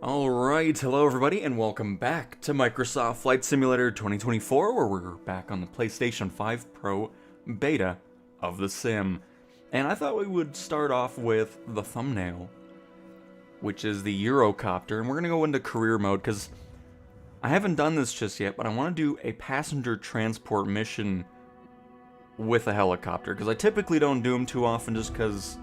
Alright, hello everybody, and welcome back to Microsoft Flight Simulator 2024, where we're back on the PlayStation 5 Pro beta of The Sim. And I thought we would start off with the thumbnail, which is the Gyroscope, and we're going to go into career mode, because I haven't done this just yet, but I want to do a passenger transport mission with a helicopter, because I typically don't do them too often just because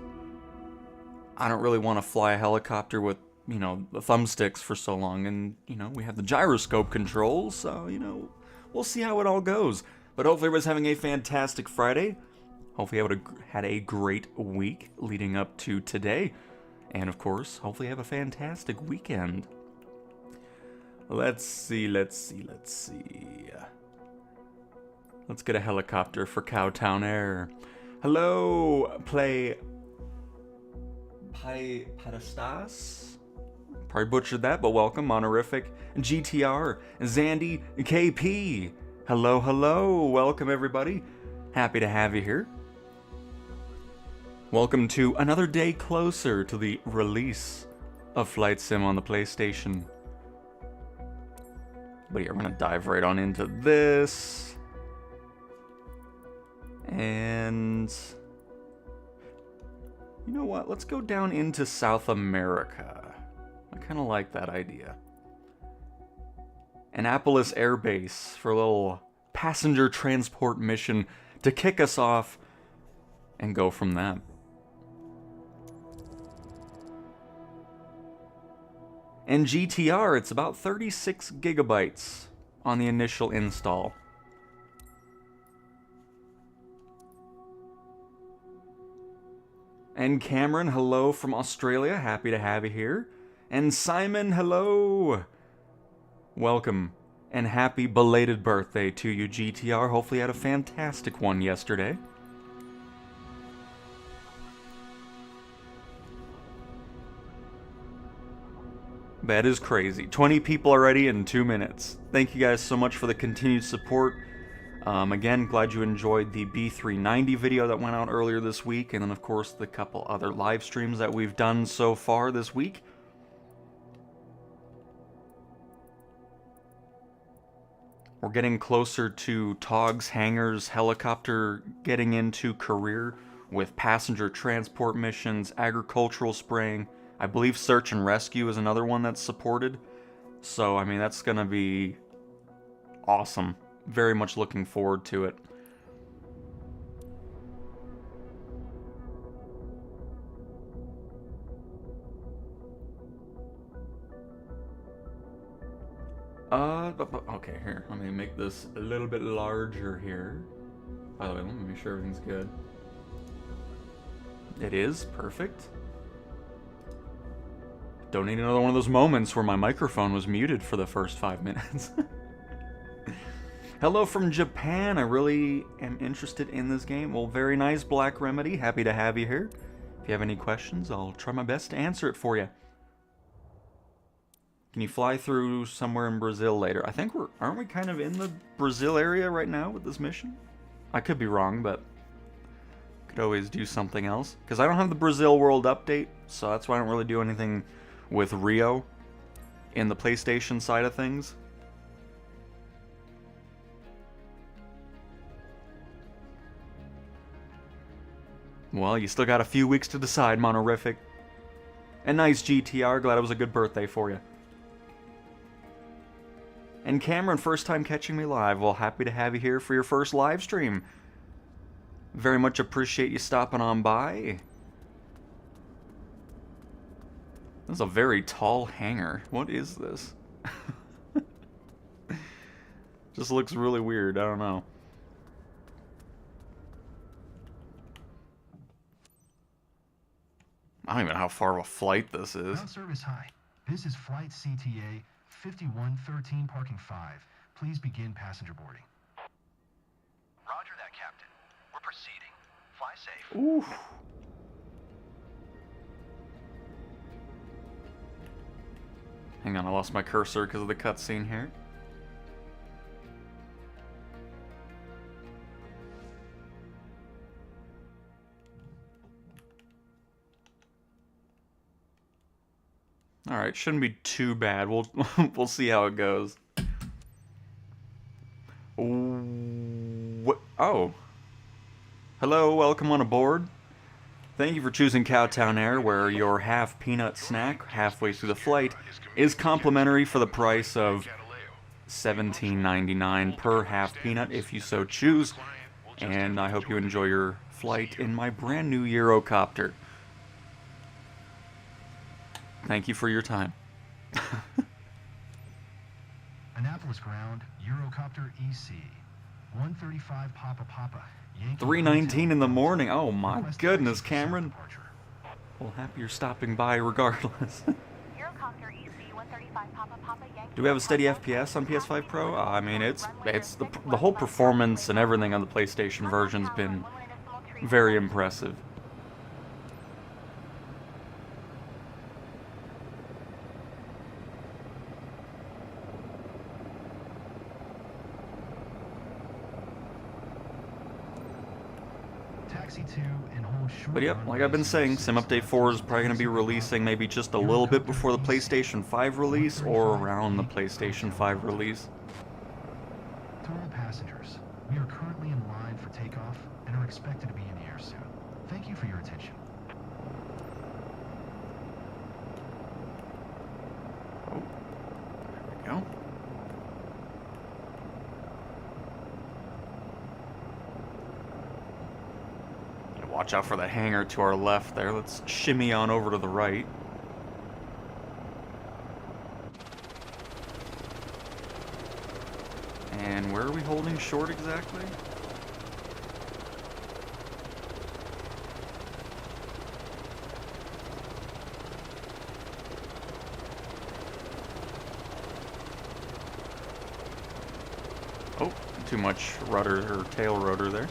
I don't really want to fly a helicopter with the thumbsticks for so long, and, we have the gyroscope controls, so, we'll see how it all goes. But hopefully everybody's having a fantastic Friday. Hopefully you had a great week leading up to today. And, of course, hopefully you have a fantastic weekend. Let's see. Let's get a helicopter for Cowtown Air. Hello, Padastas? Probably butchered that, but welcome, Honorific, GTR, Zandy, KP. Hello, welcome everybody. Happy to have you here. Welcome to another day closer to the release of Flight Sim on the PlayStation. But yeah, we're gonna dive right on into this. And you know what? Let's go down into South America. I kind of like that idea. Annapolis Air Base for a little passenger transport mission to kick us off and go from that. And GTR, it's about 36 gigabytes on the initial install. And Cameron, hello from Australia. Happy to have you here. And Simon, hello. Welcome. And happy belated birthday to you, GTR. Hopefully you had a fantastic one yesterday. That is crazy. 20 people already in 2 minutes. Thank you guys so much for the continued support. Again, glad you enjoyed the B390 video that went out earlier this week, and then of course the couple other live streams that we've done so far this week. We're getting closer to Togg's Hangar's helicopter getting into career with passenger transport missions, agricultural spraying. I believe search and rescue is another one that's supported. So, I mean, that's gonna be awesome. Very much looking forward to it. Okay, here. Let me make this a little bit larger here. By the way, let me make sure everything's good. It is. Perfect. Don't need another one of those moments where my microphone was muted for the first 5 minutes. Hello from Japan. I really am interested in this game. Well, very nice, Black Remedy. Happy to have you here. If you have any questions, I'll try my best to answer it for you. Can you fly through somewhere in Brazil later? I think aren't we kind of in the Brazil area right now with this mission? I could be wrong, but could always do something else. Because I don't have the Brazil World Update, so that's why I don't really do anything with Rio in the PlayStation side of things. Well, you still got a few weeks to decide, Monorific. And nice, GTR. Glad it was a good birthday for you. And Cameron, first time catching me live. Well, happy to have you here for your first live stream. Very much appreciate you stopping on by. This is a very tall hangar. What is this? Just looks really weird. I don't know. I don't even know how far of a flight this is. Ground service high. This is flight CTA 5113 parking 5. Please begin passenger boarding. Roger that, Captain. We're proceeding. Fly safe. Oof. Hang on, I lost my cursor because of the cutscene here. Alright, shouldn't be too bad. We'll see how it goes. Oh. Hello, welcome on aboard. Thank you for choosing Cowtown Air, where your half peanut snack halfway through the flight is complimentary for the price of $17.99 per half peanut if you so choose. And I hope you enjoy your flight in my brand new Gyroscope. Thank you for your time. Annapolis ground, Eurocopter EC. 135 Papa Papa. Yankee 3:19 in the morning. Oh my Request goodness, taxi for Cameron. departure. Well, happy you're stopping by regardless. Eurocopter EC 135 Papa Papa Yankee. Do we have a steady FPS on PS5 Pro? I mean, it's the whole performance and everything on the PlayStation version's been very impressive. Taxi 2 and hold short. But yep, like I've been saying, Sim Update 4 is probably going to be releasing maybe just a little bit before the PlayStation 5 release or around the PlayStation 5 release. To all passengers, we are currently in line for takeoff and are expected to be in the air soon. Thank you for your attention. Oh, there we go. Watch out for the hangar to our left there. Let's shimmy on over to the right. And where are we holding short exactly? Oh, too much rudder or tail rotor there.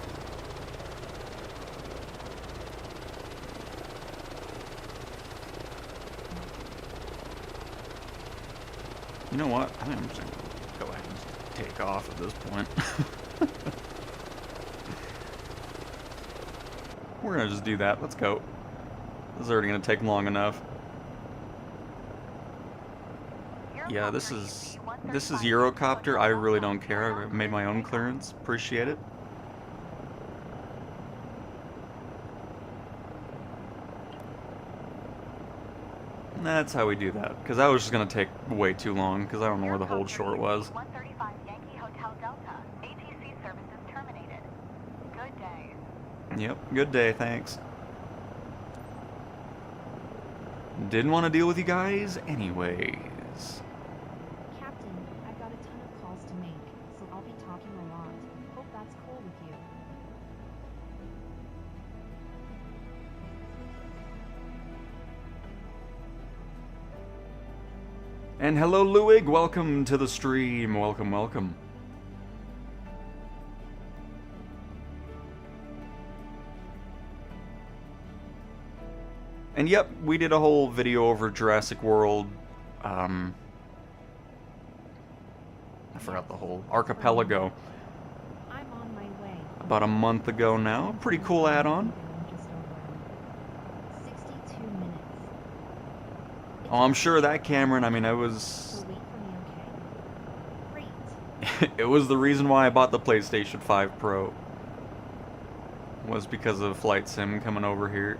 You know what? I think I'm just going to go ahead and take off at this point. We're going to just do that. Let's go. This is already going to take long enough. Yeah, this is Eurocopter. I really don't care. I've made my own clearance. Appreciate it. That's how we do that, because that was just going to take way too long, because I don't know where the hold short was. 135 Yankee Hotel Delta. ATC services terminated. Good day. Yep, good day, thanks. Didn't want to deal with you guys anyways. Captain, I've got a ton of calls to make, so I'll be talking a lot. Hope that's cool with you. And hello, Luig. Welcome to the stream. Welcome, welcome. And yep, we did a whole video over Jurassic World. I forgot the whole archipelago. I'm on my way. About a month ago now. Pretty cool add-on. Just over 62 minutes. Oh, I'm sure that, Cameron. I mean, I So was... wait for me, okay? Great. It was the reason why I bought the PlayStation 5 Pro. Was because of Flight Sim coming over here.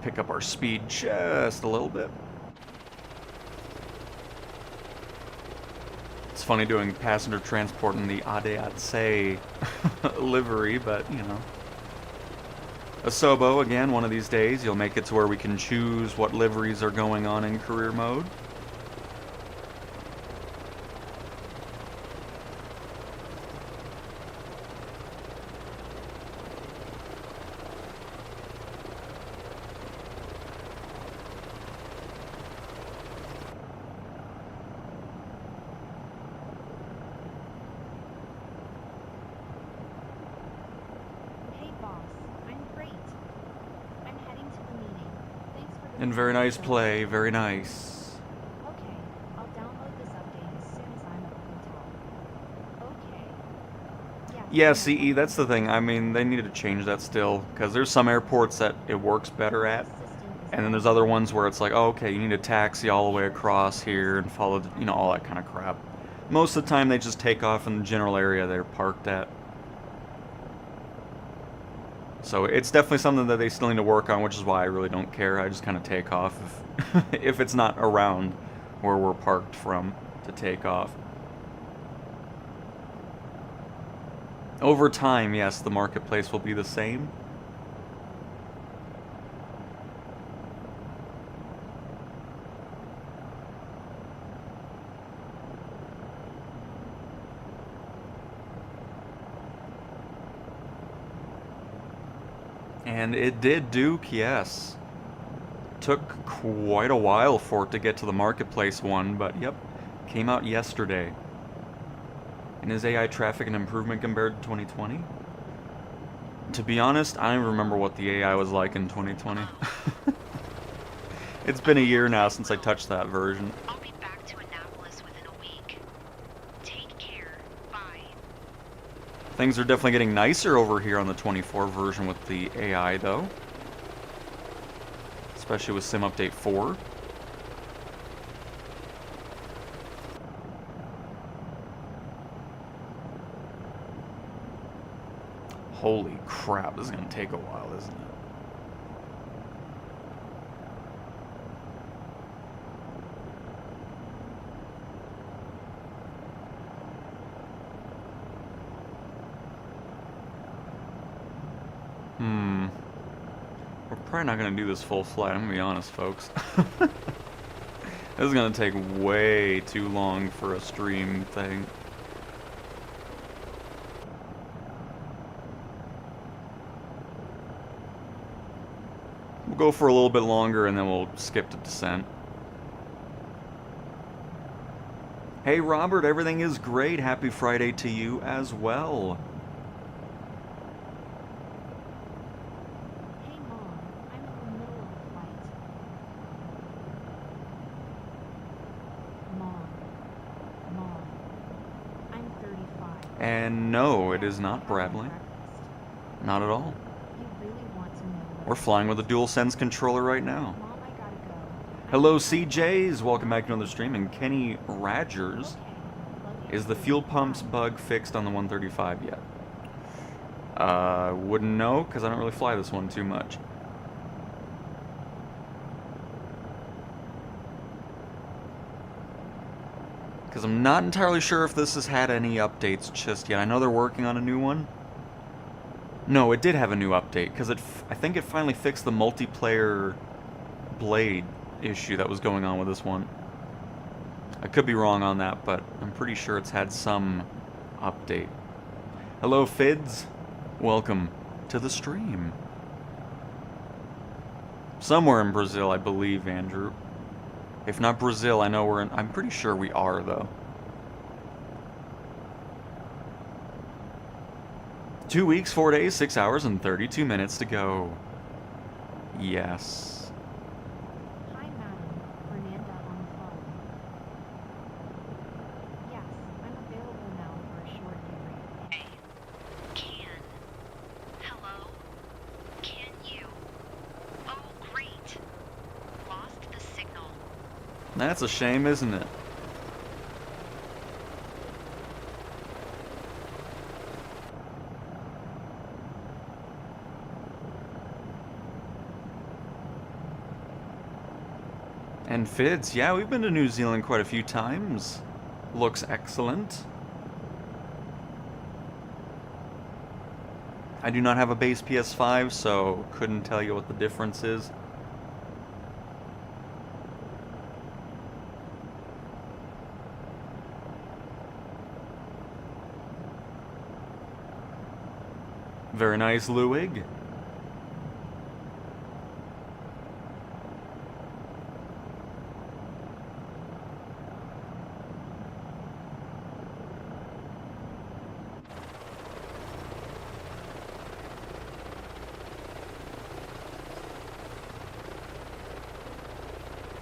Pick up our speed just a little bit. It's funny doing passenger transport in the ADAC livery, but you know. Asobo, again, one of these days, you'll make it to where we can choose what liveries are going on in career mode. Hey boss, I'm great. I'm heading to the meeting. Thanks for the And very nice details. play, very nice. Okay, I'll download this update as soon as I'm at the hotel. Yeah, CE, that's the thing. I mean, they needed to change that still, because there's some airports that it works better at, and then there's other ones where it's like, oh, okay, you need a taxi all the way across here and follow, you know, all that kind of crap. Most of the time, they just take off in the general area they're parked at. So it's definitely something that they still need to work on, which is why I really don't care. I just kind of take off if it's not around where we're parked from to take off. Over time, yes, the marketplace will be the same. And it did Duke, yes. Took quite a while for it to get to the marketplace one, but yep, came out yesterday. And is AI traffic an improvement compared to 2020? To be honest, I don't even remember what the AI was like in 2020. It's been a year now since I touched that version. I'll be back to Annapolis within a week. Take care. Bye. Things are definitely getting nicer over here on the 24 version with the AI, though. Especially with Sim Update 4. Holy crap, this is going to take a while, isn't it? We're probably not going to do this full flight, I'm going to be honest, folks. This is going to take way too long for a stream thing. We'll go for a little bit longer and then we'll skip to descent. Hey Robert, everything is great. Happy Friday to you as well. Hey Mom, I'm in the middle of a fight. Mom, I'm 35. And no, it is not Bradley. Not at all. You really want to know what We're flying with a DualSense controller right now. Mom, I gotta go. Hello CJs, welcome back to another stream. And Kenny Rogers, Okay, love you. is the fuel pumps bug fixed on the 135 yet? Wouldn't know, because I don't really fly this one too much. Because I'm not entirely sure if this has had any updates just yet. I know they're working on a new one. No, it did have a new update, because I think it finally fixed the multiplayer blade issue that was going on with this one. I could be wrong on that, but I'm pretty sure it's had some update. Hello, Fids. Welcome to the stream. Somewhere in Brazil, I believe, Andrew. If not Brazil, I know we're in... I'm pretty sure we are, though. 2 weeks, 4 days, 6 hours, and 32 minutes to go. Yes. Hi, Madam. Fernanda on the phone. Yes, I'm available now for a short debrief. Hey. Can. Hello? Can you? Oh, great. Lost the signal. That's a shame, isn't it? And Fids, yeah, we've been to New Zealand quite a few times. Looks excellent. I do not have a base PS5, so couldn't tell you what the difference is. Very nice, Luig.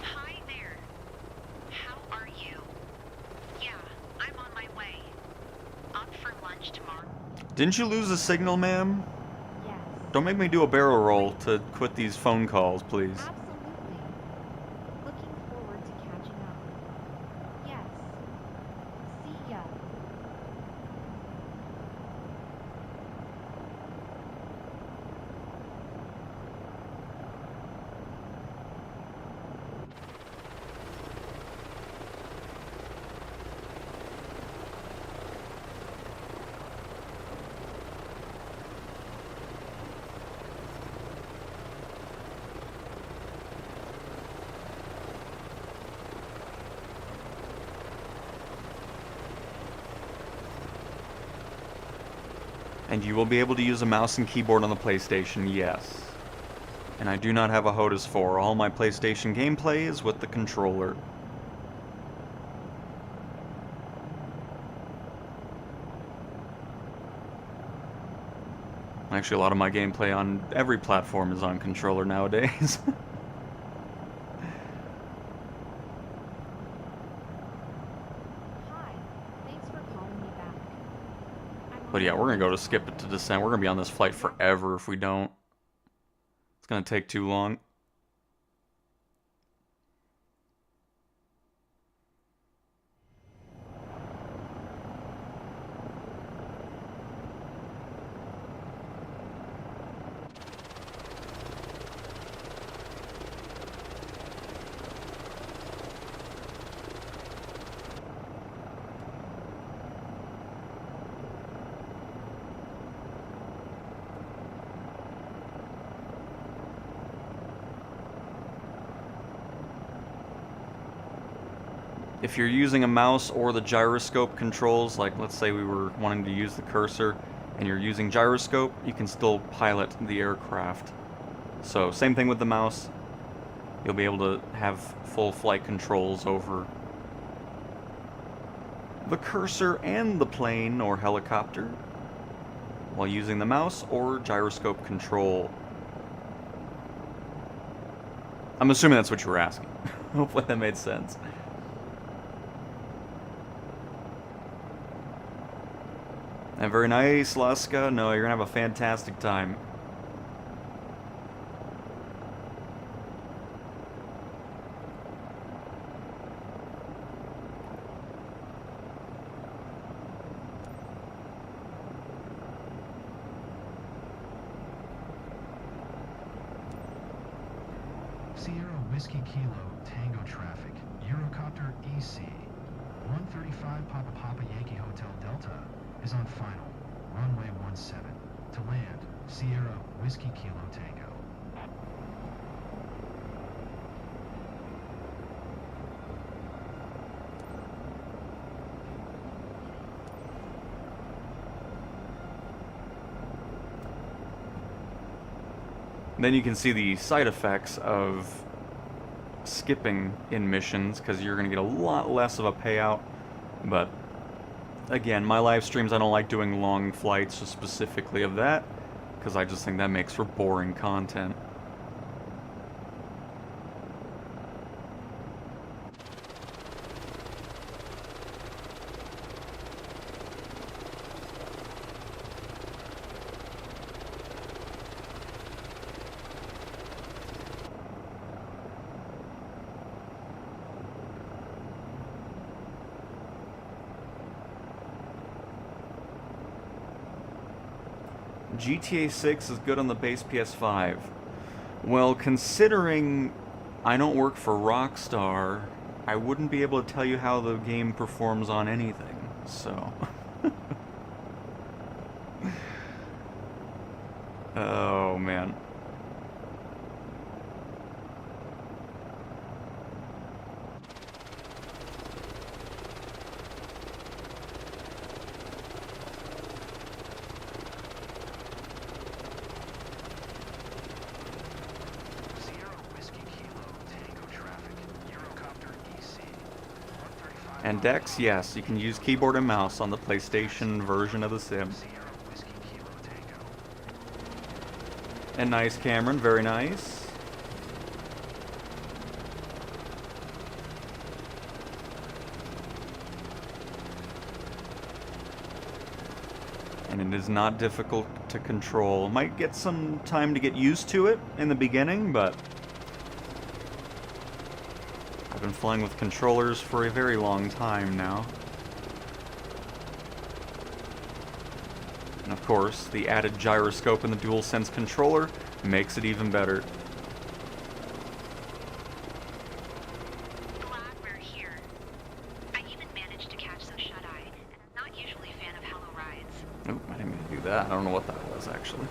Hi there. How are you? Yeah, I'm on my way. Up for lunch tomorrow. Didn't you lose a signal, ma'am? Yes. Don't make me do a barrel roll to quit these phone calls, please. Absolutely. Looking forward to catching up. Yes. See ya. And you will be able to use a mouse and keyboard on the PlayStation, yes. And I do not have a HOTAS 4. All my PlayStation gameplay is with the controller. Actually, a lot of my gameplay on every platform is on controller nowadays. Hi. Thanks for calling me back. But yeah, we're gonna go to skip it to descent. We're gonna be on this flight forever if we don't. It's gonna take too long. If you're using a mouse or the gyroscope controls, like let's say we were wanting to use the cursor and you're using gyroscope, you can still pilot the aircraft. So same thing with the mouse. You'll be able to have full flight controls over the cursor and the plane or helicopter while using the mouse or gyroscope control. I'm assuming that's what you were asking. Hopefully that made sense. And very nice, Laska. No, you're gonna have a fantastic time. Sierra Whiskey Kilo Tango traffic. Eurocopter EC 135 Papa Yankee Hotel Delta is on final. Runway 17. To land, Sierra Whiskey Kilo Tango. Then you can see the side effects of skipping in missions, because you're going to get a lot less of a payout. But again, my live streams, I don't like doing long flights just specifically of that, because I just think that makes for boring content. GTA 6 is good on the base PS5. Well, considering I don't work for Rockstar, I wouldn't be able to tell you how the game performs on anything, so... Oh, man. And Dex, yes, you can use keyboard and mouse on the PlayStation version of the sim. And nice, Cameron, very nice. and it is not difficult to control. Might get some time to get used to it in the beginning, but I've been flying with controllers for a very long time now. And of course, the added gyroscope in the DualSense controller makes it even better. Glad we're here. I even managed to catch some shut-eye, and I'm not usually a fan of hollow rides. Oh, I didn't mean to do that. I don't know what that was, actually.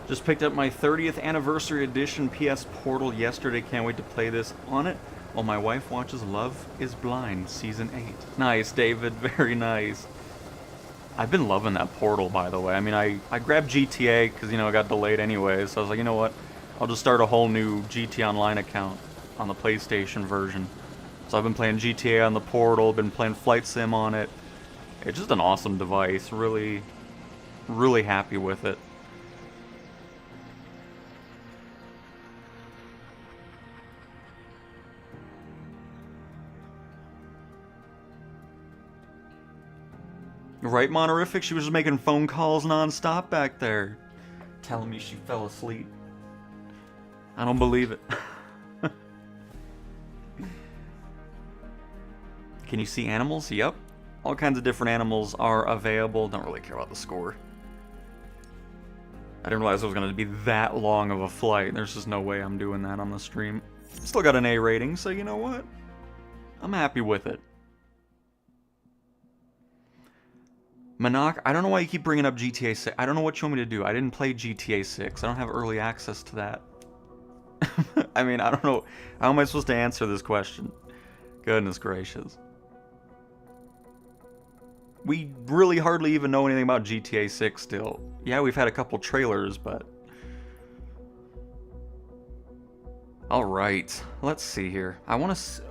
Just picked up my 30th anniversary edition PS Portal yesterday. Can't wait to play this on it while my wife watches Love is Blind Season 8. Nice, David. Very nice. I've been loving that Portal, by the way. I mean, I grabbed GTA because, you know, it got delayed anyway. So I was like, you know what? I'll just start a whole new GTA Online account on the PlayStation version. So I've been playing GTA on the Portal, been playing Flight Sim on it. It's just an awesome device. Really, really happy with it. Right, Monorific? She was just making phone calls non-stop back there. Telling me she fell asleep. I don't believe it. Can you see animals? Yep. All kinds of different animals are available. Don't really care about the score. I didn't realize it was going to be that long of a flight. There's just no way I'm doing that on the stream. Still got an A rating, so you know what? I'm happy with it. Manak, I don't know why you keep bringing up GTA 6. I don't know what you want me to do. I didn't play GTA 6. I don't have early access to that. I mean, I don't know. How am I supposed to answer this question? Goodness gracious. We really hardly even know anything about GTA 6 still. Yeah, we've had a couple trailers, but... Alright, let's see here. I want to...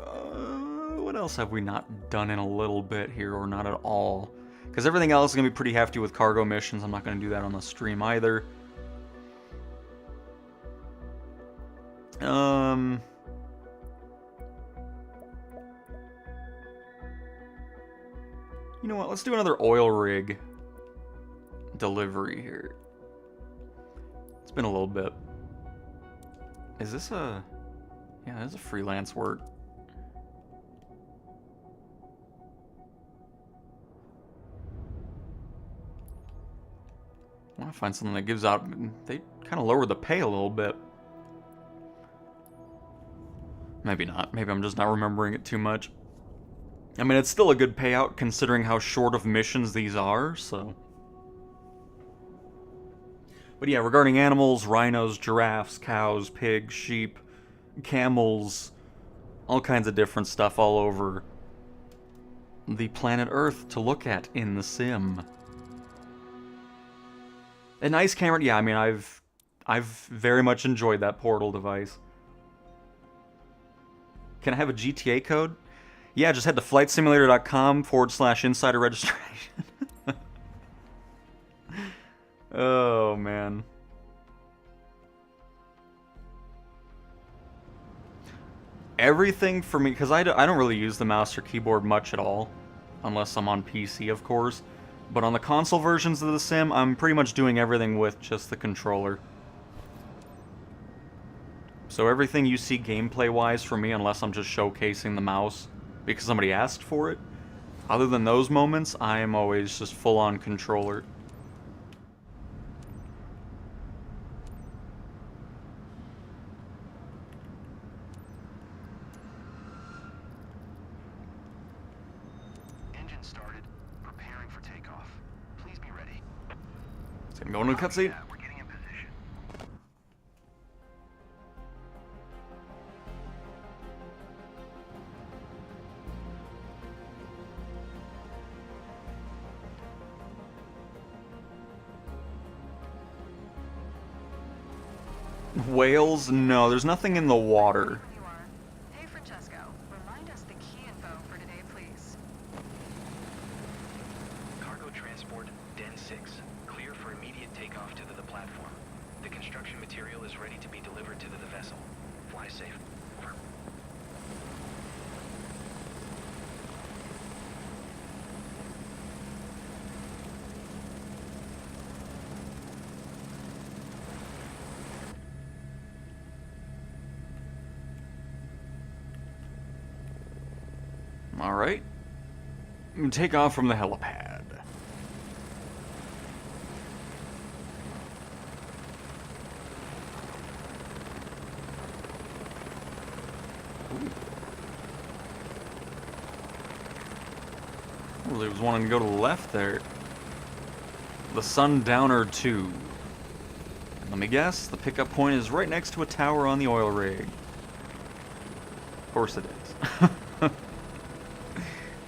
what else have we not done in a little bit here, or not at all? Because everything else is going to be pretty hefty with cargo missions. I'm not going to do that on the stream either. You know what? Let's do another oil rig delivery here. It's been a little bit. Is this a... Yeah, this is a freelance work. I want to find something that gives out... They kind of lowered the pay a little bit. Maybe not. Maybe I'm just not remembering it too much. I mean, it's still a good payout considering how short of missions these are, so... But yeah, regarding animals, rhinos, giraffes, cows, pigs, sheep, camels, all kinds of different stuff all over the planet Earth to look at in the sim. A nice camera, yeah, I mean, I've very much enjoyed that Portal device. Can I have a GTA code? Yeah, just head to flightsimulator.com/insider registration. Oh, man. Everything for me, because I don't really use the mouse or keyboard much at all, unless I'm on PC, of course. But on the console versions of the sim, I'm pretty much doing everything with just the controller. So everything you see gameplay-wise for me, unless I'm just showcasing the mouse because somebody asked for it, other than those moments, I am always just full-on controller. Engine started. Preparing for takeoff. Please be ready. It's gonna go into the cutscene. Yeah, we're getting in position. Whales? No, there's nothing in the water. You are. Hey, Francesco. Remind us the key info for today, please. Alright. Take off from the helipad. Really was wanting to go to the left there. The Sundowner 2. And let me guess, the pickup point is right next to a tower on the oil rig. Of course it is.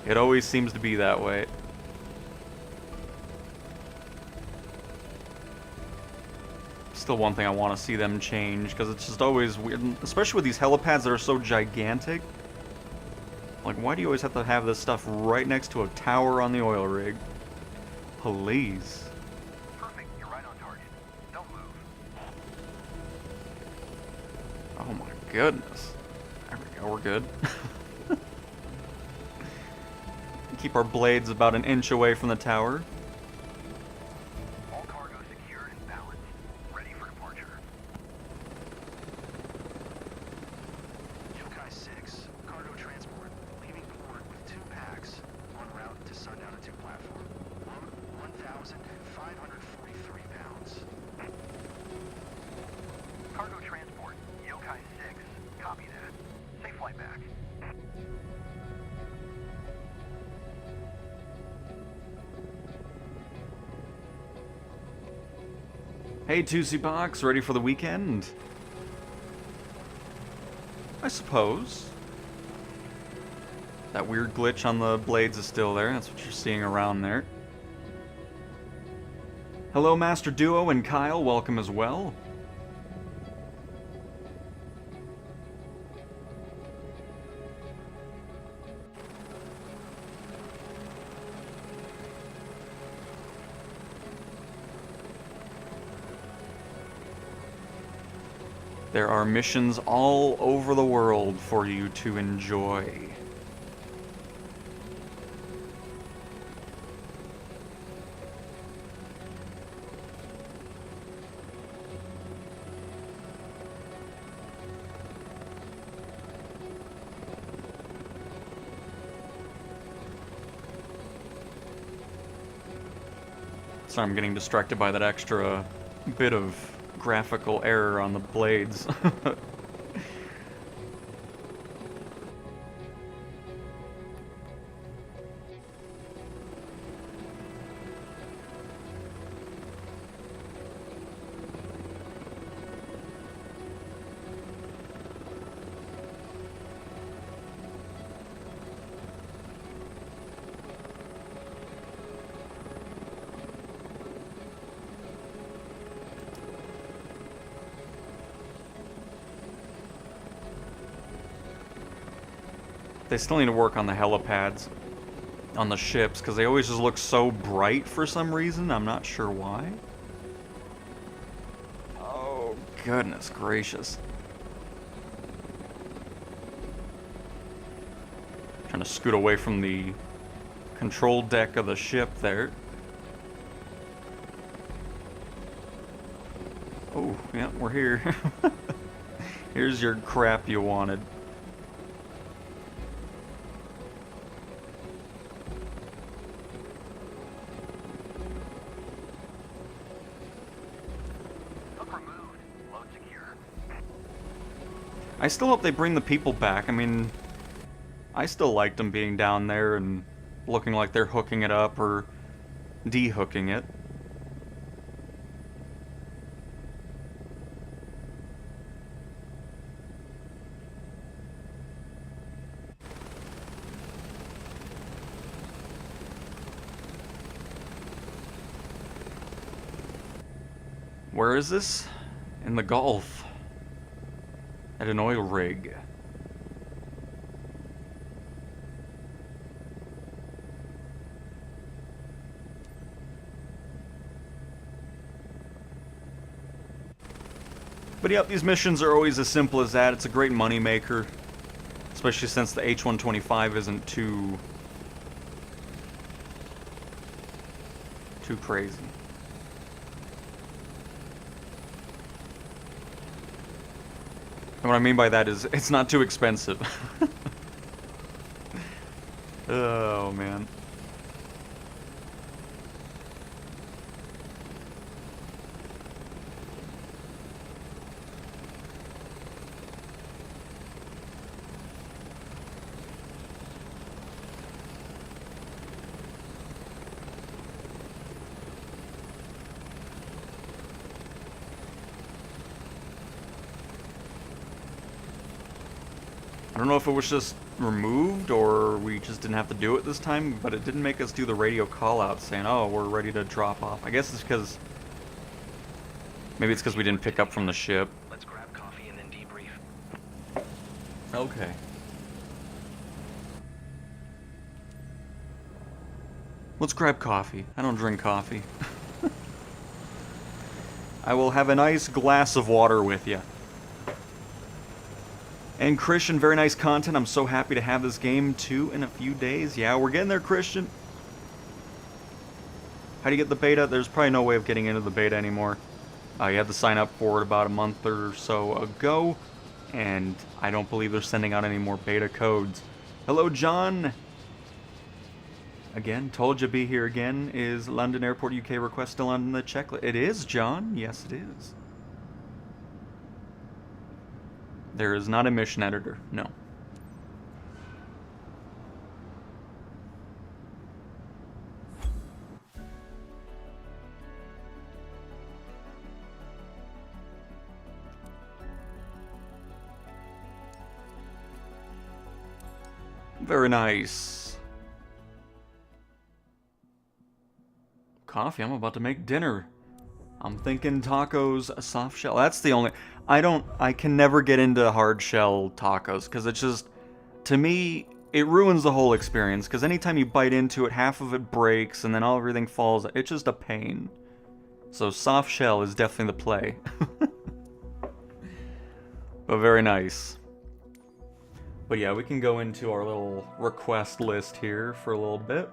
It always seems to be that way. Still one thing I want to see them change, because it's just always weird, especially with these helipads that are so gigantic. Like, why do you always have to have this stuff right next to a tower on the oil rig? Please. Perfect. You're right on target. Don't move. Oh my goodness. There we go, we're good. Keep our blades about an inch away from the tower. All cargo secured and balanced. Ready for departure. Yokai 6, cargo transport, leaving port with 2 packs, en route to Sundowner 2 platform. Load 1,543 pounds. Cargo transport, Yokai 6, copy that. Safe flight back. Hey, Tootsie Box, ready for the weekend? I suppose. That weird glitch on the blades is still there. That's what you're seeing around there. Hello, Master Duo and Kyle. Welcome as well. There are missions all over the world for you to enjoy. Sorry, I'm getting distracted by that extra bit of graphical error on the blades. They still need to work on the helipads on the ships, because they always just look so bright for some reason. I'm not sure why. Oh, goodness gracious. Trying to scoot away from the control deck of the ship there. Oh, yeah, we're here. Here's your crap you wanted. I still hope they bring the people back. I mean, I still liked them being down there and looking like they're hooking it up or de-hooking it. Where is this? In the Gulf. At an oil rig. But yep, these missions are always as simple as that. It's a great money maker, especially since the H-125 isn't too crazy. And what I mean by that is, it's not too expensive. Oh, man. I don't know if it was just removed or we just didn't have to do it this time, but it didn't make us do the radio call out saying, oh, we're ready to drop off. I guess it's because... Maybe it's because we didn't pick up from the ship. Let's grab coffee and then debrief. Okay. Let's grab coffee. I don't drink coffee. I will have a nice glass of water with you. And Christian, very nice content. I'm so happy to have this game too in a few days. Yeah, we're getting there, Christian. How do you get the beta? There's probably no way of getting into the beta anymore. You had to sign up for it about a month or so ago. And I don't believe they're sending out any more beta codes. Hello, John. Again, told you be here again. Is London Airport UK request still on the checklist? It is, John. Yes, it is. There is not a mission editor, no. Very nice. Coffee, I'm about to make dinner. I'm thinking tacos, a soft shell. That's the only... I can never get into hard shell tacos, because it's just, to me, it ruins the whole experience, because anytime you bite into it, half of it breaks, and then everything falls. It's just a pain. So soft shell is definitely the play. But very nice. But yeah, we can go into our little request list here for a little bit.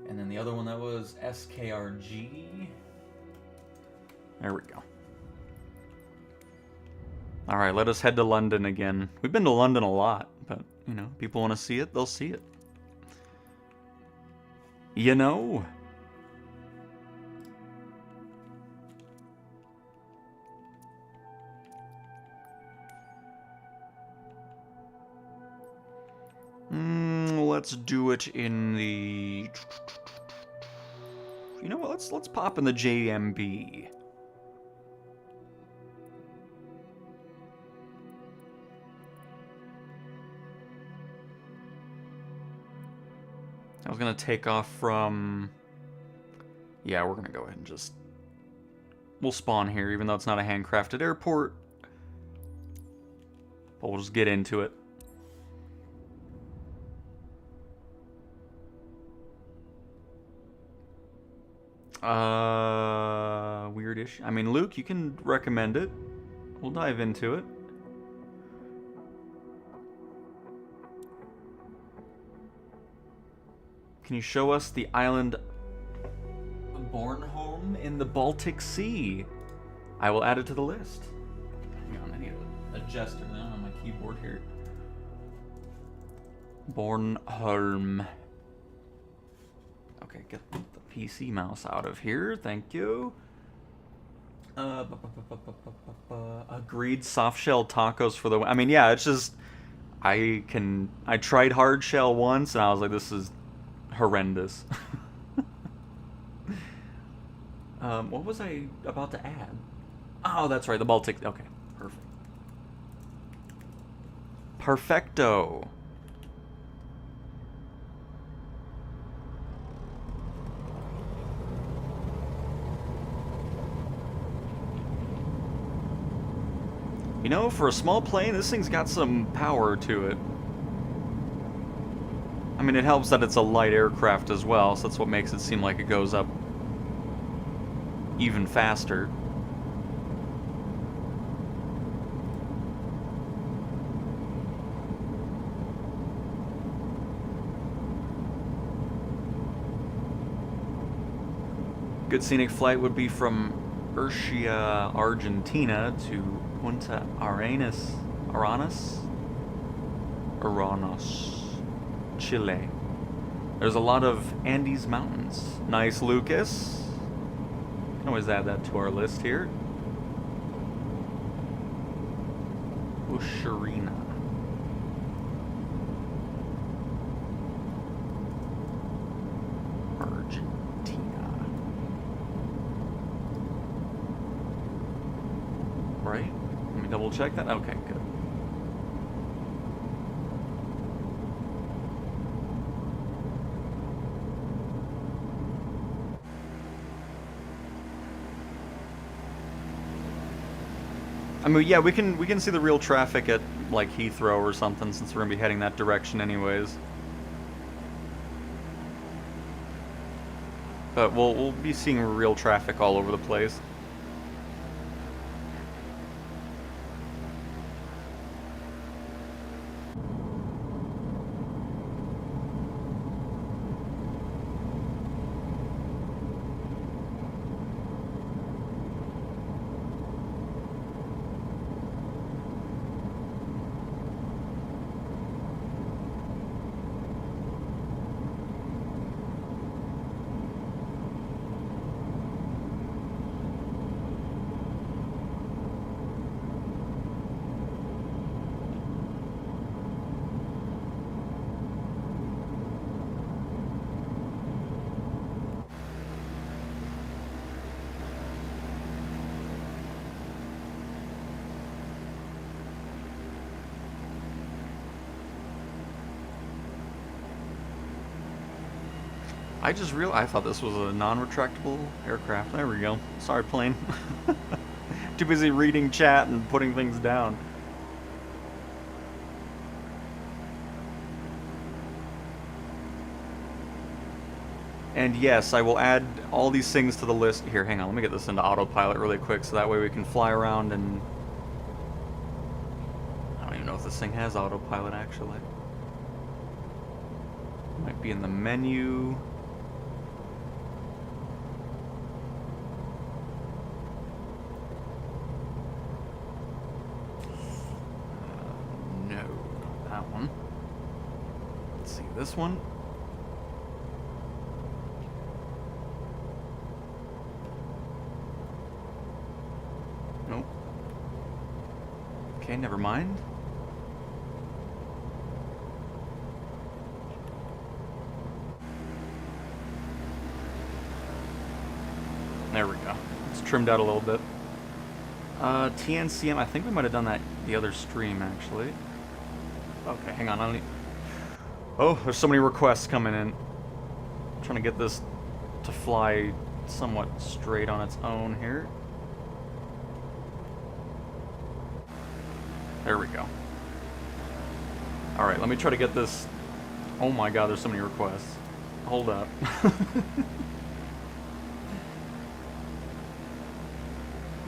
And then the other one that was SKRG. There we go. Alright, let us head to London again. We've been to London a lot, but, you know, people want to see it, they'll see it. You know? Let's do it in the... You know what? Let's pop in the JMB. I was gonna take off from... Yeah, we're gonna go ahead and just... We'll spawn here, even though it's not a handcrafted airport. But we'll just get into it. Weirdish. I mean, Luke, you can recommend it. We'll dive into it. Can you show us the island Bornholm in the Baltic Sea? I will add it to the list. Hang on, I need to adjust it now on my keyboard here. Bornholm. Okay, get the PC mouse out of here. Thank you. Agreed. Soft shell tacos for the... I mean, yeah, it's just... I tried hard shell once, and I was like, this is horrendous. What was I about to add? Oh, that's right, the Baltic... Okay, perfect. Perfecto. You know, for a small plane, this thing's got some power to it. I mean, it helps that it's a light aircraft as well, so that's what makes it seem like it goes up even faster. Good scenic flight would be from Urcia, Argentina to Punta Arenas, Chile. There's a lot of Andes Mountains. Nice, Lucas. Can always add that to our list here. Usharina. Argentina. Right? Let me double check that. Okay, good. I mean, yeah, we can see the real traffic at, like, Heathrow or something, since we're gonna be heading that direction anyways. But we'll be seeing real traffic all over the place. I thought this was a non-retractable aircraft. There we go. Sorry, plane. Too busy reading chat and putting things down. And yes, I will add all these things to the list. Here, hang on. Let me get this into autopilot really quick so that way we can fly around and... I don't even know if this thing has autopilot, actually. Might be in the menu. No, not that one. Let's see, this one. Nope. Okay, never mind. There we go. It's trimmed out a little bit. TNCM, I think we might have done that the other stream, actually. Okay, hang on. I don't need... Oh, there's so many requests coming in. I'm trying to get this to fly somewhat straight on its own here. There we go. Alright, let me try to get this... Oh my god, there's so many requests. Hold up.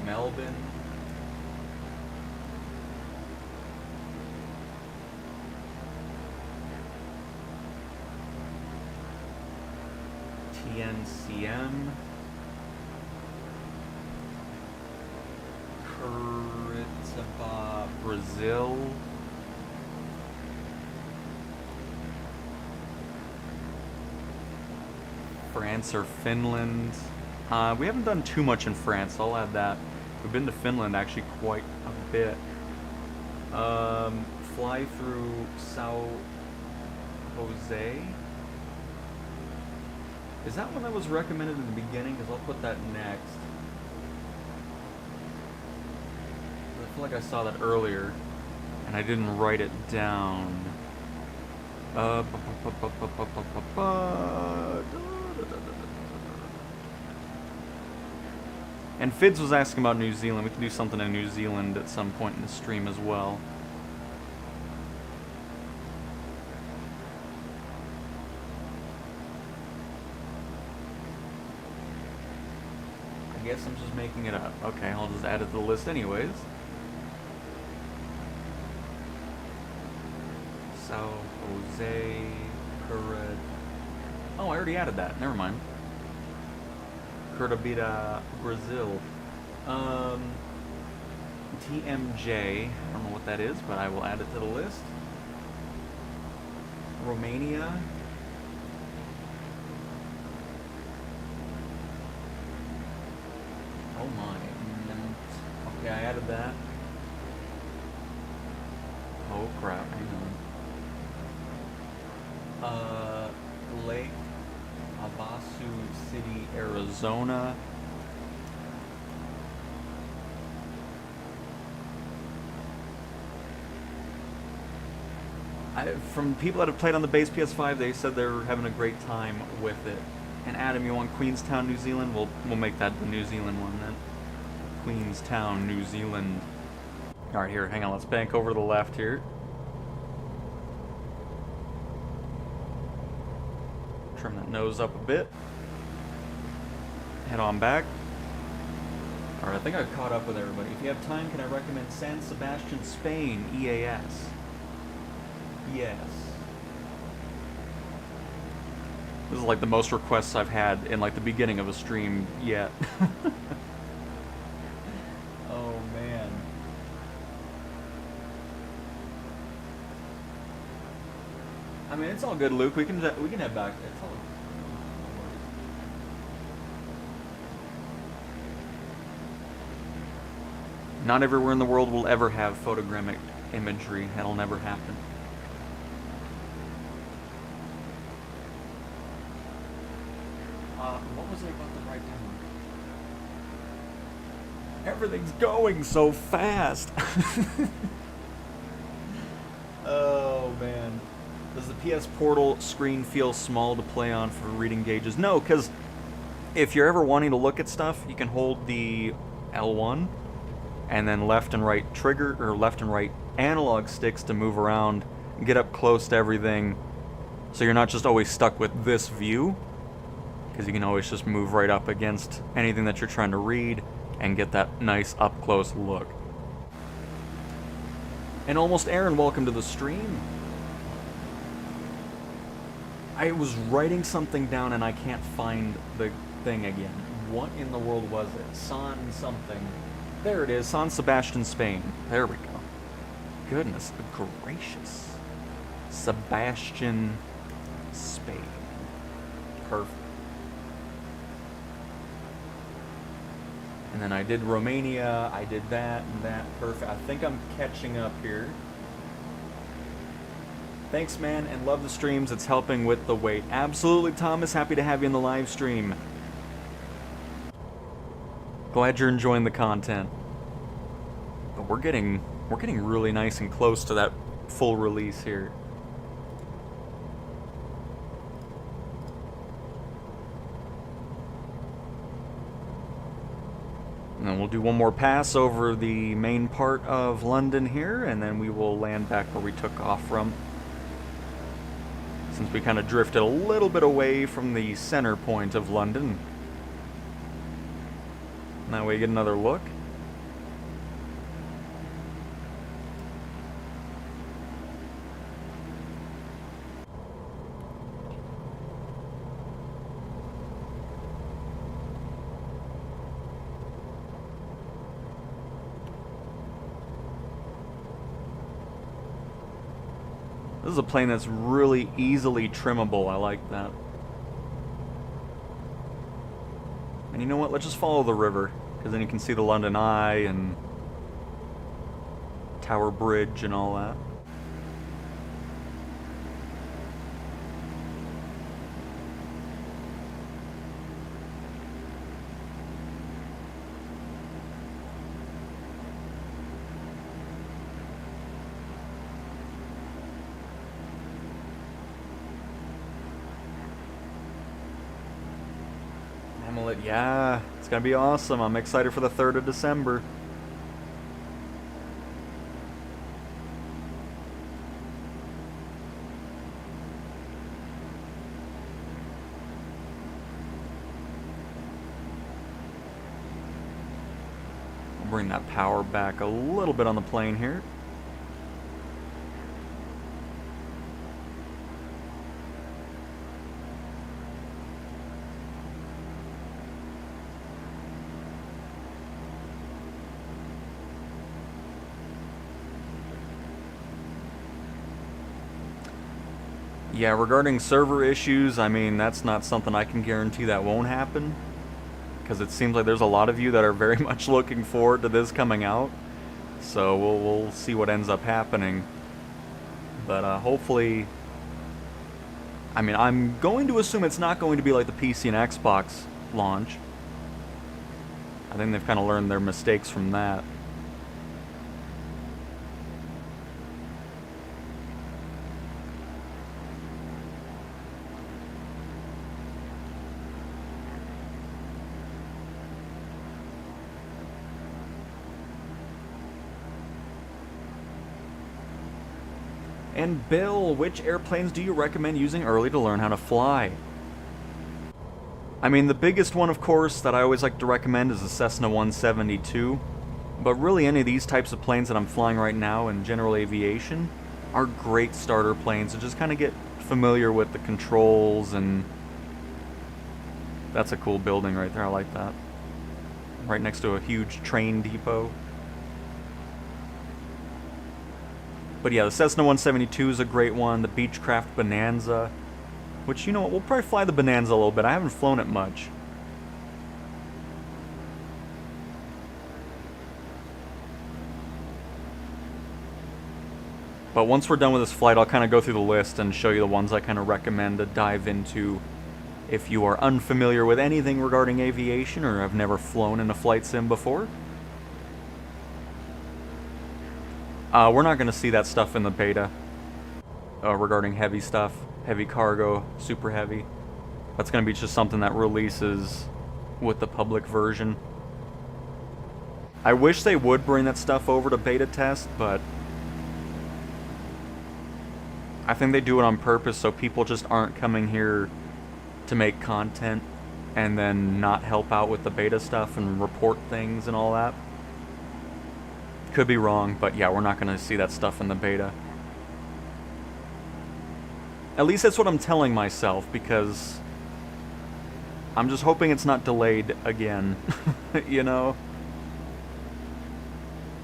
Melbourne. TNCM. Curitiba, Brazil. France or Finland. We haven't done too much in France, so I'll add that. We've been to Finland actually quite a bit. Fly through Sao Jose. Is that one that was recommended in the beginning? Because I'll put that next. I feel like I saw that earlier, and I didn't write it down. And Fids was asking about New Zealand. We can do something in New Zealand at some point in the stream as well. I guess I'm just making it up. Okay, I'll just add it to the list anyways. Sao Jose, Curitiba. Oh, I already added that. Never mind. Curitiba, Brazil. TMJ, I don't know what that is, but I will add it to the list. Romania. Oh my. Okay, I added that. Oh crap, hang on. Lake Havasu City, Arizona. From people that have played on the base PS5, they said they're having a great time with it. And Adam, you want Queenstown, New Zealand? We'll make that the New Zealand one then. Queenstown, New Zealand. Alright, here, hang on, let's bank over to the left here. Trim that nose up a bit. Head on back. Alright, I think I've caught up with everybody. If you have time, can I recommend San Sebastian, Spain, EAS? Yes. This is like the most requests I've had in like the beginning of a stream yet. Oh man. I mean, it's all good, Luke. We can head back. It's all. Not everywhere in the world will ever have photogrammic imagery. That'll never happen. What was I about to write down? Everything's going so fast. Oh man. Does the PS Portal screen feel small to play on for reading gauges? No, because if you're ever wanting to look at stuff, you can hold the L1 and then left and right trigger, or left and right analog sticks to move around and get up close to everything, so you're not just always stuck with this view, because you can always just move right up against anything that you're trying to read and get that nice up close look. And Almost Aaron, welcome to the stream. I was writing something down and I can't find the thing again. What in the world was it? San something. There it is, San Sebastian, Spain. There we go. Goodness gracious. Sebastian, Spain. Perfect. And then I did Romania, I did that and that. Perfect. I think I'm catching up here. Thanks, man, and love the streams. It's helping with the wait. Absolutely, Thomas. Happy to have you in the live stream. Glad you're enjoying the content. But we're getting really nice and close to that full release here. And then we'll do one more pass over the main part of London here, and then we will land back where we took off from. Since we kind of drifted a little bit away from the center point of London. That way you get another look. This is a plane that's really easily trimmable. I like that. And you know what? Let's just follow the river, because then you can see the London Eye and Tower Bridge and all that. Yeah, it's gonna be awesome. I'm excited for the 3rd of December. I'll bring that power back a little bit on the plane here. Yeah, regarding server issues, I mean, that's not something I can guarantee that won't happen. Because it seems like there's a lot of you that are very much looking forward to this coming out. So we'll see what ends up happening. But hopefully... I mean, I'm going to assume it's not going to be like the PC and Xbox launch. I think they've kind of learned their mistakes from that. And Bill, which airplanes do you recommend using early to learn how to fly? I mean, the biggest one, of course, that I always like to recommend is the Cessna 172. But really, any of these types of planes that I'm flying right now in general aviation are great starter planes to just kind of get familiar with the controls. And that's a cool building right there. I like that. Right next to a huge train depot. But yeah, the Cessna 172 is a great one. The Beechcraft Bonanza, which, you know what, we'll probably fly the Bonanza a little bit. I haven't flown it much. But once we're done with this flight, I'll kind of go through the list and show you the ones I kind of recommend to dive into if you are unfamiliar with anything regarding aviation or have never flown in a flight sim before. We're not going to see that stuff in the beta regarding heavy stuff, heavy cargo, super heavy. That's going to be just something that releases with the public version. I wish they would bring that stuff over to beta test, but I think they do it on purpose so people just aren't coming here to make content and then not help out with the beta stuff and report things and all that. Could be wrong, but yeah, we're not going to see that stuff in the beta. At least that's what I'm telling myself, because I'm just hoping it's not delayed again, you know?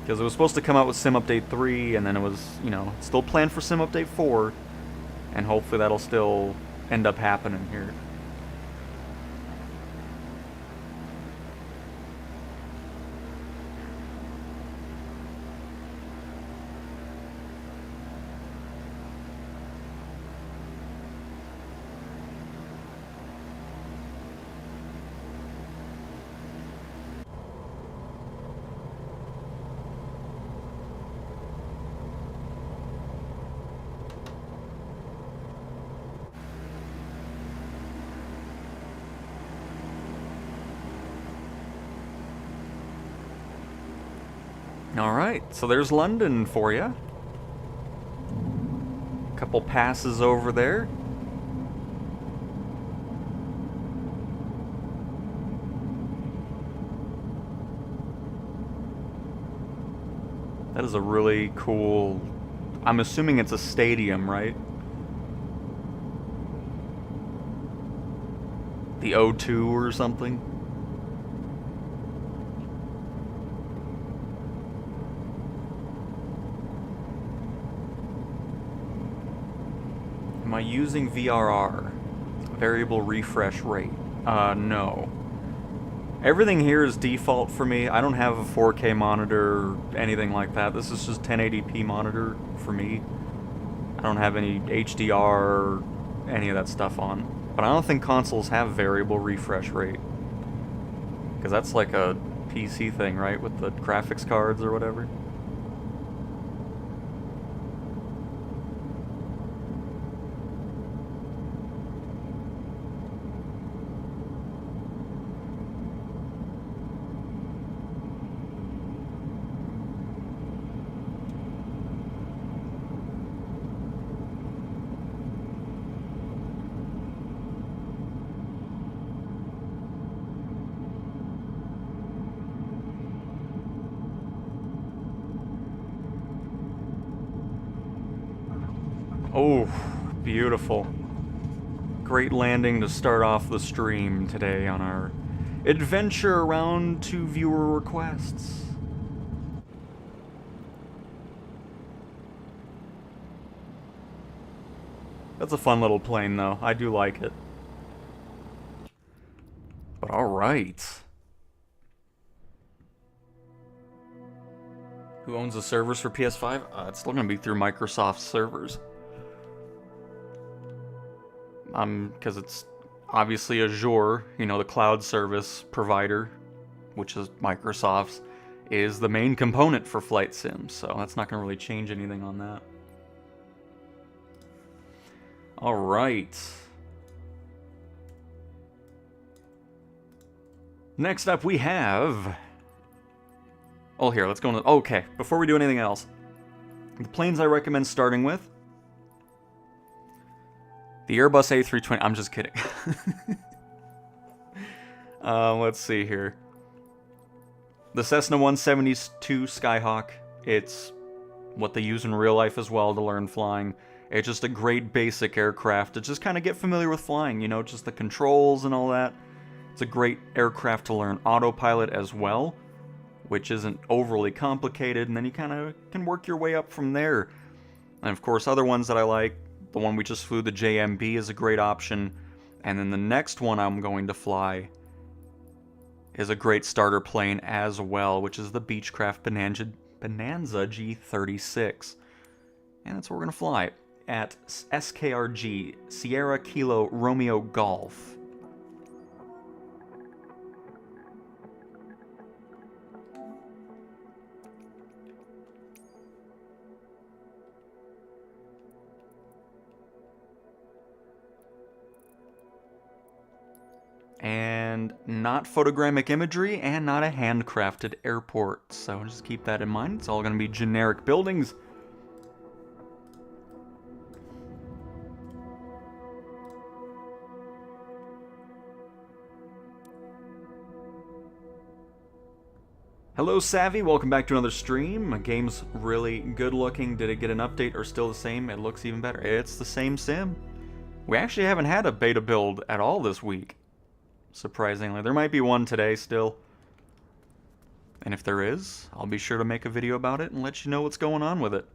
Because it was supposed to come out with Sim Update 3, and then it was, you know, still planned for Sim Update 4, and hopefully that'll still end up happening here. Alright, so there's London for you. Couple passes over there. That is a really cool... I'm assuming it's a stadium, right? The O2 or something? Am I using VRR? Variable refresh rate? No. Everything here is default for me. I don't have a 4K monitor or anything like that. This is just 1080p monitor for me. I don't have any HDR or any of that stuff on. But I don't think consoles have variable refresh rate. Because that's like a PC thing, right? With the graphics cards or whatever. Oh, beautiful. Great landing to start off the stream today on our adventure around to viewer requests. That's a fun little plane, though. I do like it. But alright. Who owns the servers for PS5? It's still going to be through Microsoft servers. Because it's obviously Azure, you know, the cloud service provider, which is Microsoft's, is the main component for flight sims, so that's not going to really change anything on that. Alright. Next up we have... Oh, here, let's go into... Okay, before we do anything else, the planes I recommend starting with... The Airbus A320... I'm just kidding. Let's see here. The Cessna 172 Skyhawk. It's what they use in real life as well to learn flying. It's just a great basic aircraft to just kind of get familiar with flying, you know, just the controls and all that. It's a great aircraft to learn autopilot as well, which isn't overly complicated, and then you kind of can work your way up from there. And of course, other ones that I like, the one we just flew, the JMB, is a great option. And then the next one I'm going to fly is a great starter plane as well, which is the Beechcraft Bonanza G36. And that's where we're going to fly at SKRG, Sierra Kilo Romeo Golf. And not photogrammic imagery, and not a handcrafted airport. So just keep that in mind. It's all going to be generic buildings. Hello Savvy, welcome back to another stream. My game's really good looking. Did it get an update or still the same? It looks even better. It's the same sim. We actually haven't had a beta build at all this week. Surprisingly. There might be one today still. And if there is, I'll be sure to make a video about it and let you know what's going on with it.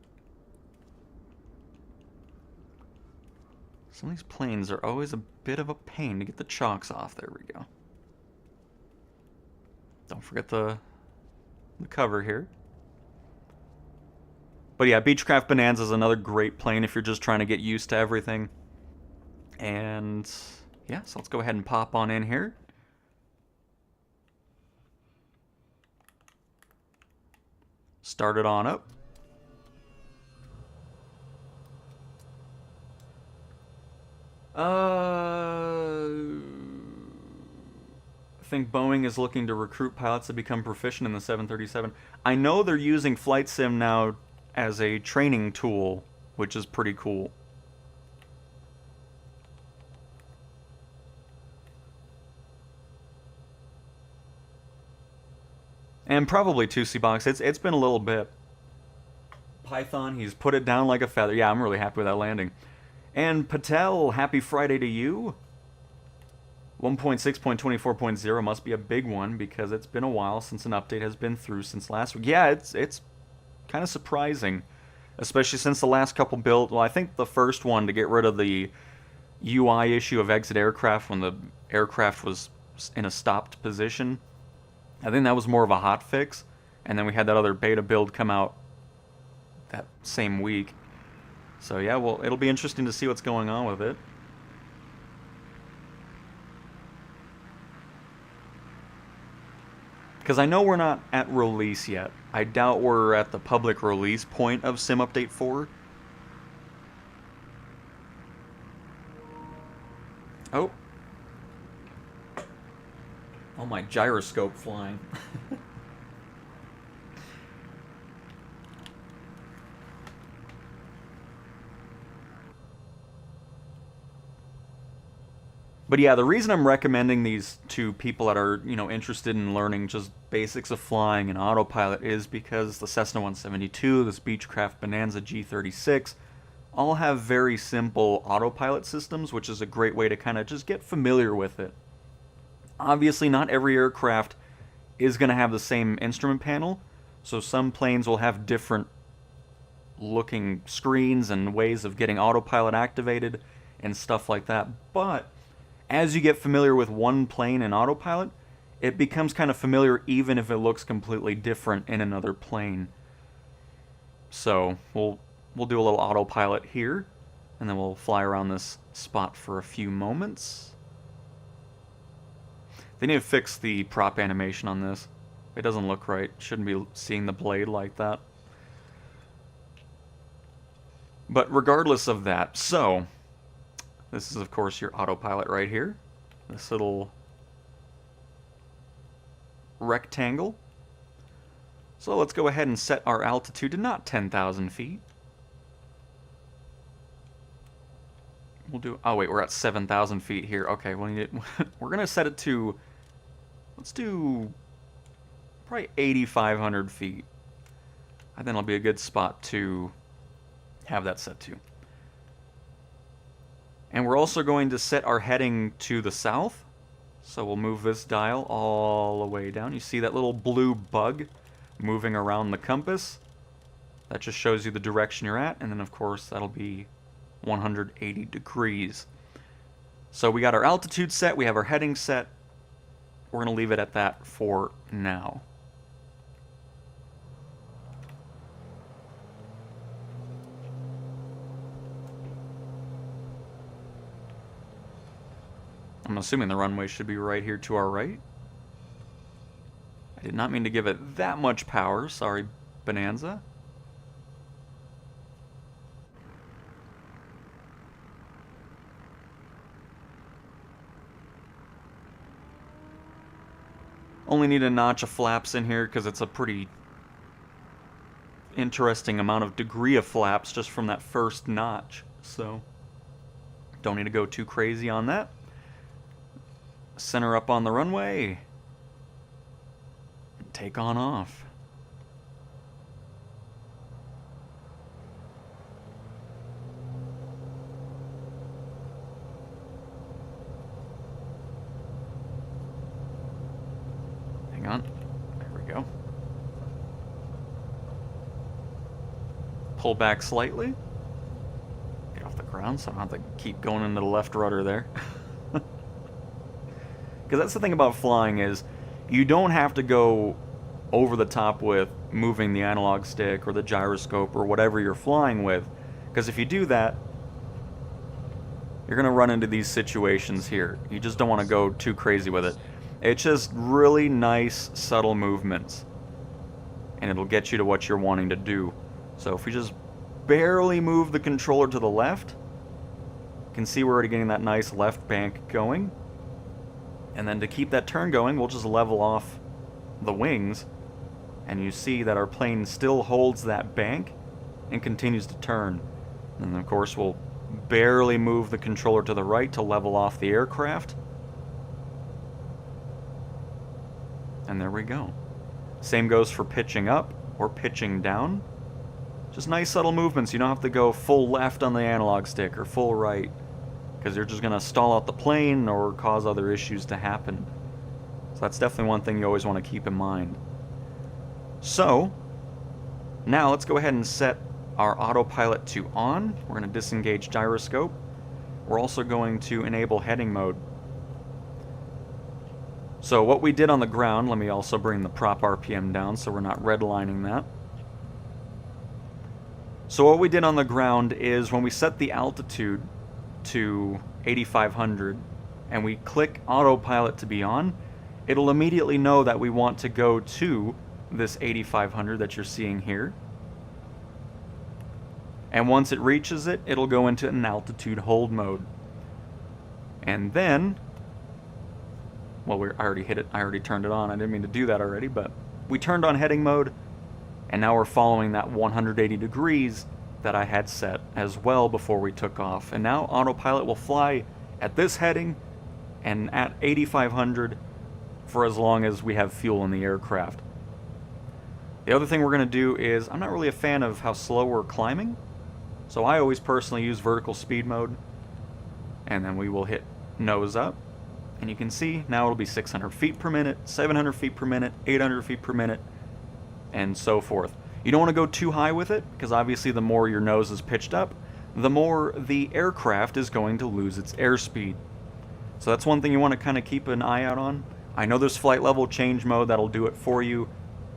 Some of these planes are always a bit of a pain to get the chocks off. There we go. Don't forget the cover here. But yeah, Beechcraft Bonanza is another great plane if you're just trying to get used to everything. And... yeah, so let's go ahead and pop on in here. Start it on up. I think Boeing is looking to recruit pilots to become proficient in the 737. I know they're using Flight Sim now as a training tool, which is pretty cool. And probably 2C Box. It's been a little bit. Python, he's put it down like a feather. Yeah, I'm really happy with that landing. And Patel, happy Friday to you. 1.6.24.0 must be a big one because it's been a while since an update has been through since last week. Yeah, it's kind of surprising, especially since the last couple build. Well, I think the first one to get rid of the UI issue of exit aircraft when the aircraft was in a stopped position. I think that was more of a hot fix, and then we had that other beta build come out that same week. So yeah, well, it'll be interesting to see what's going on with it. Because I know we're not at release yet. I doubt we're at the public release point of Sim Update 4. Oh. Oh, my gyroscope flying. But yeah, the reason I'm recommending these to people that are, you know, interested in learning just basics of flying and autopilot is because the Cessna 172, this Beechcraft Bonanza G36, all have very simple autopilot systems, which is a great way to kind of just get familiar with it. Obviously, not every aircraft is going to have the same instrument panel, so some planes will have different looking screens and ways of getting autopilot activated and stuff like that. But as you get familiar with one plane in autopilot, it becomes kind of familiar even if it looks completely different in another plane. So we'll do a little autopilot here, and then we'll fly around this spot for a few moments. They need to fix the prop animation on this. It doesn't look right. Shouldn't be seeing the blade like that. But regardless of that, so this is of course your autopilot right here. This little rectangle. So let's go ahead and set our altitude to not 10,000 feet. We'll do, oh wait, we're at 7,000 feet here. Okay, we're gonna set it to, let's do probably 8,500 feet. I think it'll be a good spot to have that set to. And we're also going to set our heading to the south. So we'll move this dial all the way down. You see that little blue bug moving around the compass? That just shows you the direction you're at, and then of course that'll be 180 degrees. So we got our altitude set, we have our heading set. We're going to leave it at that for now. I'm assuming the runway should be right here to our right. I did not mean to give it that much power. Sorry, Bonanza. Only need a notch of flaps in here because it's a pretty interesting amount of degree of flaps just from that first notch. So, don't need to go too crazy on that. Center up on the runway. And take on off. Hang on. There we go. Pull back slightly. Get off the ground so I don't have to keep going into the left rudder there. Because that's the thing about flying is you don't have to go over the top with moving the analog stick or the gyroscope or whatever you're flying with. Because if you do that, you're going to run into these situations here. You just don't want to go too crazy with it. It's just really nice, subtle movements. And it'll get you to what you're wanting to do. So if we just barely move the controller to the left, you can see we're already getting that nice left bank going. And then to keep that turn going, we'll just level off the wings. And you see that our plane still holds that bank and continues to turn. And of course, we'll barely move the controller to the right to level off the aircraft. And there we go. Same goes for pitching up or pitching down. Just nice subtle movements. You don't have to go full left on the analog stick or full right, because you're just going to stall out the plane or cause other issues to happen. So that's definitely one thing you always want to keep in mind. So, now let's go ahead and set our autopilot to on. We're going to disengage gyroscope. We're also going to enable heading mode. So what we did on the ground, let me also bring the prop RPM down so we're not redlining that. So what we did on the ground is when we set the altitude to 8,500 and we click autopilot to be on, it'll immediately know that we want to go to this 8,500 that you're seeing here. And once it reaches it, it'll go into an altitude hold mode. And then, well, I already hit it, I already turned it on, I didn't mean to do that already, but we turned on heading mode, and now we're following that 180 degrees that I had set as well before we took off. And now autopilot will fly at this heading and at 8,500 for as long as we have fuel in the aircraft. The other thing we're going to do is, I'm not really a fan of how slow we're climbing, so I always personally use vertical speed mode, and then we will hit nose up, and you can see now it'll be 600 feet per minute, 700 feet per minute, 800 feet per minute, and so forth. You don't want to go too high with it, because obviously the more your nose is pitched up, the more the aircraft is going to lose its airspeed. So that's one thing you want to kind of keep an eye out on. I know there's flight level change mode that'll do it for you.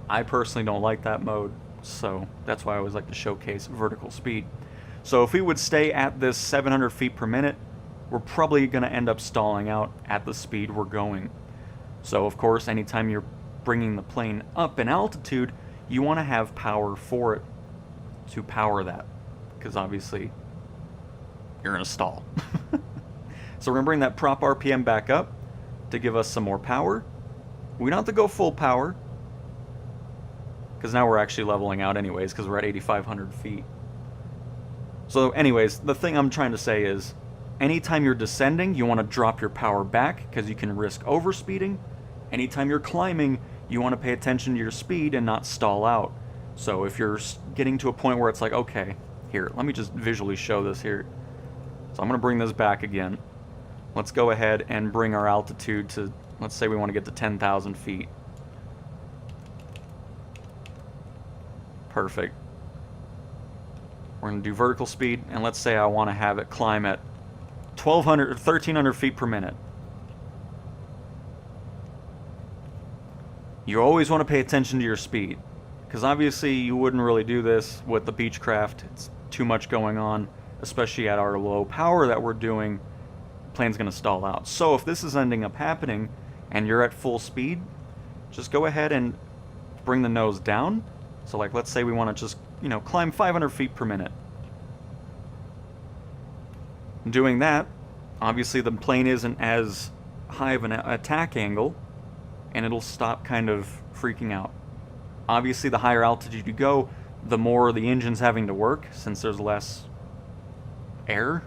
I personally don't like that mode, so that's why I always like to showcase vertical speed. So if we would stay at this 700 feet per minute, we're probably going to end up stalling out at the speed we're going. So of course, anytime you're bringing the plane up in altitude, you want to have power for it to power that, because obviously you're going to stall. So we're going to bring that prop RPM back up to give us some more power. We don't have to go full power, because now we're actually leveling out anyways, because we're at 8,500 feet. So anyways, the thing I'm trying to say is, anytime you're descending, you want to drop your power back, because you can risk overspeeding. Anytime you're climbing, you want to pay attention to your speed and not stall out. So if you're getting to a point where it's like, okay, here, let me just visually show this here. So I'm going to bring this back again. Let's go ahead and bring our altitude to, let's say we want to get to 10,000 feet. Perfect. We're going to do vertical speed, and let's say I want to have it climb at 1,200 or 1,300 feet per minute. You always want to pay attention to your speed, because obviously you wouldn't really do this with the Beechcraft. It's too much going on, especially at our low power that we're doing. The plane's going to stall out. So if this is ending up happening and you're at full speed, just go ahead and bring the nose down. So like, let's say we want to just, you know, climb 500 feet per minute. Doing that, obviously the plane isn't as high of an attack angle, and it'll stop kind of freaking out. Obviously the higher altitude you go, the more the engine's having to work, since there's less air.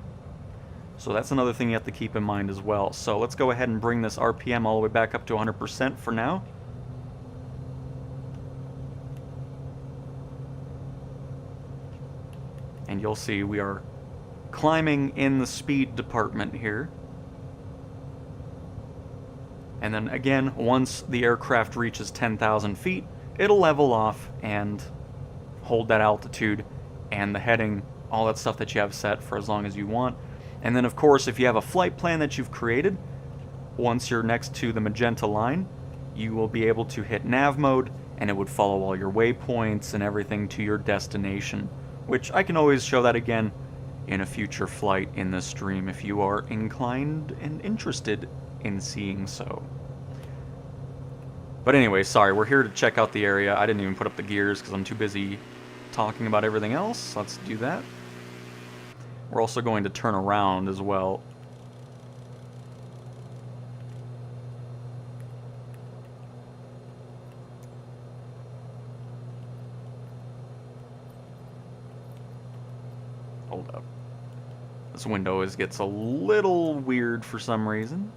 So that's another thing you have to keep in mind as well. So let's go ahead and bring this RPM all the way back up to 100% for now. And you'll see we are climbing in the speed department here. And then again, once the aircraft reaches 10,000 feet, it'll level off and hold that altitude and the heading, all that stuff that you have set for as long as you want. And then of course, if you have a flight plan that you've created, once you're next to the magenta line, you will be able to hit nav mode, and it would follow all your waypoints and everything to your destination, which I can always show that again in a future flight in the stream if you are inclined and interested in seeing so. But anyway, sorry, we're here to check out the area. I didn't even put up the gears because I'm too busy talking about everything else. Let's do that. We're also going to turn around as well. Hold up. This window always gets a little weird for some reason.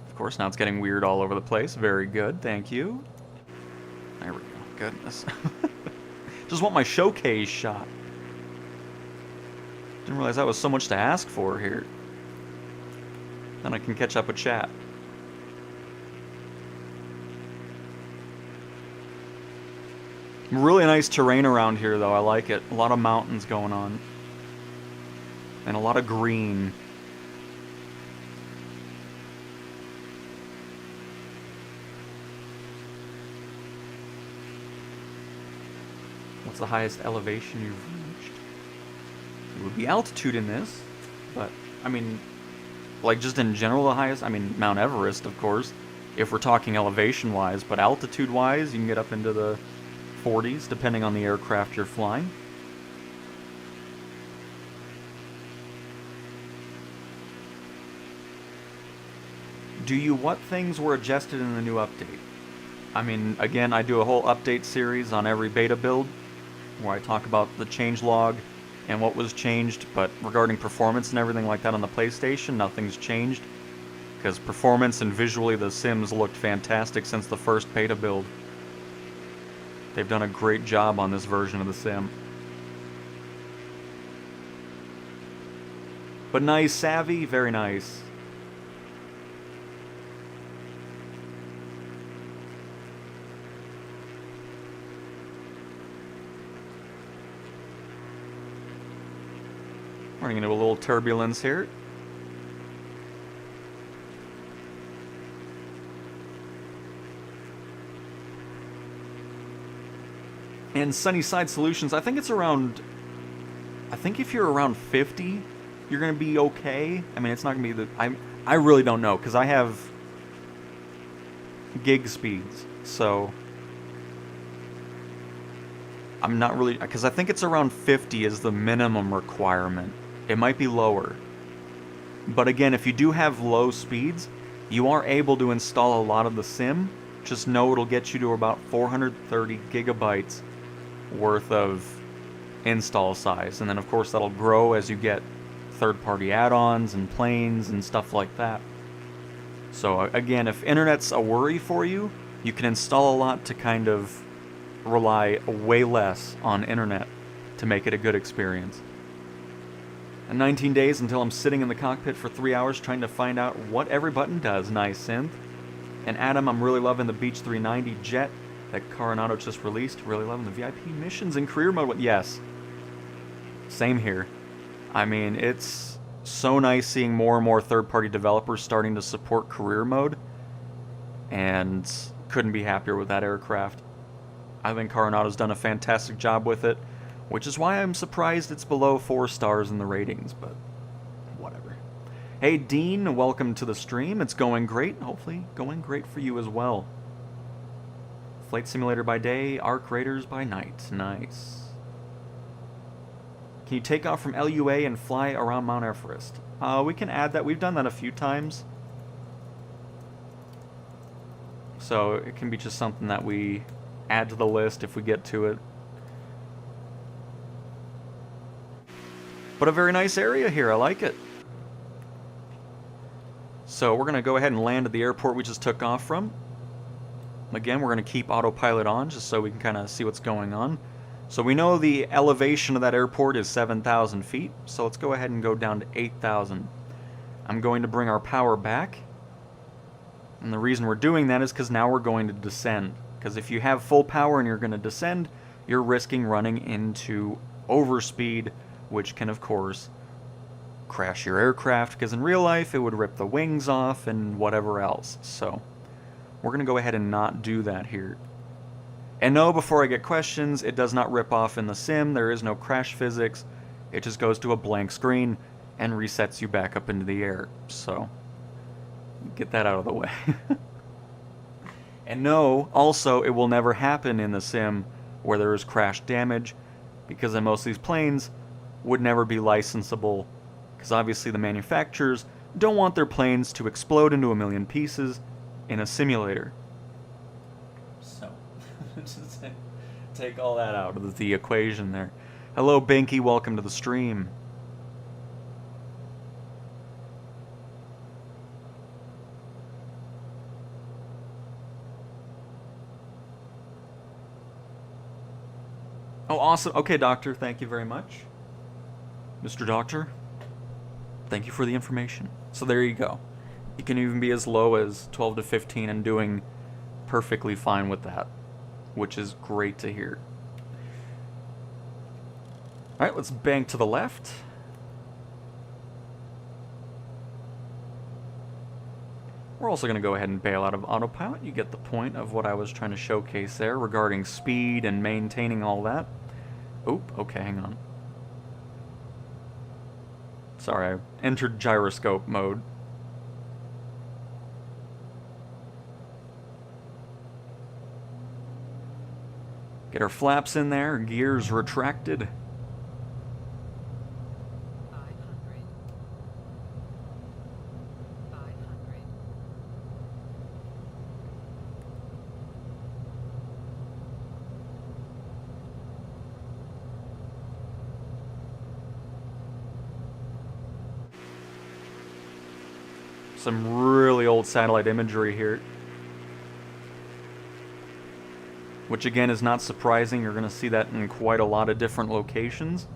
Of course, now it's getting weird all over the place. Very good, thank you. There we go. Goodness. Just want my showcase shot. Didn't realize that was so much to ask for here. Then I can catch up with chat. Really nice terrain around here, though. I like it. A lot of mountains going on. And a lot of green. What's the highest elevation you've reached? It would be altitude in this, but, I mean, like just in general the highest, I mean, Mount Everest, of course, if we're talking elevation-wise, but altitude-wise, you can get up into the 40s, depending on the aircraft you're flying. What things were adjusted in the new update? I mean, again, I do a whole update series on every beta build, where I talk about the changelog and what was changed, but regarding performance and everything like that on the PlayStation, nothing's changed, because performance and visually the Sims looked fantastic since the first beta build. They've done a great job on this version of the Sim. But nice, savvy, very nice. Running into a little turbulence here. And Sunnyside Solutions, I think it's around... I think if you're around 50, you're going to be okay. I mean, it's not going to be the... I really don't know, because I have gig speeds, so... I'm not really... Because I think it's around 50 is the minimum requirement. It might be lower. But again, if you do have low speeds, you are able to install a lot of the sim. Just know it'll get you to about 430 gigabytes worth of install size. And then of course that'll grow as you get third-party add-ons and planes and stuff like that. So again, if internet's a worry for you, you can install a lot to kind of rely way less on internet to make it a good experience. And 19 days until I'm sitting in the cockpit for 3 hours trying to find out what every button does. Nice synth. And Adam, I'm really loving the Beach 390 jet that Coronado just released. Really loving the VIP missions and career mode. Yes. Same here. I mean, it's so nice seeing more and more third-party developers starting to support career mode. And couldn't be happier with that aircraft. I think Coronado's done a fantastic job with it, which is why I'm surprised it's below 4 stars in the ratings, but whatever. Hey Dean, welcome to the stream. It's going great. Hopefully going great for you as well. Flight Simulator by day, Arc Raiders by night. Nice. Can you take off from LUA and fly around Mount Everest? We can add that. We've done that a few times. So it can be just something that we add to the list if we get to it. But a very nice area here. I like it. So we're going to go ahead and land at the airport we just took off from. Again, we're going to keep autopilot on just so we can kind of see what's going on. So we know the elevation of that airport is 7,000 feet, so let's go ahead and go down to 8,000. I'm going to bring our power back, and the reason we're doing that is because now we're going to descend. Because if you have full power and you're going to descend, you're risking running into overspeed, which can, of course, crash your aircraft, because in real life it would rip the wings off and whatever else. So we're going to go ahead and not do that here. And no, before I get questions, it does not rip off in the sim. There is no crash physics. It just goes to a blank screen and resets you back up into the air. So get that out of the way. And no, also, it will never happen in the sim where there is crash damage, because in most of these planes would never be licensable, because obviously the manufacturers don't want their planes to explode into a million pieces in a simulator. So, just take all that out of the equation there. Hello, Binky, welcome to the stream. Oh, awesome. Okay, Doctor, thank you very much. Mr. Doctor, thank you for the information. So there you go. You can even be as low as 12 to 15 and doing perfectly fine with that, which is great to hear. All right, let's bank to the left. We're also going to go ahead and bail out of autopilot. You get the point of what I was trying to showcase there regarding speed and maintaining all that. Oop, okay, hang on. Sorry, I entered gyroscope mode. Get our flaps in there, gears retracted. 500. Some really old satellite imagery here. Which again is not surprising. You're going to see that in quite a lot of different locations.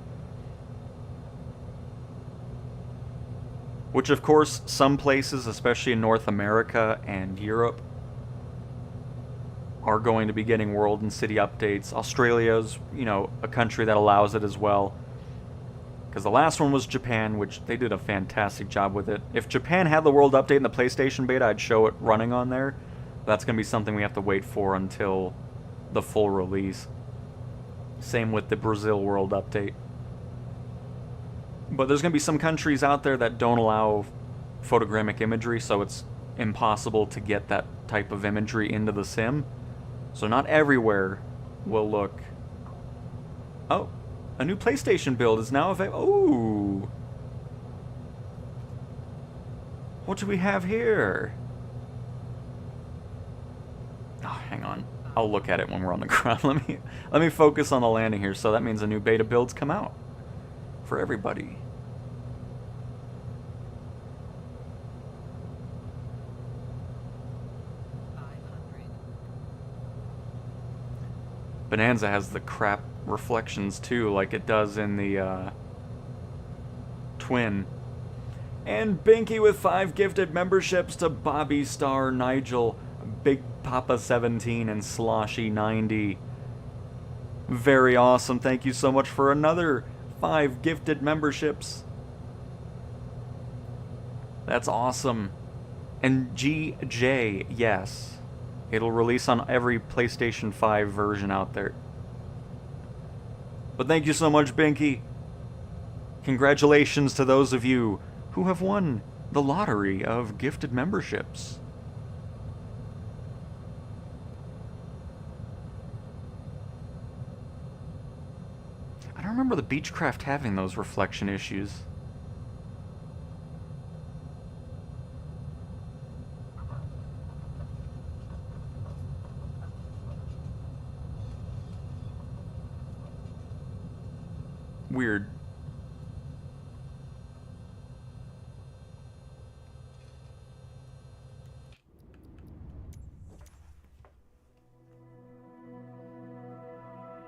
Which of course, some places, especially in North America and Europe, are going to be getting world and city updates. Australia's, you know, a country that allows it as well. Because the last one was Japan, which they did a fantastic job with it. If Japan had the world update in the PlayStation beta, I'd show it running on there. That's going to be something we have to wait for until the full release. Same with the Brazil world update. But there's going to be some countries out there that don't allow photogrammic imagery, so it's impossible to get that type of imagery into the sim. So not everywhere will look... Oh, a new PlayStation build is now available. Ooh. What do we have here? Oh, hang on. I'll look at it when we're on the ground. Let me focus on the landing here. So that means a new beta build's come out for everybody. Bonanza has the crap reflections too, like it does in the Twin. And Binky with 5 gifted memberships to Bobby Star, Nigel, Big Papa 17, and Sloshy 90. Very awesome. Thank you so much for another 5 gifted memberships. That's awesome. And GJ, yes. It'll release on every PlayStation 5 version out there. But thank you so much, Binky. Congratulations to those of you who have won the lottery of gifted memberships. I don't remember the Beechcraft having those reflection issues. Weird.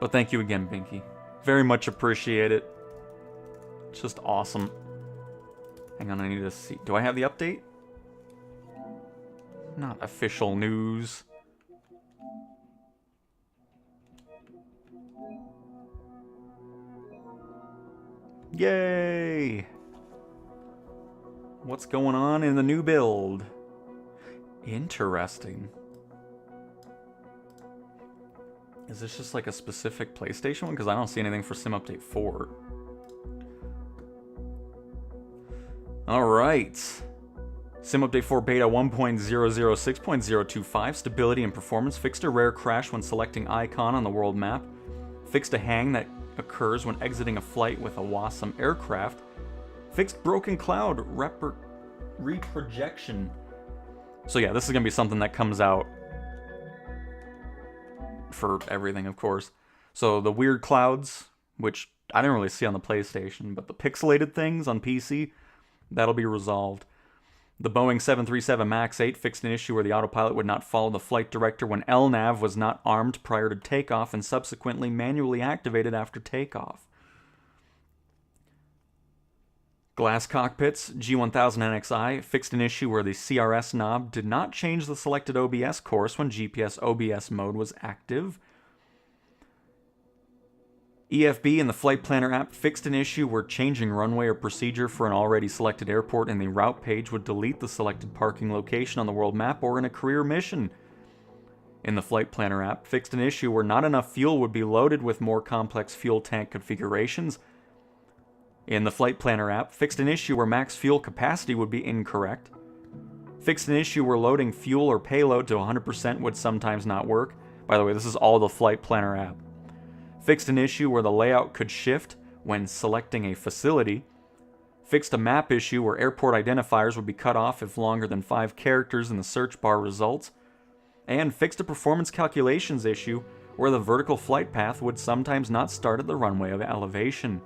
But thank you again, Binky. Very much appreciate it. It's just awesome. Hang on, I need to see. Do I have the update? Not official news. Yay! What's going on in the new build? Interesting. Is this just like a specific PlayStation one? Because I don't see anything for Sim Update 4. Alright. Sim Update 4 Beta 1.006.025. Stability and performance. Fixed a rare crash when selecting icon on the world map. Fixed a hang that occurs when exiting a flight with a Wasm aircraft. Fixed broken cloud reprojection. So yeah, this is going to be something that comes out for everything, of course. So the weird clouds, which I didn't really see on the PlayStation, but the pixelated things on PC, that'll be resolved. The Boeing 737 MAX 8 fixed an issue where the autopilot would not follow the flight director when LNAV was not armed prior to takeoff and subsequently manually activated after takeoff. Glass cockpits, G1000NXI fixed an issue where the CRS knob did not change the selected OBS course when GPS OBS mode was active. EFB in the Flight Planner app fixed an issue where changing runway or procedure for an already selected airport in the route page would delete the selected parking location on the world map or in a career mission. In the Flight Planner app fixed an issue where not enough fuel would be loaded with more complex fuel tank configurations. In the Flight Planner app, fixed an issue where max fuel capacity would be incorrect. Fixed an issue where loading fuel or payload to 100% would sometimes not work. By the way, this is all the Flight Planner app. Fixed an issue where the layout could shift when selecting a facility. Fixed a map issue where airport identifiers would be cut off if longer than 5 characters in the search bar results. And fixed a performance calculations issue where the vertical flight path would sometimes not start at the runway of elevation.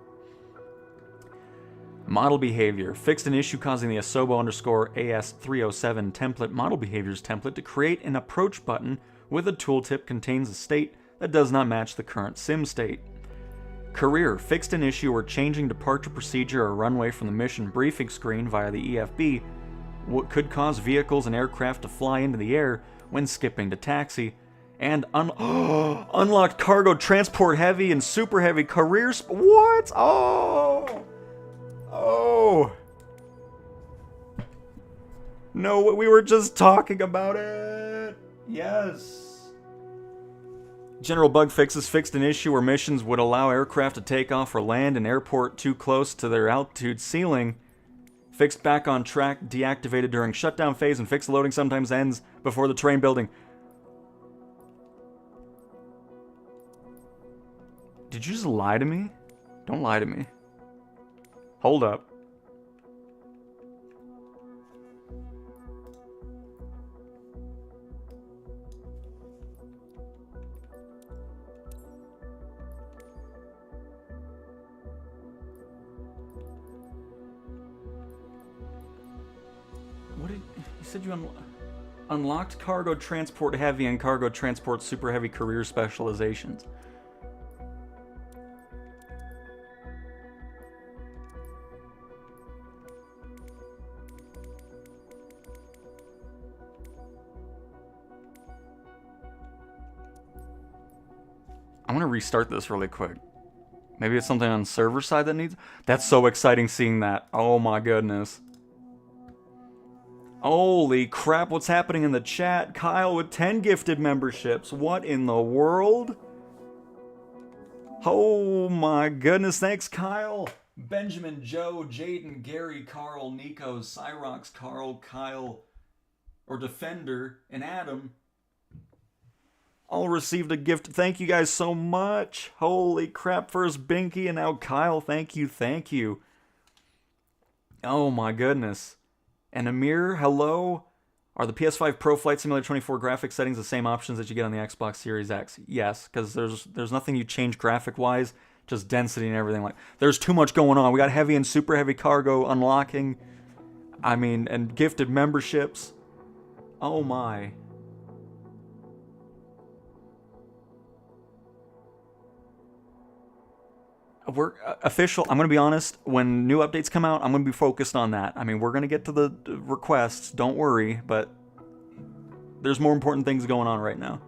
Model behavior. Fixed an issue causing the Asobo_AS307 template model behaviors template to create an approach button with a tooltip contains a state that does not match the current sim state. Career. Fixed an issue where changing departure procedure or runway from the mission briefing screen via the EFB could cause vehicles and aircraft to fly into the air when skipping to taxi. And unlocked cargo, transport heavy, and super heavy career. What? Oh! No, we were just talking about it. Yes. General bug fixes fixed an issue where missions would allow aircraft to take off or land an airport too close to their altitude ceiling. Fixed back on track, deactivated during shutdown phase, and fixed loading sometimes ends before the terrain building. Did you just lie to me? Don't lie to me. Hold up. What did you said you unlocked cargo transport heavy and cargo transport super heavy career specializations? I'm gonna restart this really quick. Maybe it's something on server side that needs... That's so exciting seeing that. Oh my goodness. Holy crap, what's happening in the chat? Kyle with 10 gifted memberships. What in the world? Oh my goodness, thanks Kyle. Benjamin, Joe, Jaden, Gary, Carl, Nico, Cyrox, Carl, Kyle, or Defender, and Adam all received a gift. Thank you guys so much. Holy crap, first Binky and now Kyle. Thank you, thank you. Oh my goodness. And Amir, hello. Are the PS5 Pro Flight Simulator 24 graphics settings the same options that you get on the Xbox Series X? Yes, because there's nothing you change graphic-wise, just density and everything. Like, there's too much going on. We got heavy and super heavy cargo unlocking. I mean, and gifted memberships. Oh my. We're official. I'm going to be honest. When new updates come out, I'm going to be focused on that. I mean, we're going to get to the requests. Don't worry. But there's more important things going on right now.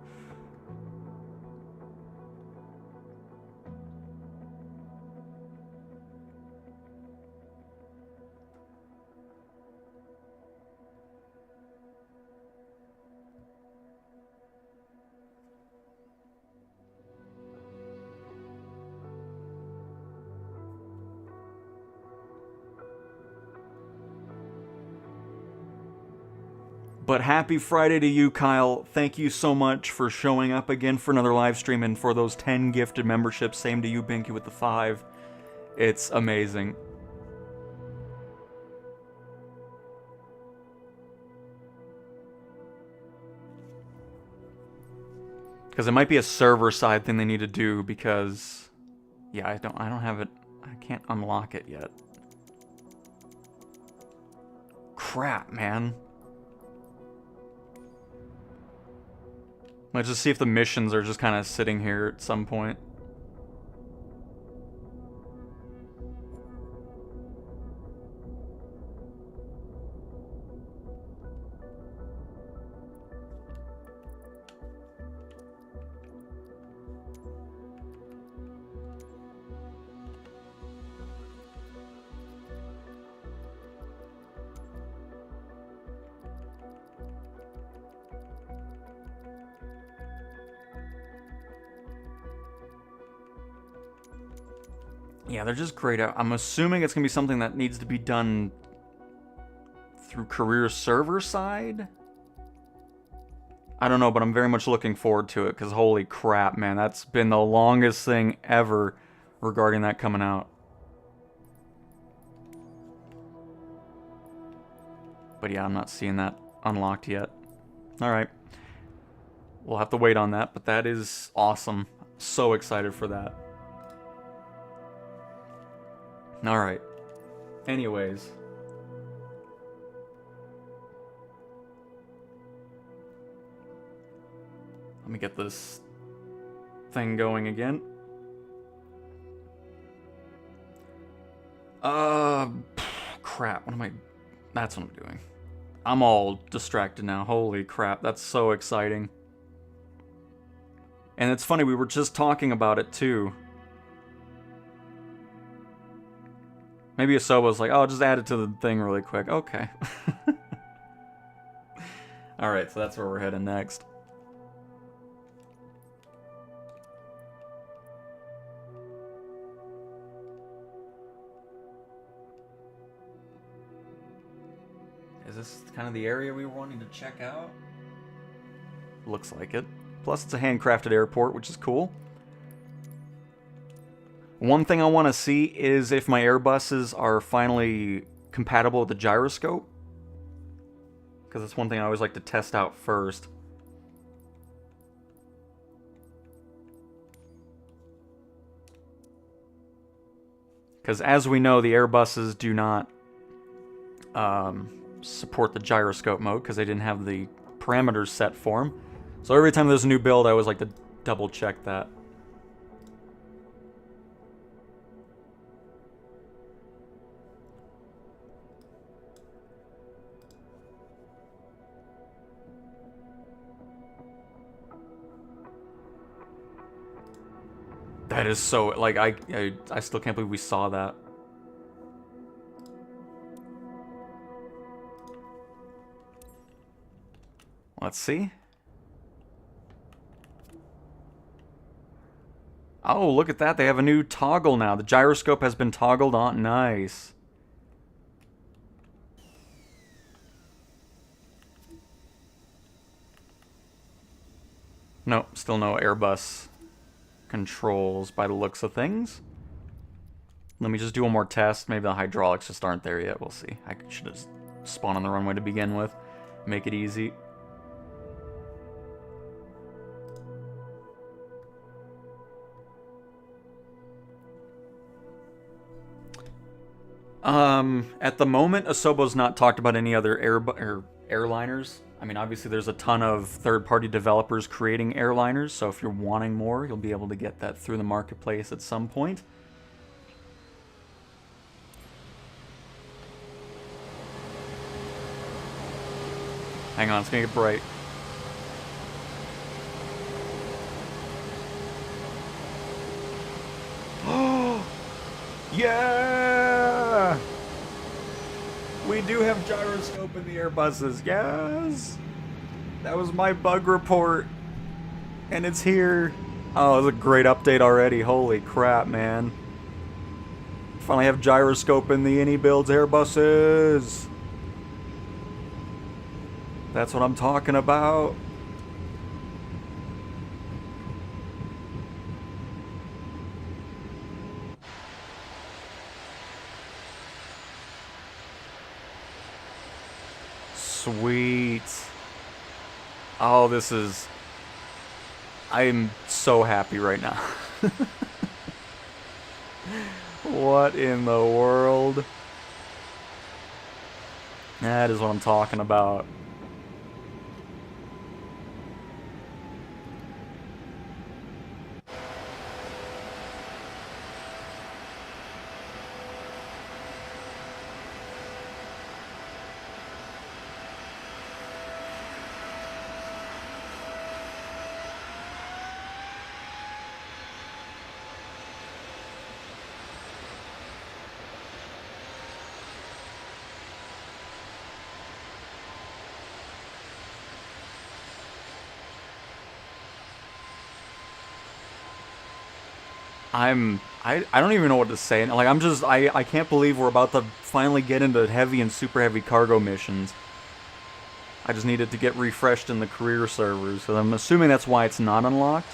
But happy Friday to you, Kyle. Thank you so much for showing up again for another live stream and for those 10 gifted memberships. Same to you, Binky, with the 5. It's amazing. Because it might be a server side thing they need to do because yeah, I don't have it. I can't unlock it yet. Crap, man. Let's just see if the missions are just kind of sitting here at some point. Yeah, they're just great. I'm assuming it's going to be something that needs to be done through career server side. I don't know, but I'm very much looking forward to it because holy crap, man. That's been the longest thing ever regarding that coming out. But yeah, I'm not seeing that unlocked yet. Alright. We'll have to wait on that, but that is awesome. So excited for that. Alright. Anyways. Let me get this thing going again. Crap. What am I... That's what I'm doing. I'm all distracted now. Holy crap. That's so exciting. And it's funny, we were just talking about it too. Maybe Asoba's like, oh, just add it to the thing really quick. Okay. Alright, so that's where we're heading next. Is this kind of the area we were wanting to check out? Looks like it. Plus, it's a handcrafted airport, which is cool. One thing I want to see is if my Airbuses are finally compatible with the gyroscope. Because that's one thing I always like to test out first. Because as we know, the Airbuses do not support the gyroscope mode because they didn't have the parameters set for them. So every time there's a new build, I always like to double check that. That is so, like, I still can't believe we saw that. Let's see. Oh, look at that. They have a new toggle now. The gyroscope has been toggled on. Nice. Nope, still no Airbus controls by the looks of things. Let me just do one more test. Maybe the hydraulics just aren't there yet. We'll see. I should have spawned on the runway to begin with. Make it easy. At the moment, Asobo's not talked about any other airliners. I mean, obviously there's a ton of third-party developers creating airliners, so if you're wanting more, you'll be able to get that through the marketplace at some point. Hang on, it's gonna get bright. Oh! Yeah! We do have gyroscope in the Airbuses, yes! That was my bug report. And it's here. Oh, it's a great update already. Holy crap, man. Finally have gyroscope in the AnyBuilds Airbuses. That's what I'm talking about. Sweet. Oh, this is... I'm so happy right now. What in the world? That is what I'm talking about. I don't even know what to say. Like, I can't believe we're about to finally get into heavy and super heavy cargo missions. I just need it to get refreshed in the career servers, so I'm assuming that's why it's not unlocked.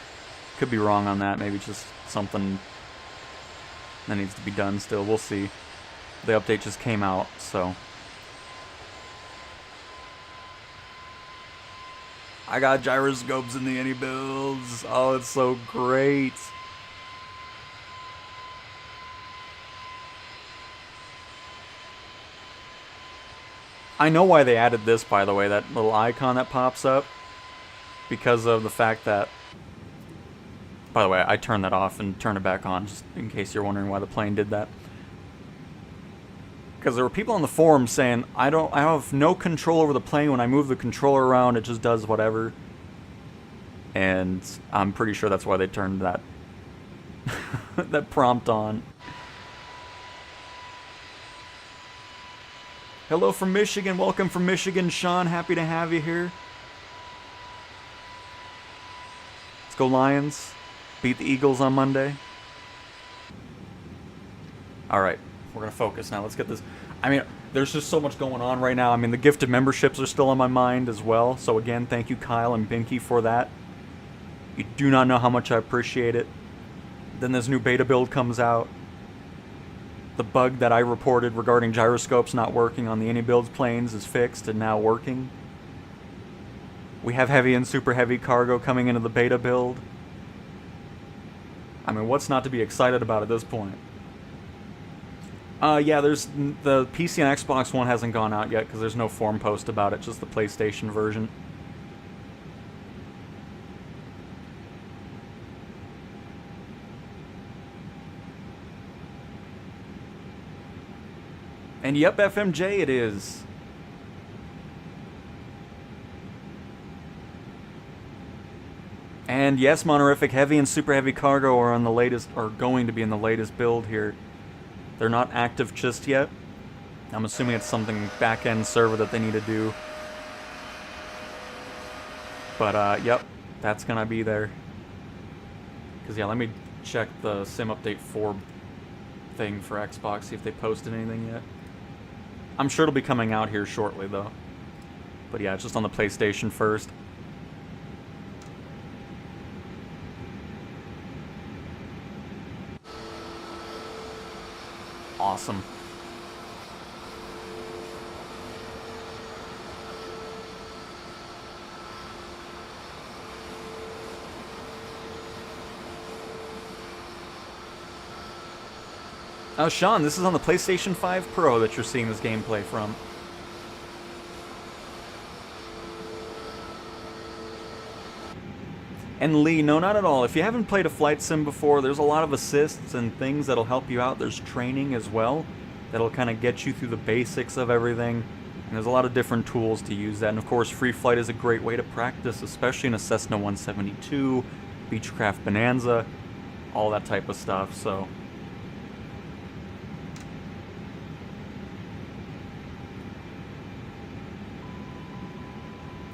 Could be wrong on that, maybe just something that needs to be done still. We'll see. The update just came out, so. I got gyroscopes in the AnyBuilds. Oh, it's so great. I know why they added this, by the way, that little icon that pops up. Because of the fact that... By the way, I turned that off and turned it back on, just in case you're wondering why the plane did that. Because there were people on the forum saying, I have no control over the plane. When I move the controller around, it just does whatever. And I'm pretty sure that's why they turned that, that prompt on. Hello from Michigan. Welcome from Michigan, Sean. Happy to have you here. Go Lions. Beat the Eagles on Monday. Alright, we're going to focus now. Let's get this. I mean, there's just so much going on right now. I mean, the gifted memberships are still on my mind as well. So again, thank you Kyle and Binky for that. You do not know how much I appreciate it. Then this new beta build comes out. The bug that I reported regarding gyroscopes not working on the AnyBuilds planes is fixed and now working. We have heavy and super heavy cargo coming into the beta build. I mean, what's not to be excited about at this point? Yeah, there's the PC and Xbox one hasn't gone out yet because there's no forum post about it, just the PlayStation version. And yep, FMJ it is. And yes, Monorific heavy and super heavy cargo are on the latest, are going to be in the latest build here. They're not active just yet. I'm assuming it's something back-end server that they need to do. But yep, that's gonna be there. Cause yeah, let me check the Sim Update 4 thing for Xbox, see if they posted anything yet. I'm sure it'll be coming out here shortly though. But yeah, it's just on the PlayStation first. Awesome. Oh, Sean, this is on the PlayStation 5 Pro that you're seeing this gameplay from. And Lee, no, not at all. If you haven't played a flight sim before, there's a lot of assists and things that'll help you out. There's training as well that'll kind of get you through the basics of everything. And there's a lot of different tools to use that. And of course, free flight is a great way to practice, especially in a Cessna 172, Beechcraft Bonanza, all that type of stuff. So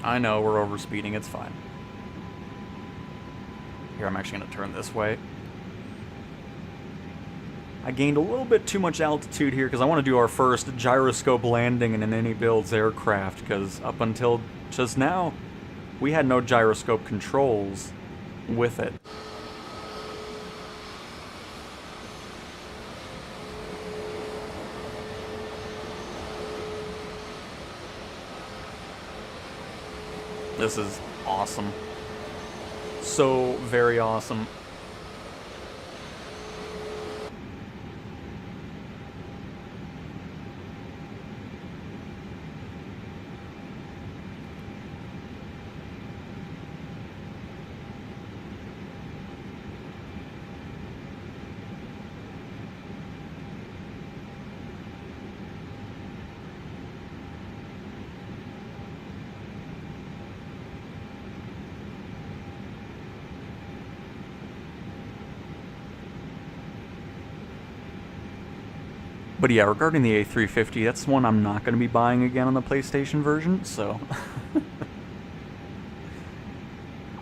I know we're overspeeding, it's fine. Here, I'm actually going to turn this way. I gained a little bit too much altitude here because I want to do our first gyroscope landing in an AnyBuilds aircraft, because up until just now, we had no gyroscope controls with it. This is awesome. So very awesome. But yeah, regarding the A350, that's one I'm not going to be buying again on the PlayStation version, so...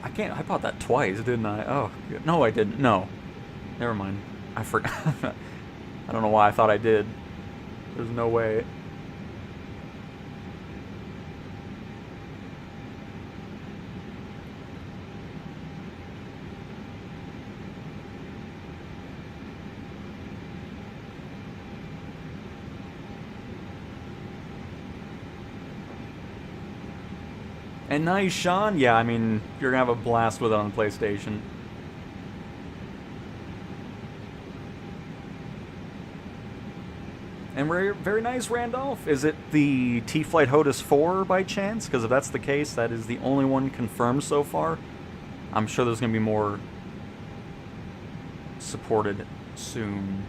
I bought that twice, didn't I? Oh, no I didn't. No. Never mind. I forgot. I don't know why I thought I did. There's no way. And nice, Sean. Yeah, I mean, you're gonna have a blast with it on PlayStation. And very nice, Randolph. Is it the T-Flight HOTUS 4 by chance? Because if that's the case, that is the only one confirmed so far. I'm sure there's gonna be more supported soon.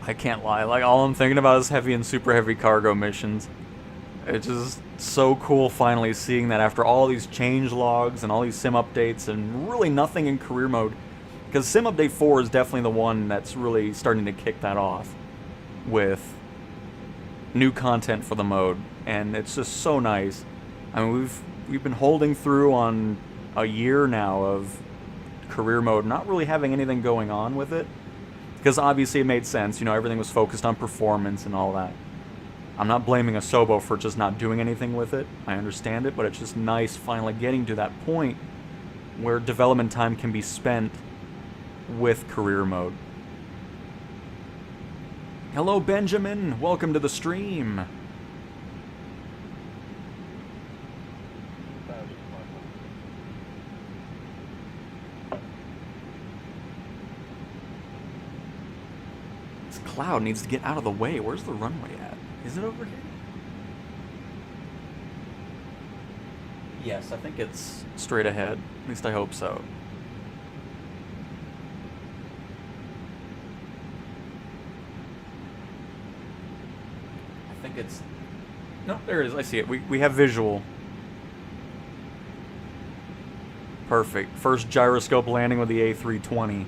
I can't lie, like, all I'm thinking about is heavy and super heavy cargo missions. It's just so cool finally seeing that after all these change logs and all these sim updates and really nothing in career mode. Because Sim Update 4 is definitely the one that's really starting to kick that off with new content for the mode, and it's just so nice. I mean, we've been holding through on a year now of career mode, not really having anything going on with it, because obviously it made sense. You know, everything was focused on performance and all that. I'm not blaming Asobo for just not doing anything with it. I understand it, but it's just nice finally getting to that point where development time can be spent with career mode. Hello, Benjamin. Welcome to the stream. This cloud needs to get out of the way. Where's the runway at? Is it over here? Yes, I think it's straight ahead. At least I hope so. I think it's... No, there it is. I see it. We have visual. Perfect. First gyroscope landing with the A320.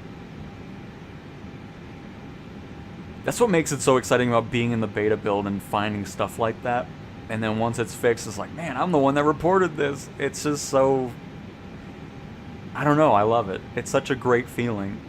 That's what makes it so exciting about being in the beta build and finding stuff like that. And then once it's fixed, it's like, man, I'm the one that reported this. It's just so... I don't know, I love it. It's such a great feeling.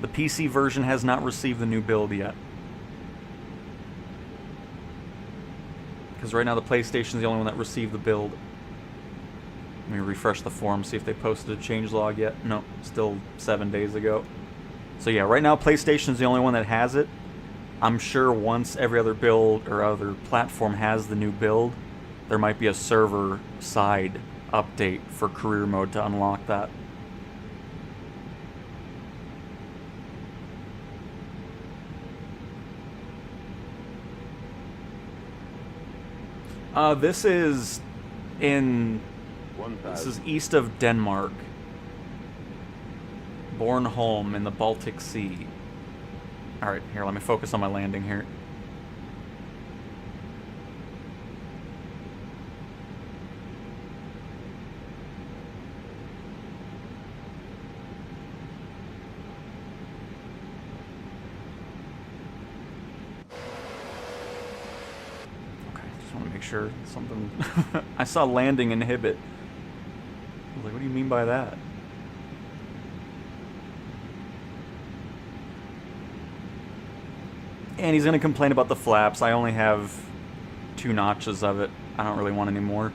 The PC version has not received the new build yet. Because right now the PlayStation is the only one that received the build. Let me refresh the forum, see if they posted a changelog yet. No, still 7 days ago. So yeah, right now PlayStation is the only one that has it. I'm sure once every other build or other platform has the new build, there might be a server side update for career mode to unlock that. This is east of Denmark. Bornholm in the Baltic Sea. Alright, here, let me focus on my landing here. Make sure something... I saw landing inhibit. I was like, what do you mean by that? And he's gonna complain about the flaps. I only have 2 notches of it. I don't really want any more.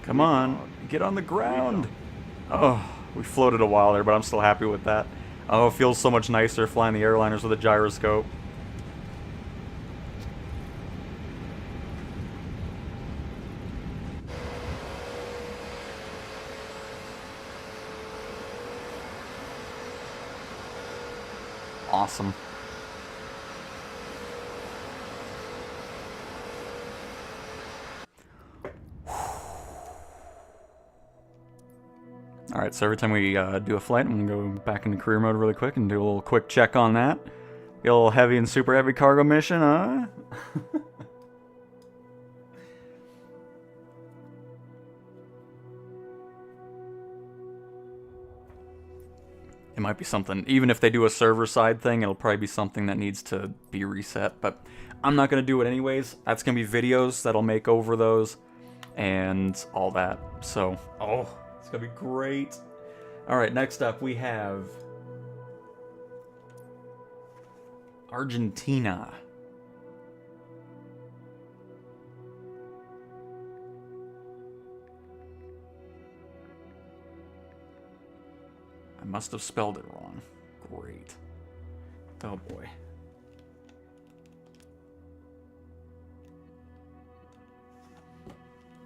Come on, get on the ground. Oh, we floated a while there, but I'm still happy with that. Oh, it feels so much nicer flying the airliners with a gyroscope. Awesome. Alright, so every time we do a flight, I'm going to go back into career mode really quick and do a little quick check on that. Get a little heavy and super heavy cargo mission, huh? It might be something, even if they do a server-side thing, it'll probably be something that needs to be reset, but I'm not going to do it anyways. That's going to be videos that'll make over those and all that, so, oh, it's going to be great. Alright, next up we have Argentina. I must have spelled it wrong. Great. Oh boy.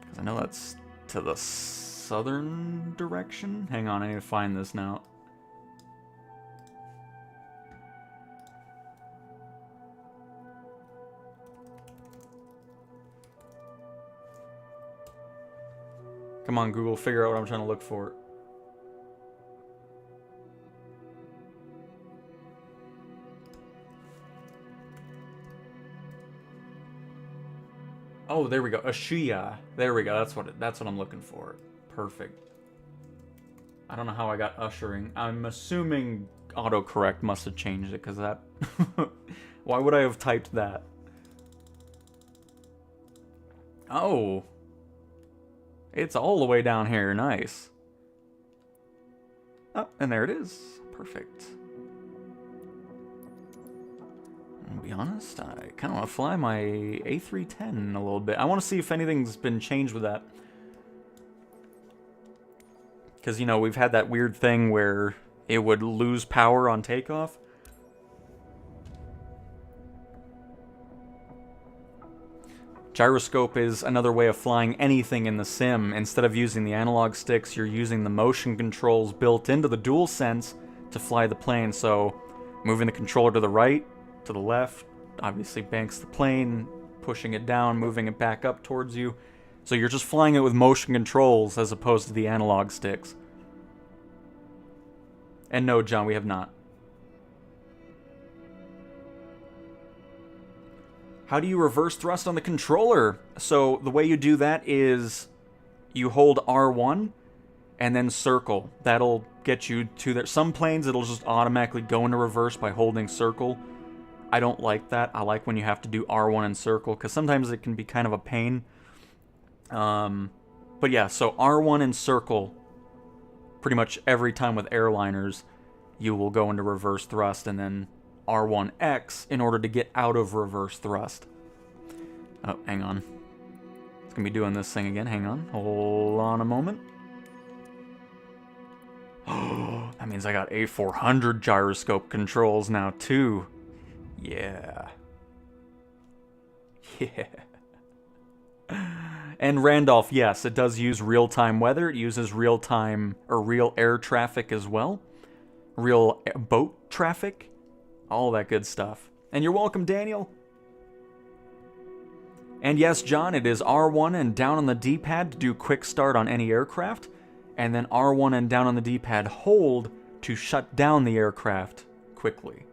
Because I know that's to the southern direction. Hang on, I need to find this now. Come on, Google, figure out what I'm trying to look for. Oh, there we go. Ushuaia. There we go. That's what I'm looking for. Perfect. I don't know how I got ushering. I'm assuming autocorrect must have changed it, because that... Why would I have typed that? Oh. It's all the way down here. Nice. Oh, and there it is. Perfect. To be honest, I kind of want to fly my A310 a little bit. I want to see if anything's been changed with that. Because, you know, we've had that weird thing where it would lose power on takeoff. Gyroscope is another way of flying anything in the sim. Instead of using the analog sticks, you're using the motion controls built into the DualSense to fly the plane. So, moving the controller to the right, to the left, obviously banks the plane, pushing it down, moving it back up towards you. So you're just flying it with motion controls as opposed to the analog sticks. And no, John, we have not. How do you reverse thrust on the controller? So the way you do that is you hold R1 and then circle. That'll get you to there. Some planes, it'll just automatically go into reverse by holding circle. I don't like that. I like when you have to do R1 and circle, because sometimes it can be kind of a pain. But yeah, so R1 and circle, pretty much every time with airliners, you will go into reverse thrust, and then R1X in order to get out of reverse thrust. Oh, hang on. It's going to be doing this thing again. Hang on. Hold on a moment. Oh, that means I got A400 gyroscope controls now, too. Yeah. Yeah. And Randolph, yes, it does use real-time weather. It uses real-time, or real air traffic as well. Real boat traffic. All that good stuff. And you're welcome, Daniel. And yes, John, it is R1 and down on the D-pad to do quick start on any aircraft. And then R1 and down on the D-pad hold to shut down the aircraft quickly.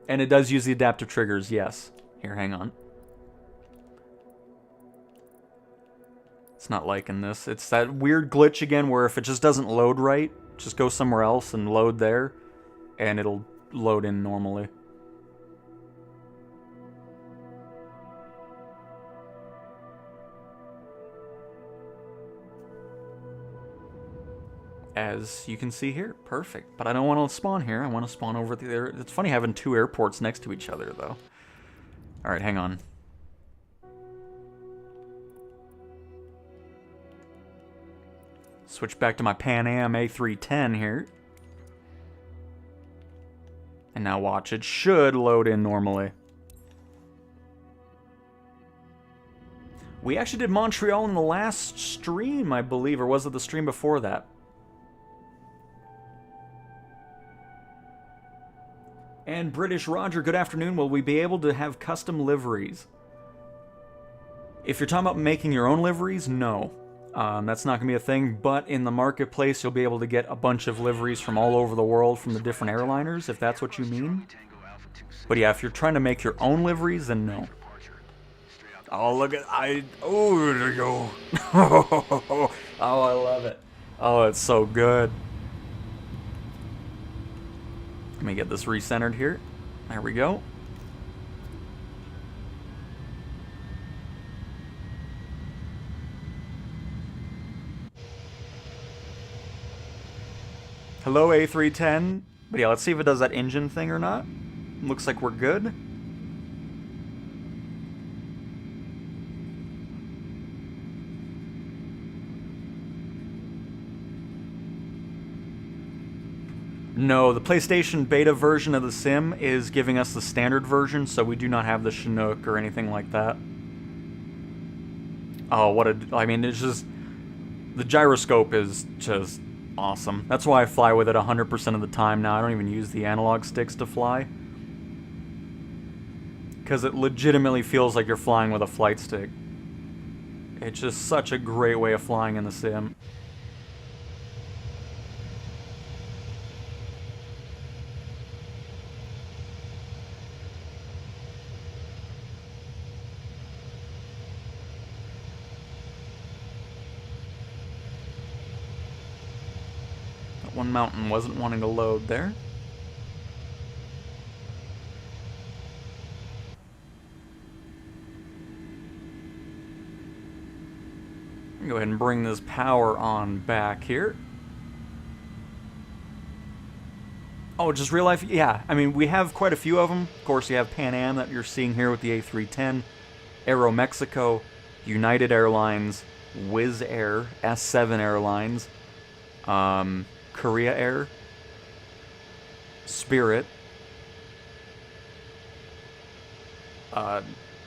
And it does use the adaptive triggers, yes. Here, hang on. It's not liking this. It's that weird glitch again where if it just doesn't load right, just go somewhere else and load there, and it'll load in normally. As you can see here, perfect. But I don't want to spawn here. I want to spawn over there. It's funny having two airports next to each other, though. All right, hang on. Switch back to my Pan Am A310 here. And now watch, it should load in normally. We actually did Montreal in the last stream, I believe, or was it the stream before that? And British Roger, good afternoon. Will we be able to have custom liveries? If you're talking about making your own liveries, no. That's not going to be a thing, but in the marketplace, you'll be able to get a bunch of liveries from all over the world from the different airliners, if that's what you mean. But yeah, if you're trying to make your own liveries, then no. Oh, look at... Oh, there you go. Oh, I love it. Oh, it's so good. Let me get this recentered here. There we go. Hello, A310. But yeah, let's see if it does that engine thing or not. Looks like we're good. No, the PlayStation beta version of the sim is giving us the standard version, so we do not have the Chinook or anything like that. Oh, I mean, it's just... The gyroscope is just awesome. That's why I fly with it 100% of the time now. I don't even use the analog sticks to fly. Because it legitimately feels like you're flying with a flight stick. It's just such a great way of flying in the sim. One mountain wasn't wanting to load there. Go ahead and bring this power on back here. Oh, just real life? Yeah, I mean, we have quite a few of them. Of course, you have Pan Am that you're seeing here with the A310, Aeromexico, United Airlines, Wizz Air, S7 Airlines, Korea Air, Spirit,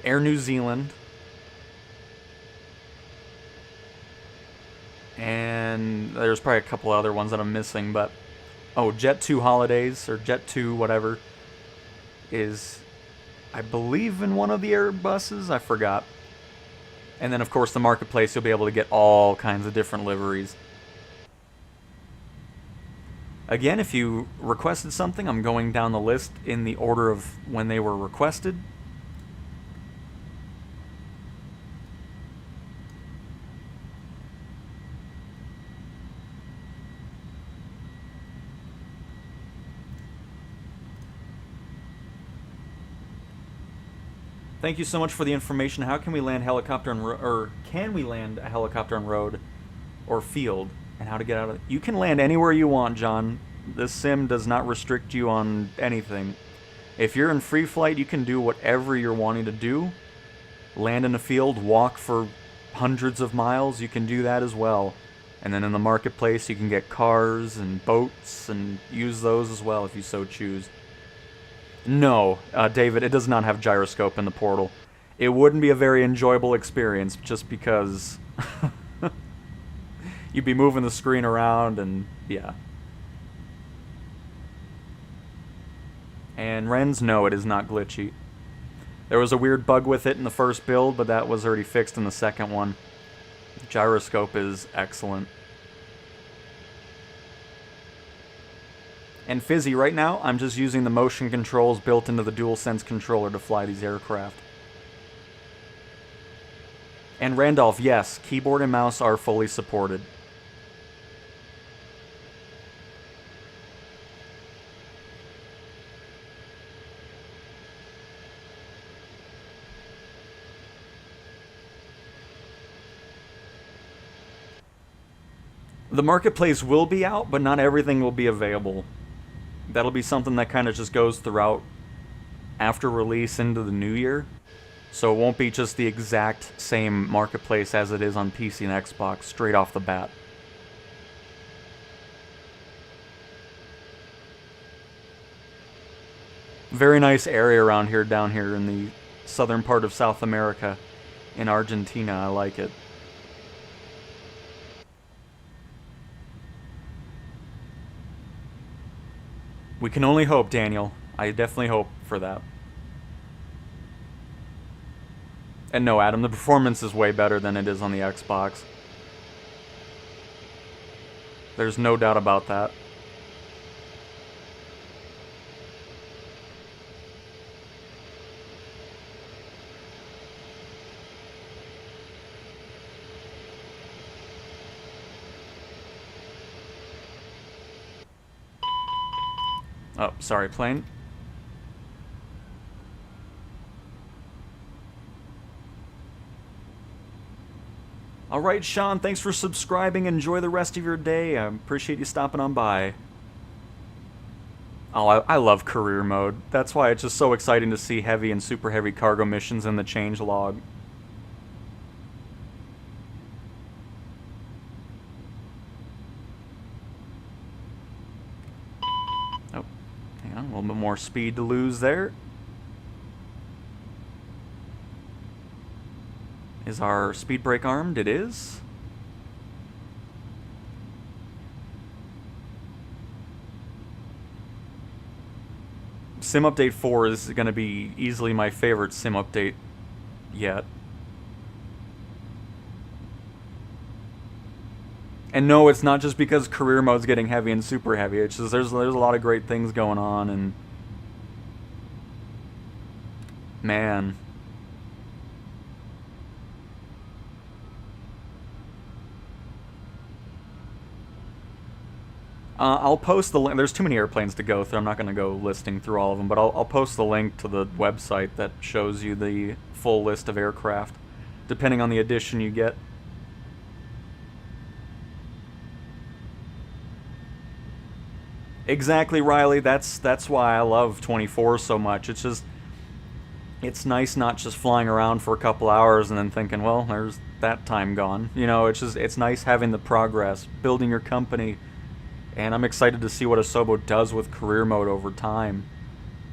Air New Zealand, and there's probably a couple other ones that I'm missing, but oh, Jet2 Holidays, or Jet2 whatever, is, I believe, in one of the Airbuses, I forgot. And then of course the marketplace, you'll be able to get all kinds of different liveries. Again, if you requested something, I'm going down the list in the order of when they were requested. Thank you so much for the information. How can we land helicopter on or can we land a helicopter on road or field? And how to get out of it. You can land anywhere you want, John. This sim does not restrict you on anything. If you're in free flight, you can do whatever you're wanting to do. Land in a field, walk for hundreds of miles, you can do that as well. And then in the marketplace, you can get cars and boats and use those as well if you so choose. No, David, it does not have gyroscope in the portal. It wouldn't be a very enjoyable experience just because... You'd be moving the screen around, and yeah. And Ren's, no, it is not glitchy. There was a weird bug with it in the first build, but that was already fixed in the second one. The gyroscope is excellent. And Fizzy, right now, I'm just using the motion controls built into the DualSense controller to fly these aircraft. And Randolph, yes, keyboard and mouse are fully supported. The marketplace will be out, but not everything will be available. That'll be something that kind of just goes throughout after release into the new year. So it won't be just the exact same marketplace as it is on PC and Xbox straight off the bat. Very nice area around here, down here in the southern part of South America, in Argentina. I like it. We can only hope, Daniel. I definitely hope for that. And no, Adam, the performance is way better than it is on the Xbox. There's no doubt about that. Oh, sorry, plane. Alright, Sean, thanks for subscribing. Enjoy the rest of your day. I appreciate you stopping on by. Oh, I love career mode. That's why it's just so exciting to see heavy and super heavy cargo missions in the changelog. Oh, hang on, a little bit more speed to lose there. Is our speed brake armed? It is. Sim Update 4 is going to be easily my favorite sim update yet. And no, it's not just because career mode's getting heavy and super heavy. It's just there's a lot of great things going on, and man. I'll post the link. There's too many airplanes to go through. I'm not going to go listing through all of them, but I'll post the link to the website that shows you the full list of aircraft, depending on the edition you get. Exactly, Riley. That's why I love 24 so much. It's just, it's nice not just flying around for a couple hours and then thinking, well, there's that time gone. You know, it's nice having the progress, building your company. And I'm excited to see what Asobo does with career mode over time.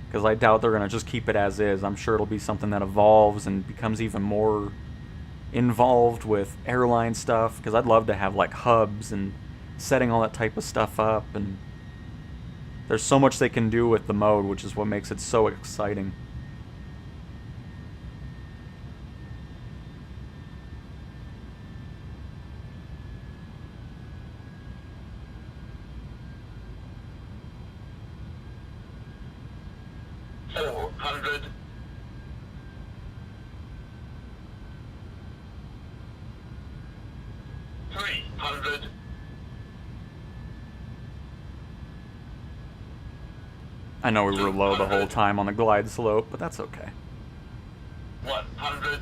Because I doubt they're going to just keep it as is. I'm sure it'll be something that evolves and becomes even more involved with airline stuff. Because I'd love to have like hubs and setting all that type of stuff up. And there's so much they can do with the mode, which is what makes it so exciting. I know we were low the whole time on the glide slope, but that's okay. 100.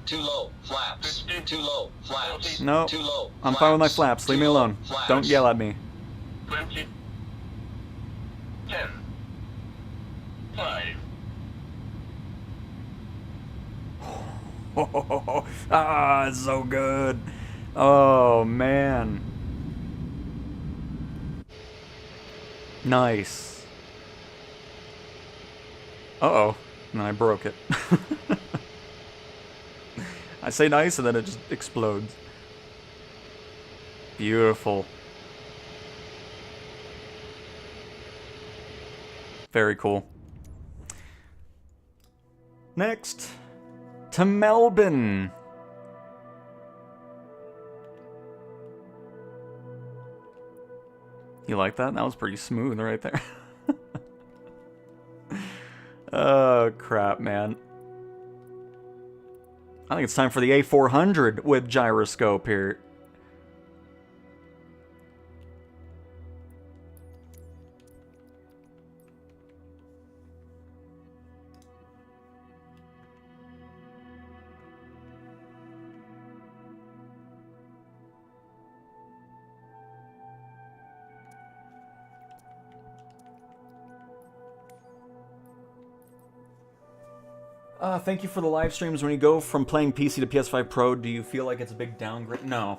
Too low, flaps. Too low, flaps. No, Too low, I'm fine with my flaps. Leave me alone. Don't yell at me. 20. 10. 5. Ah, it's so good. Oh, man. Nice. Uh-oh. And then I broke it. I say nice and then it just explodes. Beautiful. Very cool. Next, to Melbourne. You like that? That was pretty smooth right there. Oh, crap, man. I think it's time for the A400 with Gyroscope here. Thank you for the live streams. When you go from playing PC to PS5 Pro, do you feel like it's a big downgrade? No.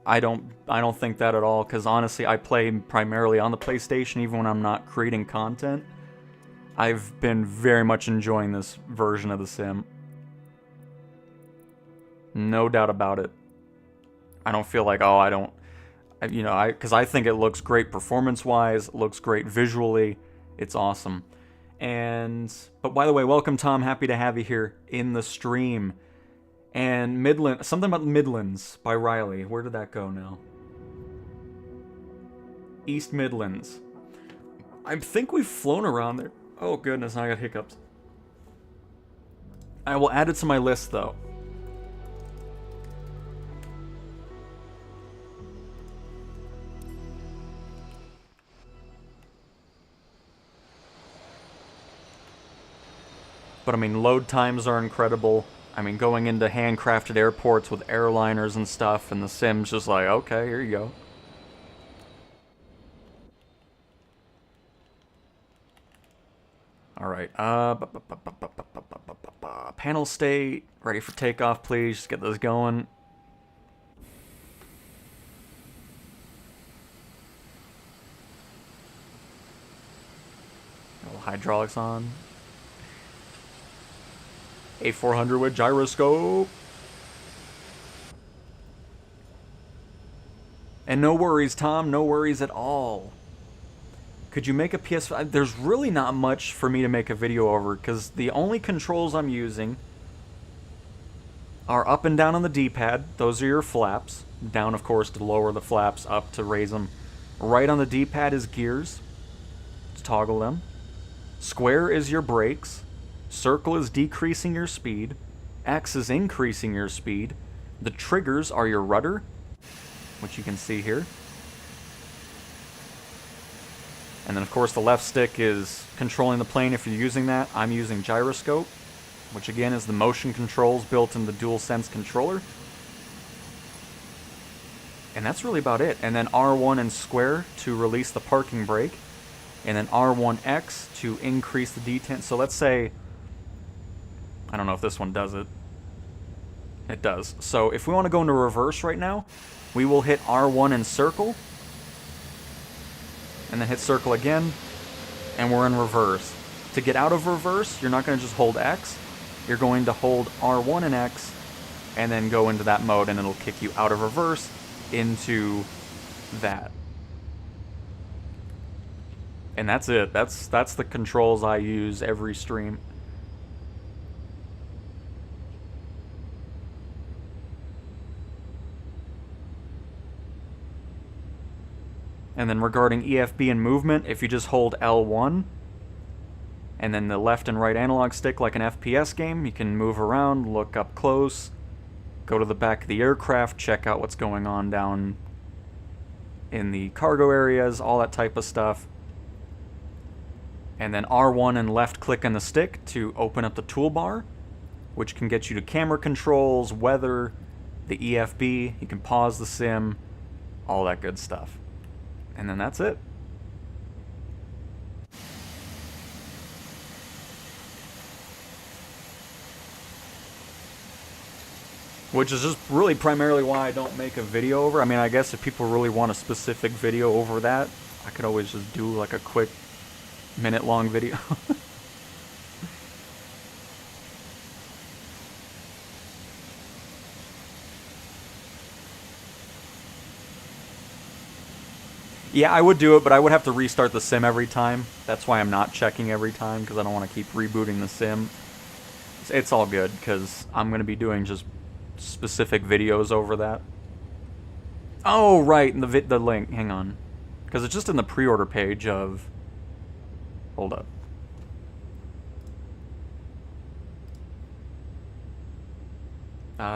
I don't think that at all, because honestly, I play primarily on the PlayStation even when I'm not creating content. I've been very much enjoying this version of the sim. No doubt about it. I don't feel like, oh, because I think it looks great performance-wise, it looks great visually, it's awesome. But by the way, welcome Tom, happy to have you here in the stream. And something about Midlands by Riley. Where did that go now? East Midlands. I think we've flown around there. Oh goodness, now I got hiccups. I will add it to my list though. But I mean, load times are incredible. I mean, going into handcrafted airports with airliners and stuff, and the sim's just like, okay, here you go. right. Panel state, ready for takeoff, please. Just get those going. Hydraulics on. A400 with gyroscope. And no worries, Tom. No worries at all. Could you make a PS5? There's really not much for me to make a video over because the only controls I'm using are up and down on the D-pad. Those are your flaps. Down, of course, to lower the flaps. Up to raise them. Right on the D-pad is gears. Let's toggle them. Square is your brakes. Circle is decreasing your speed. X is increasing your speed. The triggers are your rudder, which you can see here. And then, of course, the left stick is controlling the plane if you're using that. I'm using Gyroscope, which again is the motion controls built in the DualSense controller. And that's really about it. And then R1 and square to release the parking brake. And then R1X to increase the detent. So let's say, I don't know if this one does it. It does. So if we want to go into reverse right now, we will hit R1 and circle. And then hit circle again. And we're in reverse. To get out of reverse, you're not going to just hold X. You're going to hold R1 and X. And then go into that mode and it'll kick you out of reverse into that. And that's it. That's the controls I use every stream. And then regarding EFB and movement, if you just hold L1 and then the left and right analog stick like an FPS game, you can move around, look up close, go to the back of the aircraft, check out what's going on down in the cargo areas, all that type of stuff. And then R1 and left click on the stick to open up the toolbar, which can get you to camera controls, weather, the EFB, you can pause the sim, all that good stuff. And then that's it. Which is just really primarily why I don't make a video over. I mean, I guess if people really want a specific video over that, I could always just do like a quick minute-long video. Yeah, I would do it, but I would have to restart the sim every time. That's why I'm not checking every time, because I don't want to keep rebooting the sim. It's all good, because I'm going to be doing just specific videos over that. Oh, right, and the link, hang on. Because it's just in the pre-order page of... Hold up.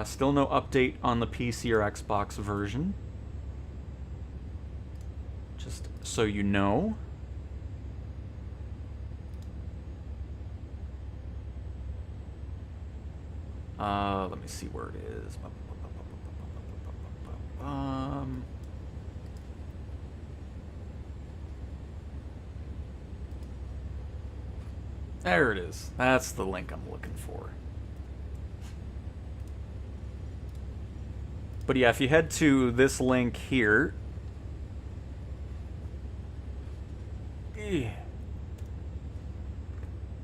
Still no update on the PC or Xbox version. Just so you know. Let me see where it is. There it is. That's the link I'm looking for. But yeah, if you head to this link here,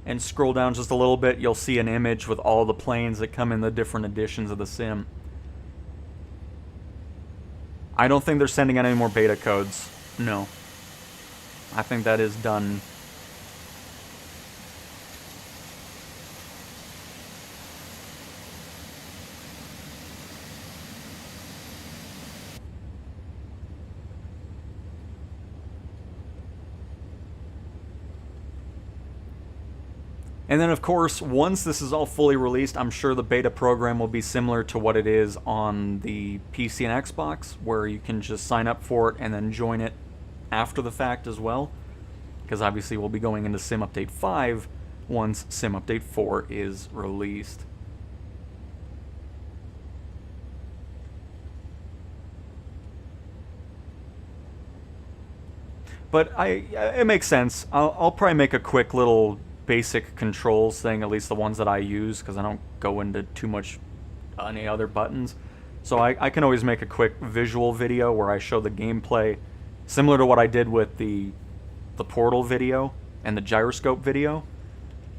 and scroll down just a little bit, you'll see an image with all the planes that come in the different editions of the sim. I don't think they're sending out any more beta codes. No. I think that is done. And then, of course, once this is all fully released, I'm sure the beta program will be similar to what it is on the PC and Xbox, where you can just sign up for it and then join it after the fact as well. Because obviously we'll be going into Sim Update 5 once Sim Update 4 is released. But it makes sense. I'll probably make a quick little basic controls thing, at least the ones that I use, because I don't go into too much any other buttons. So I can always make a quick visual video where I show the gameplay, similar to what I did with the Portal video and the Gyroscope video.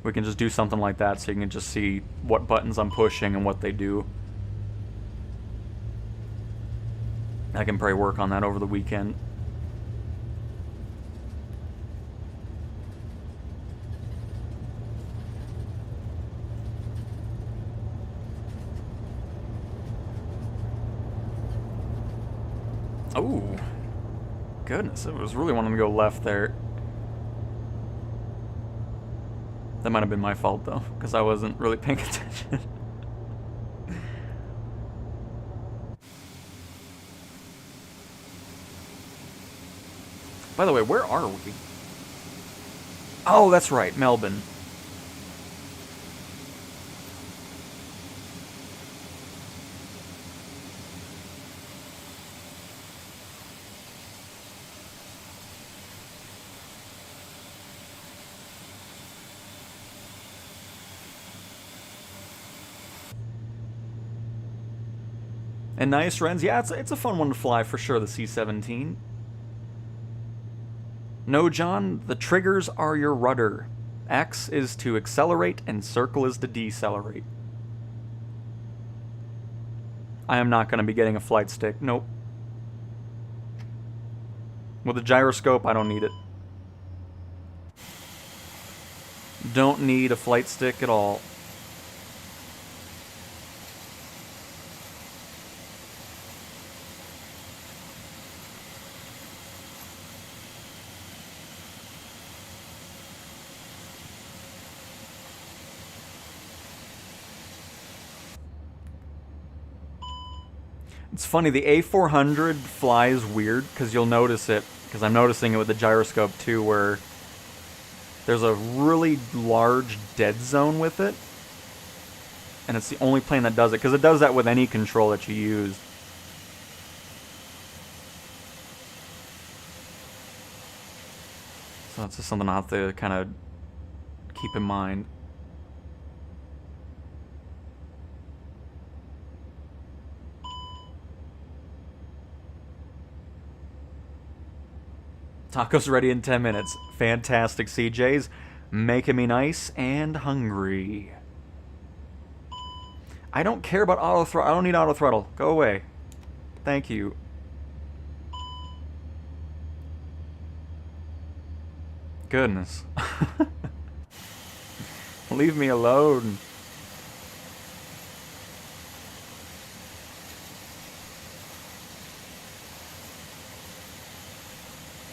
We can just do something like that so you can just see what buttons I'm pushing and what they do. I can probably work on that over the weekend. Oh, goodness, I was really wanting to go left there. That might have been my fault, though, because I wasn't really paying attention. By the way, where are we? Oh, that's right, Melbourne. And nice, Renz. Yeah, it's a fun one to fly for sure, the C-17. No, John, the triggers are your rudder. X is to accelerate and circle is to decelerate. I am not going to be getting a flight stick. Nope. With a gyroscope, I don't need it. Don't need a flight stick at all. It's funny, the A400 flies weird, because you'll notice it, because I'm noticing it with the gyroscope too, where there's a really large dead zone with it, and it's the only plane that does it, because it does that with any control that you use. So that's just something I'll have to kind of keep in mind. Tacos ready in 10 minutes. Fantastic, CJs. Making me nice and hungry. I don't care about auto throttle. I don't need auto throttle. Go away. Thank you. Goodness. Leave me alone.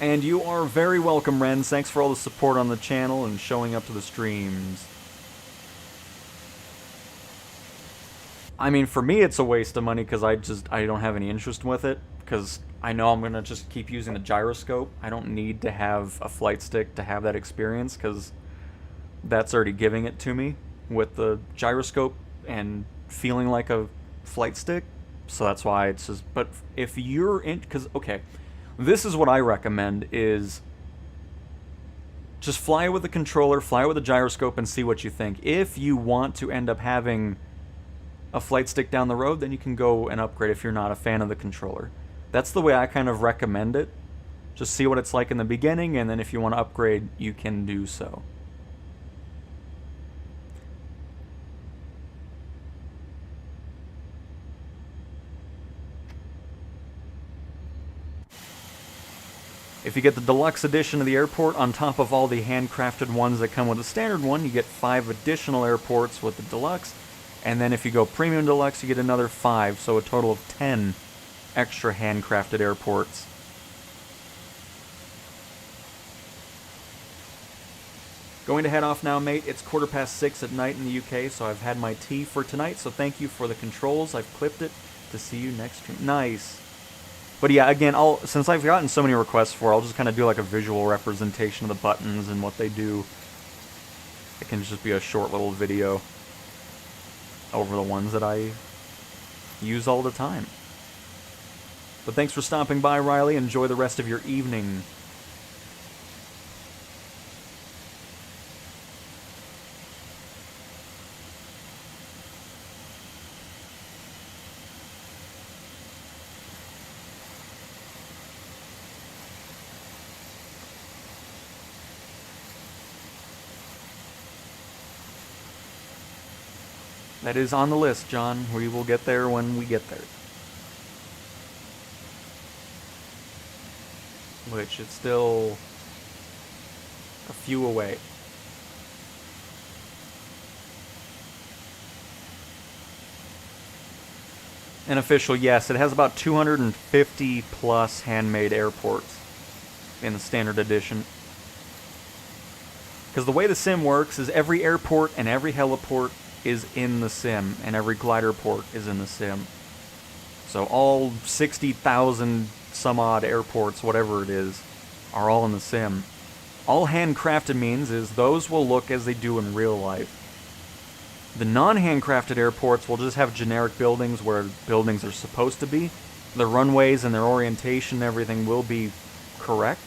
And you are very welcome, Renz. Thanks for all the support on the channel and showing up to the streams. I mean, for me, it's a waste of money because I don't have any interest with it. Because I know I'm going to just keep using the gyroscope. I don't need to have a flight stick to have that experience because that's already giving it to me with the gyroscope and feeling like a flight stick. So that's why it's just... But if you're in... Because, okay... This is what I recommend, is just fly with the controller, fly with the gyroscope, and see what you think. If you want to end up having a flight stick down the road, then you can go and upgrade if you're not a fan of the controller. That's the way I kind of recommend it. Just see what it's like in the beginning, and then if you want to upgrade, you can do so. If you get the deluxe edition of the airport, on top of all the handcrafted ones that come with the standard one, you get 5 additional airports with the deluxe. And then if you go premium deluxe, you get another 5, so a total of 10 extra handcrafted airports. Going to head off now, mate. It's 6:15 at night in the UK, so I've had my tea for tonight. So thank you for the controls. I've clipped it to see you next stream. Nice. But yeah, again, since I've gotten so many requests for it, I'll just kind of do like a visual representation of the buttons and what they do. It can just be a short little video over the ones that I use all the time. But thanks for stopping by, Riley. Enjoy the rest of your evening. That is on the list, John. We will get there when we get there. Which it's still a few away. An official, yes, it has about 250 plus handmade airports in the standard edition. Because the way the sim works is every airport and every heliport is in the sim, and every glider port is in the sim. So all 60,000 some odd airports, whatever it is, are all in the sim. All handcrafted means is those will look as they do in real life. The non-handcrafted airports will just have generic buildings where buildings are supposed to be. The runways and their orientation and everything will be correct.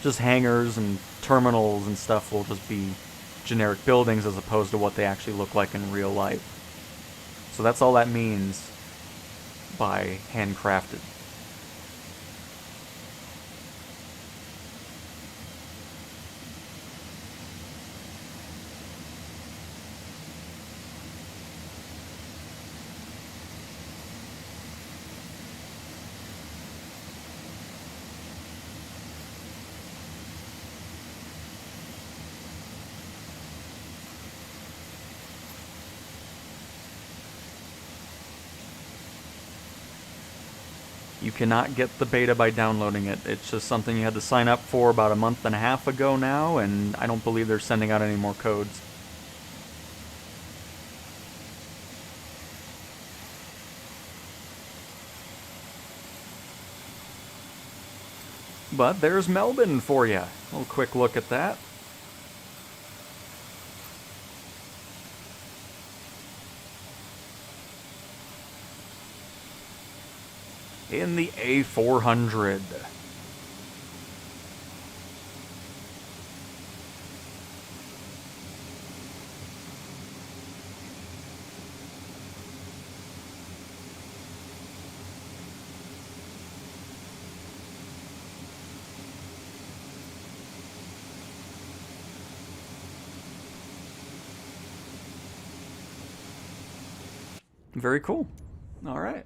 Just hangars and terminals and stuff will just be generic buildings as opposed to what they actually look like in real life. So that's all that means by handcrafted. You cannot get the beta by downloading it. It's just something you had to sign up for about a month and a half ago now, and I don't believe they're sending out any more codes. But there's Melbourne for you. A little quick look at that. In the A400. Very cool. All right.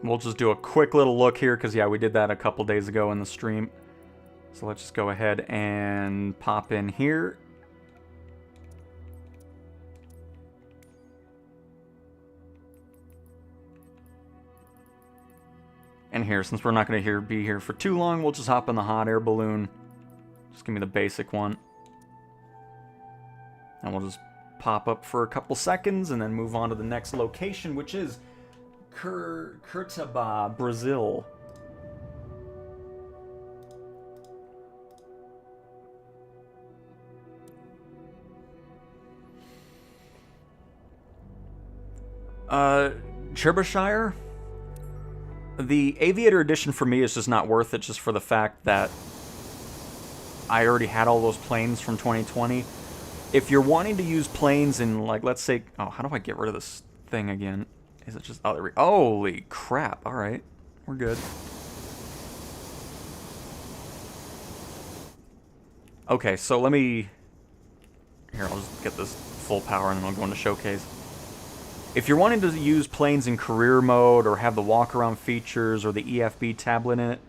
We'll just do a quick little look here because, yeah, we did that a couple days ago in the stream. So let's just go ahead and pop in here. And here, since we're not going to be here for too long, we'll just hop in the hot air balloon. Just give me the basic one. And we'll just pop up for a couple seconds and then move on to the next location, which is Curitiba, Brazil. Cherbyshire? The Aviator Edition for me is just not worth it, just for the fact that I already had all those planes from 2020. If you're wanting to use planes in, like, let's say... Oh, how do I get rid of this thing again? Is it just... Oh, there we... Holy crap. Alright. We're good. Okay, so let me... Here, I'll just get this full power and then I'll go into Showcase. If you're wanting to use planes in career mode or have the walk-around features or the EFB tablet in it,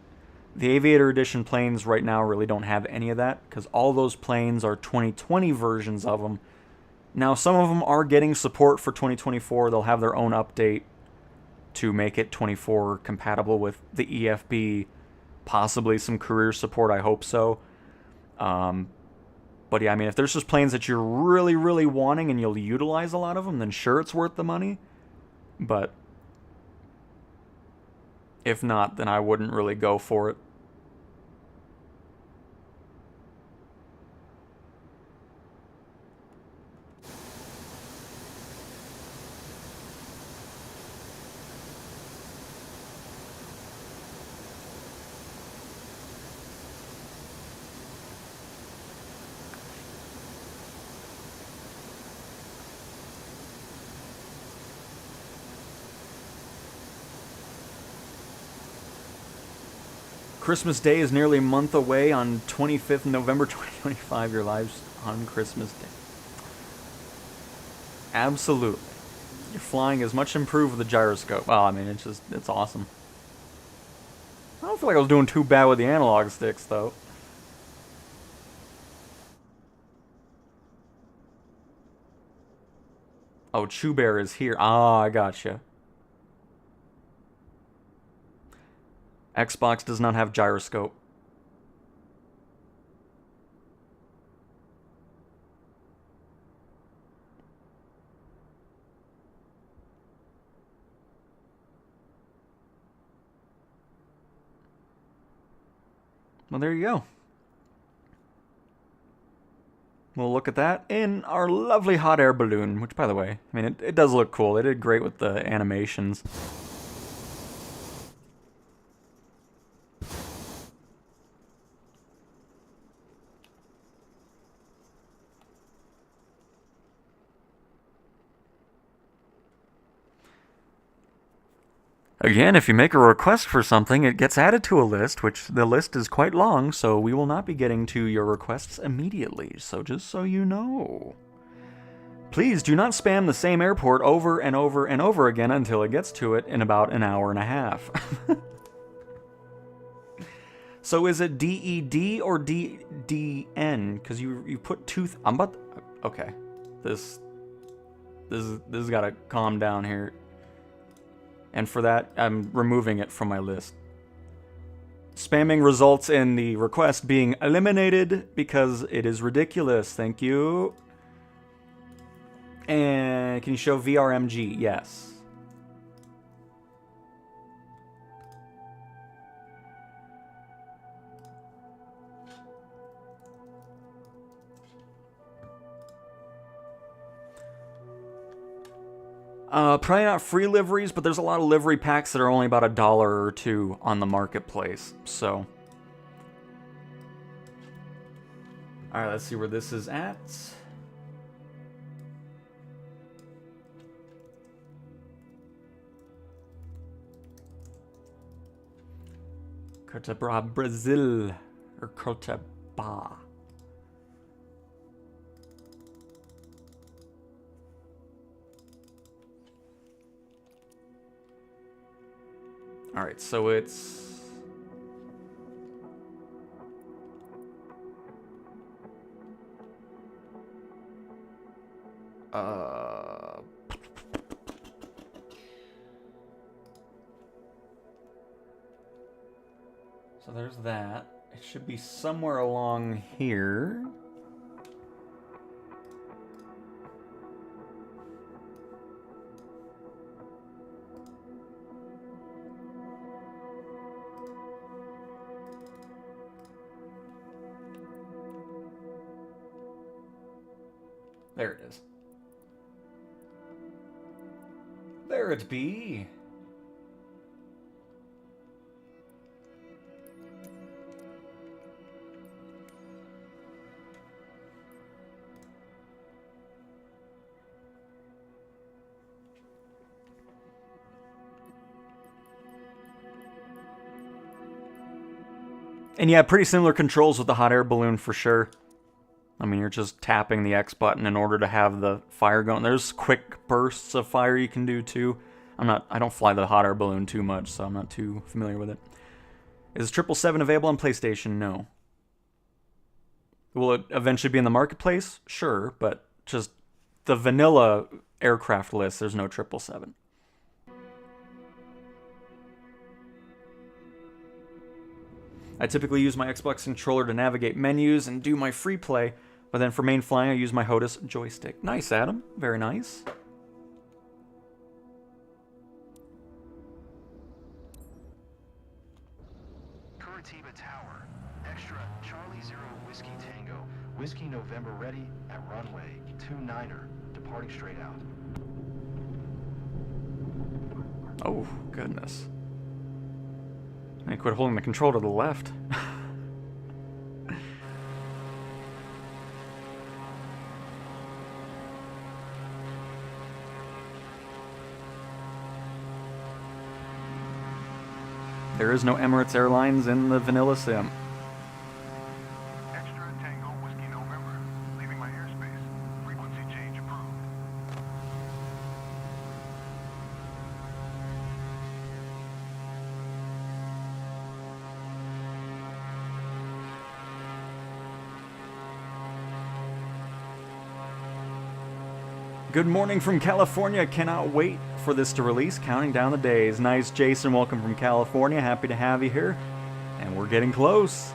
the Aviator Edition planes right now really don't have any of that because all those planes are 2020 versions of them. Now, some of them are getting support for 2024. They'll have their own update to make it 24 compatible with the EFB, possibly some career support, I hope so. But yeah, I mean, if there's just planes that you're really, really wanting and you'll utilize a lot of them, then sure, it's worth the money. But if not, then I wouldn't really go for it. Christmas Day is nearly a month away on 25th November 2025. Your lives on Christmas Day. Absolutely. Your flying is much improved with the gyroscope. Well, I mean, it's awesome. I don't feel like I was doing too bad with the analog sticks, though. Oh, Chew Bear is here. Ah, I gotcha. Xbox does not have gyroscope. Well, there you go. We'll look at that in our lovely hot air balloon, which, by the way, I mean, it does look cool. They did great with the animations. Again, if you make a request for something, it gets added to a list, which the list is quite long, so we will not be getting to your requests immediately, so just so you know. Please do not spam the same airport over and over and over again until it gets to it in about an hour and a half. So is it DED or DDN? Because you put two... I'm about... Okay. This has got to calm down here. And for that, I'm removing it from my list. Spamming results in the request being eliminated because it is ridiculous. Thank you. And can you show VRMG? Yes. Probably not free liveries, but there's a lot of livery packs that are only about $1 or $2 on the marketplace, so. Alright, let's see where this is at. Curitiba, Brazil. Or Curitiba. Alright, so it's... So there's that. It should be somewhere along here. There it is. There it be. And yeah, pretty similar controls with the hot air balloon for sure. I mean, you're just tapping the X button in order to have the fire going. There's quick bursts of fire you can do too. I don't fly the hot air balloon too much, so I'm not too familiar with it. Is 777 available on PlayStation? No. Will it eventually be in the marketplace? Sure, but just the vanilla aircraft list, there's no 777. I typically use my Xbox controller to navigate menus and do my free play, but then for main flying I use my HOTAS joystick. Nice, Adam. Very nice. Curitiba Tower. Extra Charlie Zero Whiskey Tango. Whiskey November ready at runway 29er. Departing straight out. Oh, goodness. I quit holding the control to the left. There is no Emirates Airlines in the vanilla sim. Extra Tango Whiskey November. Leaving my airspace. Frequency change approved. Good morning from California. Cannot wait for this to release. Counting down the days. Nice, Jason. Welcome from California. Happy to have you here. And we're getting close.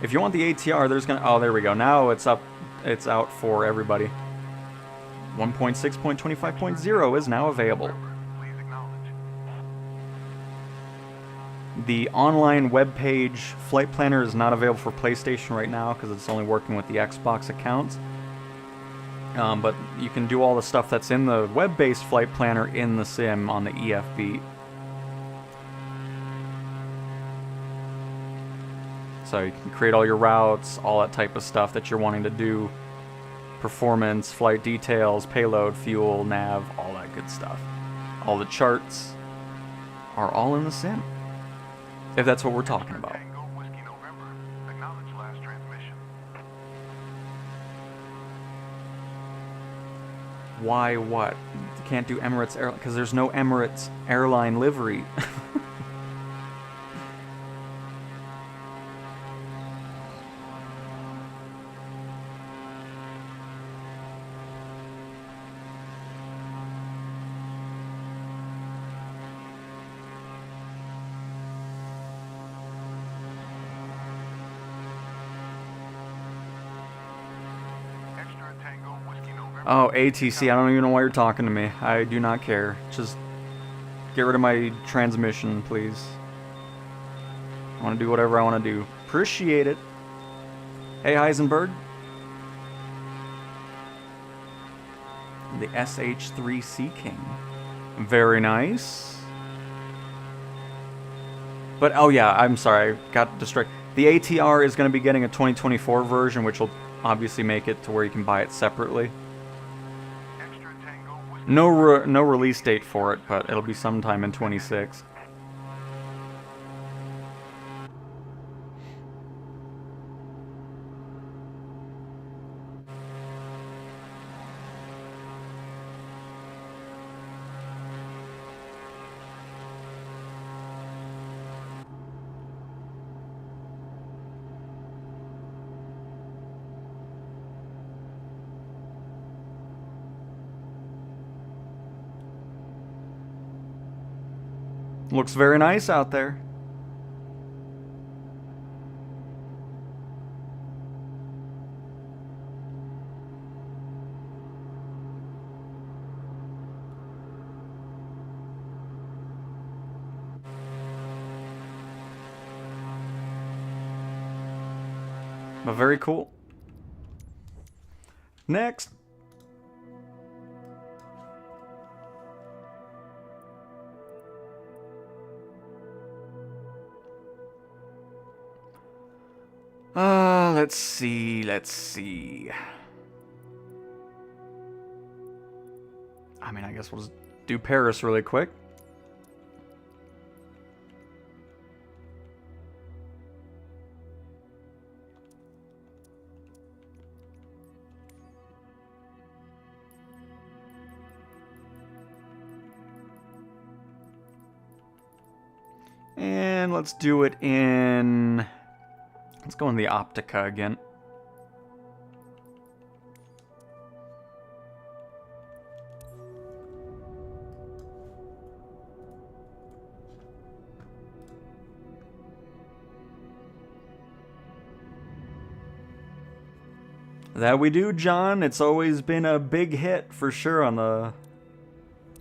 If you want the ATR, there's gonna... Oh, there we go. Now it's up. It's out for everybody. 1.6.25.0 is now available. Please acknowledge. The online web page Flight Planner is not available for PlayStation right now because it's only working with the Xbox accounts. But you can do all the stuff that's in the web-based Flight Planner in the sim on the EFB. So you can create all your routes, all that type of stuff that you're wanting to do. Performance, flight details, payload, fuel, nav, all that good stuff. All the charts are all in the sim. If that's what we're talking about. Tango Whiskey November. Acknowledge last transmission. Why what? You can't do Emirates Airline because there's no Emirates airline livery. Extra Tango Whiskey November. Oh, ATC, I don't even know why you're talking to me. I do not care. Just get rid of my transmission, please. I want to do whatever I want to do. Appreciate it. Hey, Heisenberg. The SH3 Sea King. Very nice. But, oh yeah, I'm sorry. I got distracted. The ATR is going to be getting a 2024 version, which will obviously make it to where you can buy it separately. Extra Tango Whiskey. No release date for it, but it'll be sometime in 26. Looks very nice out there. But very cool. Next. Let's see. I mean, I guess we'll just do Paris really quick. And let's do it in... Let's go in the Optica again. That we do, John. It's always been a big hit for sure on the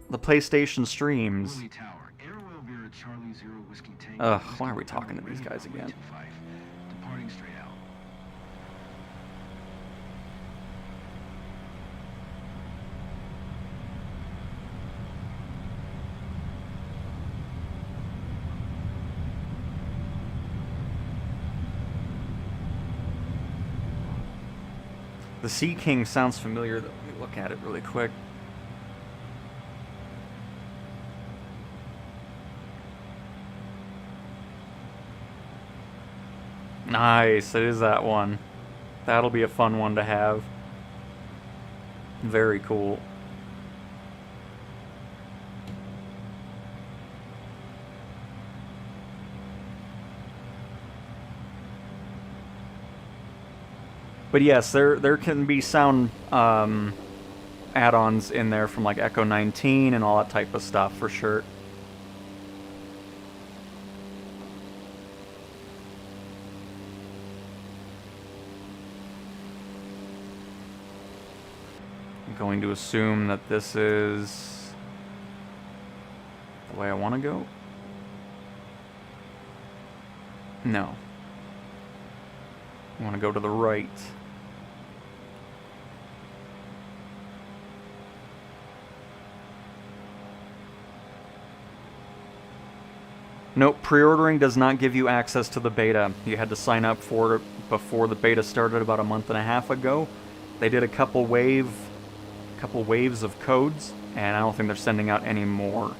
PlayStation streams. Lily Tower. Airwell Vera Charlie Zero Whiskey Tango. Ugh, why are we talking to these guys again? Departing straight out. The Sea King sounds familiar. Let me look at it really quick. Nice, it is that one. That'll be a fun one to have. Very cool. But yes, there can be sound add-ons in there from like Echo 19 and all that type of stuff for sure. I'm going to assume that this is the way I want to go. No. I want to go to the right. Nope, pre-ordering does not give you access to the beta. You had to sign up for it before the beta started about a month and a half ago. They did a couple waves of codes, and I don't think they're sending out any more.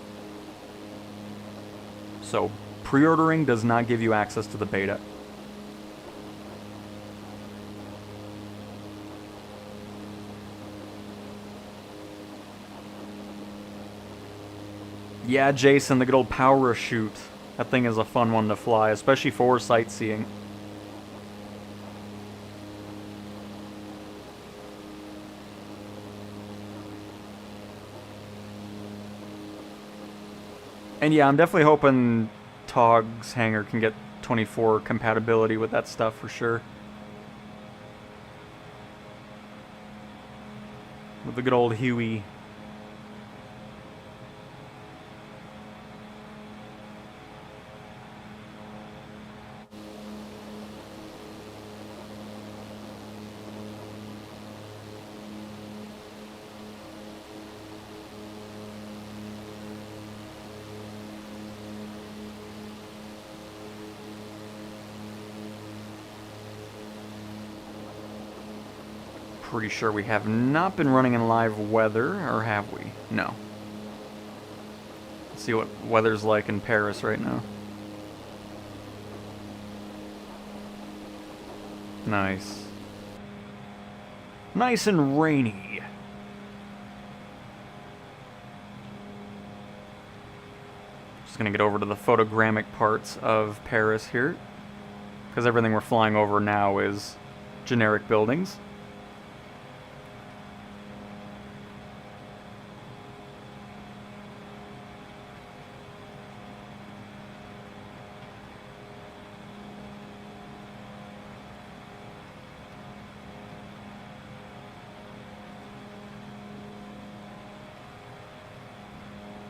So, pre-ordering does not give you access to the beta. Yeah, Jason, the good old parachute. That thing is a fun one to fly, especially for sightseeing. And yeah, I'm definitely hoping Tog's hangar can get 24 compatibility with that stuff for sure. With the good old Huey. Pretty sure we have not been running in live weather, or have we? No. Let's see what weather's like in Paris right now. Nice. Nice and rainy. Just gonna get over to the photogrammic parts of Paris here, because everything we're flying over now is generic buildings.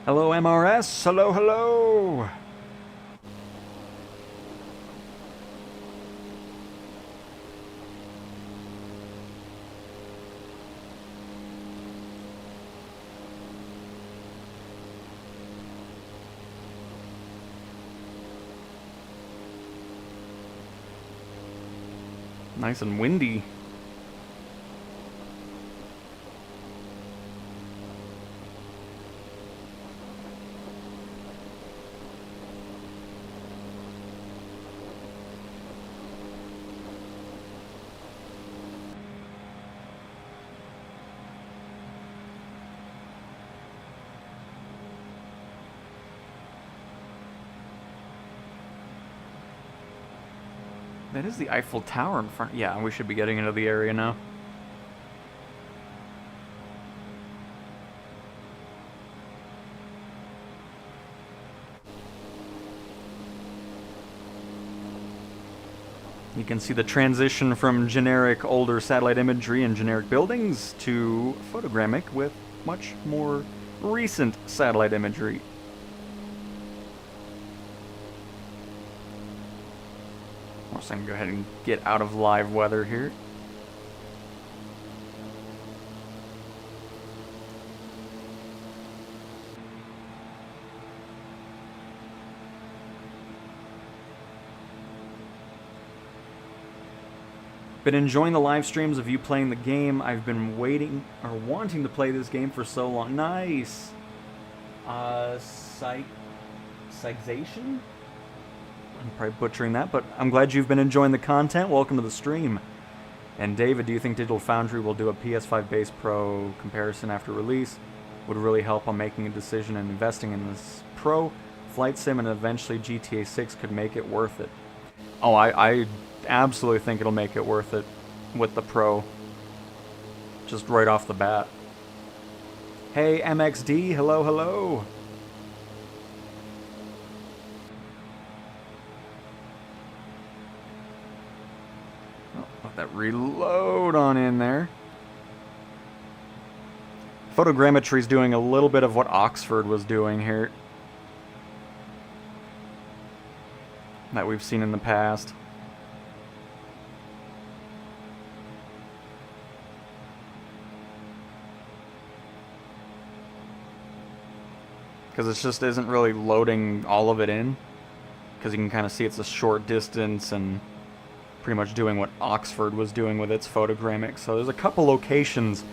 Hello, MRS. Hello, hello. Nice and windy. That is the Eiffel Tower in front. Yeah, we should be getting into the area now. You can see the transition from generic older satellite imagery and generic buildings to photogrammic with much more recent satellite imagery. So I'm going to go ahead and get out of live weather here. Been enjoying the live streams of you playing the game. I've been waiting or wanting to play this game for so long. Nice. Sightseeing? I'm probably butchering that, but I'm glad you've been enjoying the content. Welcome to the stream. And David, do you think Digital Foundry will do a PS5 base Pro comparison after release? Would really help on making a decision and investing in this Pro Flight Sim, and eventually GTA 6 could make it worth it. Oh, I absolutely think it'll make it worth it with the Pro. Just right off the bat. Hey, MXD, hello, hello. Oh, let that reload on in there. Photogrammetry's doing a little bit of what Oxford was doing here. That we've seen in the past. Because it just isn't really loading all of it in. Because you can kind of see it's a short distance and pretty much doing what Oxford was doing with its photogrammic. So there's a couple locations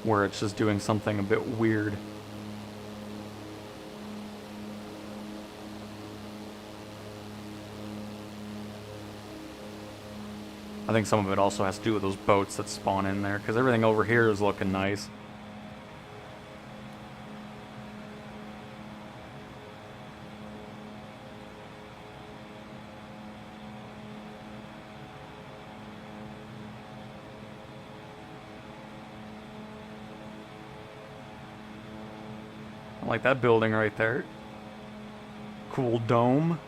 where it's just doing something a bit weird. I think some of it also has to do with those boats that spawn in there, because everything over here is looking nice. I like that building right there. Cool dome.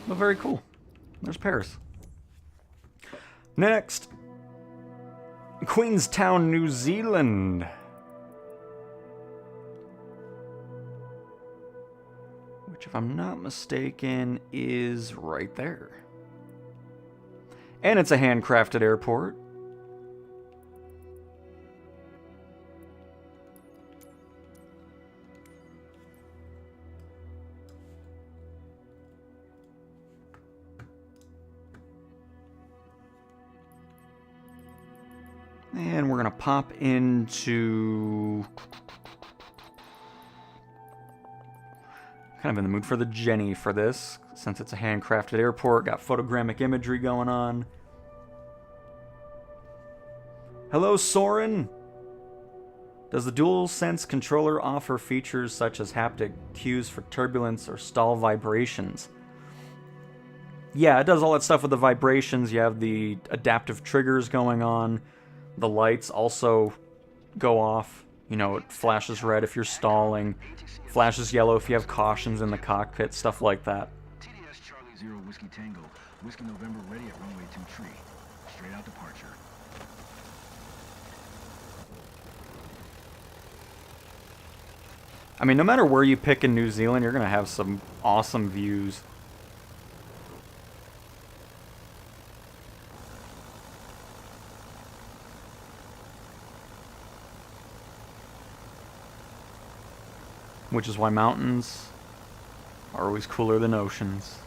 But very cool. There's Paris. Next, Queenstown, New Zealand. Which, if I'm not mistaken, is right there. And it's a handcrafted airport. And we're going to pop into... Kind of in the mood for the Jenny for this, since it's a handcrafted airport, got photogrammic imagery going on. Hello, Soren! Does the DualSense controller offer features such as haptic cues for turbulence or stall vibrations? Yeah, it does all that stuff with the vibrations. You have the adaptive triggers going on. The lights also go off. You know, it flashes red if you're stalling, flashes yellow if you have cautions in the cockpit, stuff like that. TDS Charlie 0 Whiskey Tango. Whiskey November ready at runway 23. Straight out departure. I mean, no matter where you pick in New Zealand, you're going to have some awesome views. Which is why mountains are always cooler than oceans.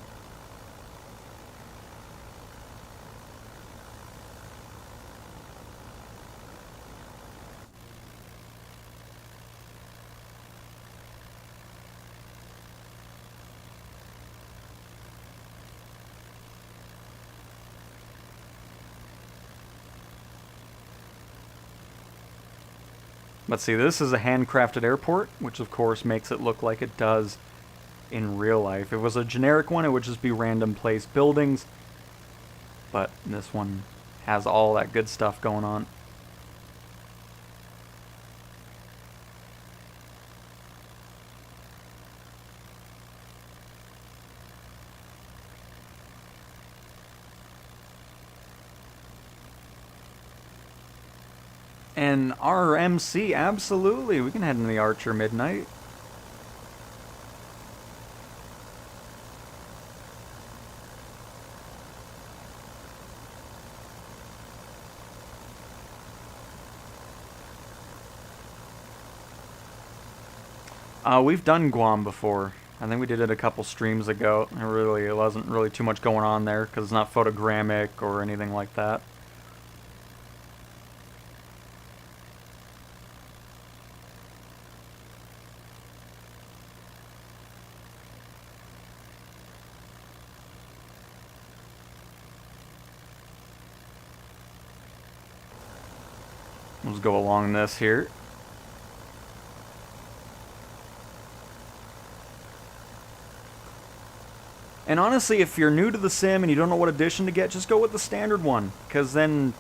But see, this is a handcrafted airport, which of course makes it look like it does in real life. If it was a generic one, it would just be random place buildings. But this one has all that good stuff going on. And RMC, absolutely. We can head into the Archer Midnight. We've done Guam before. I think we did it a couple streams ago. It wasn't really too much going on there because it's not photogrammic or anything like that. Let's go along this here. And honestly, if you're new to the sim and you don't know what edition to get, just go with the standard one. Because then,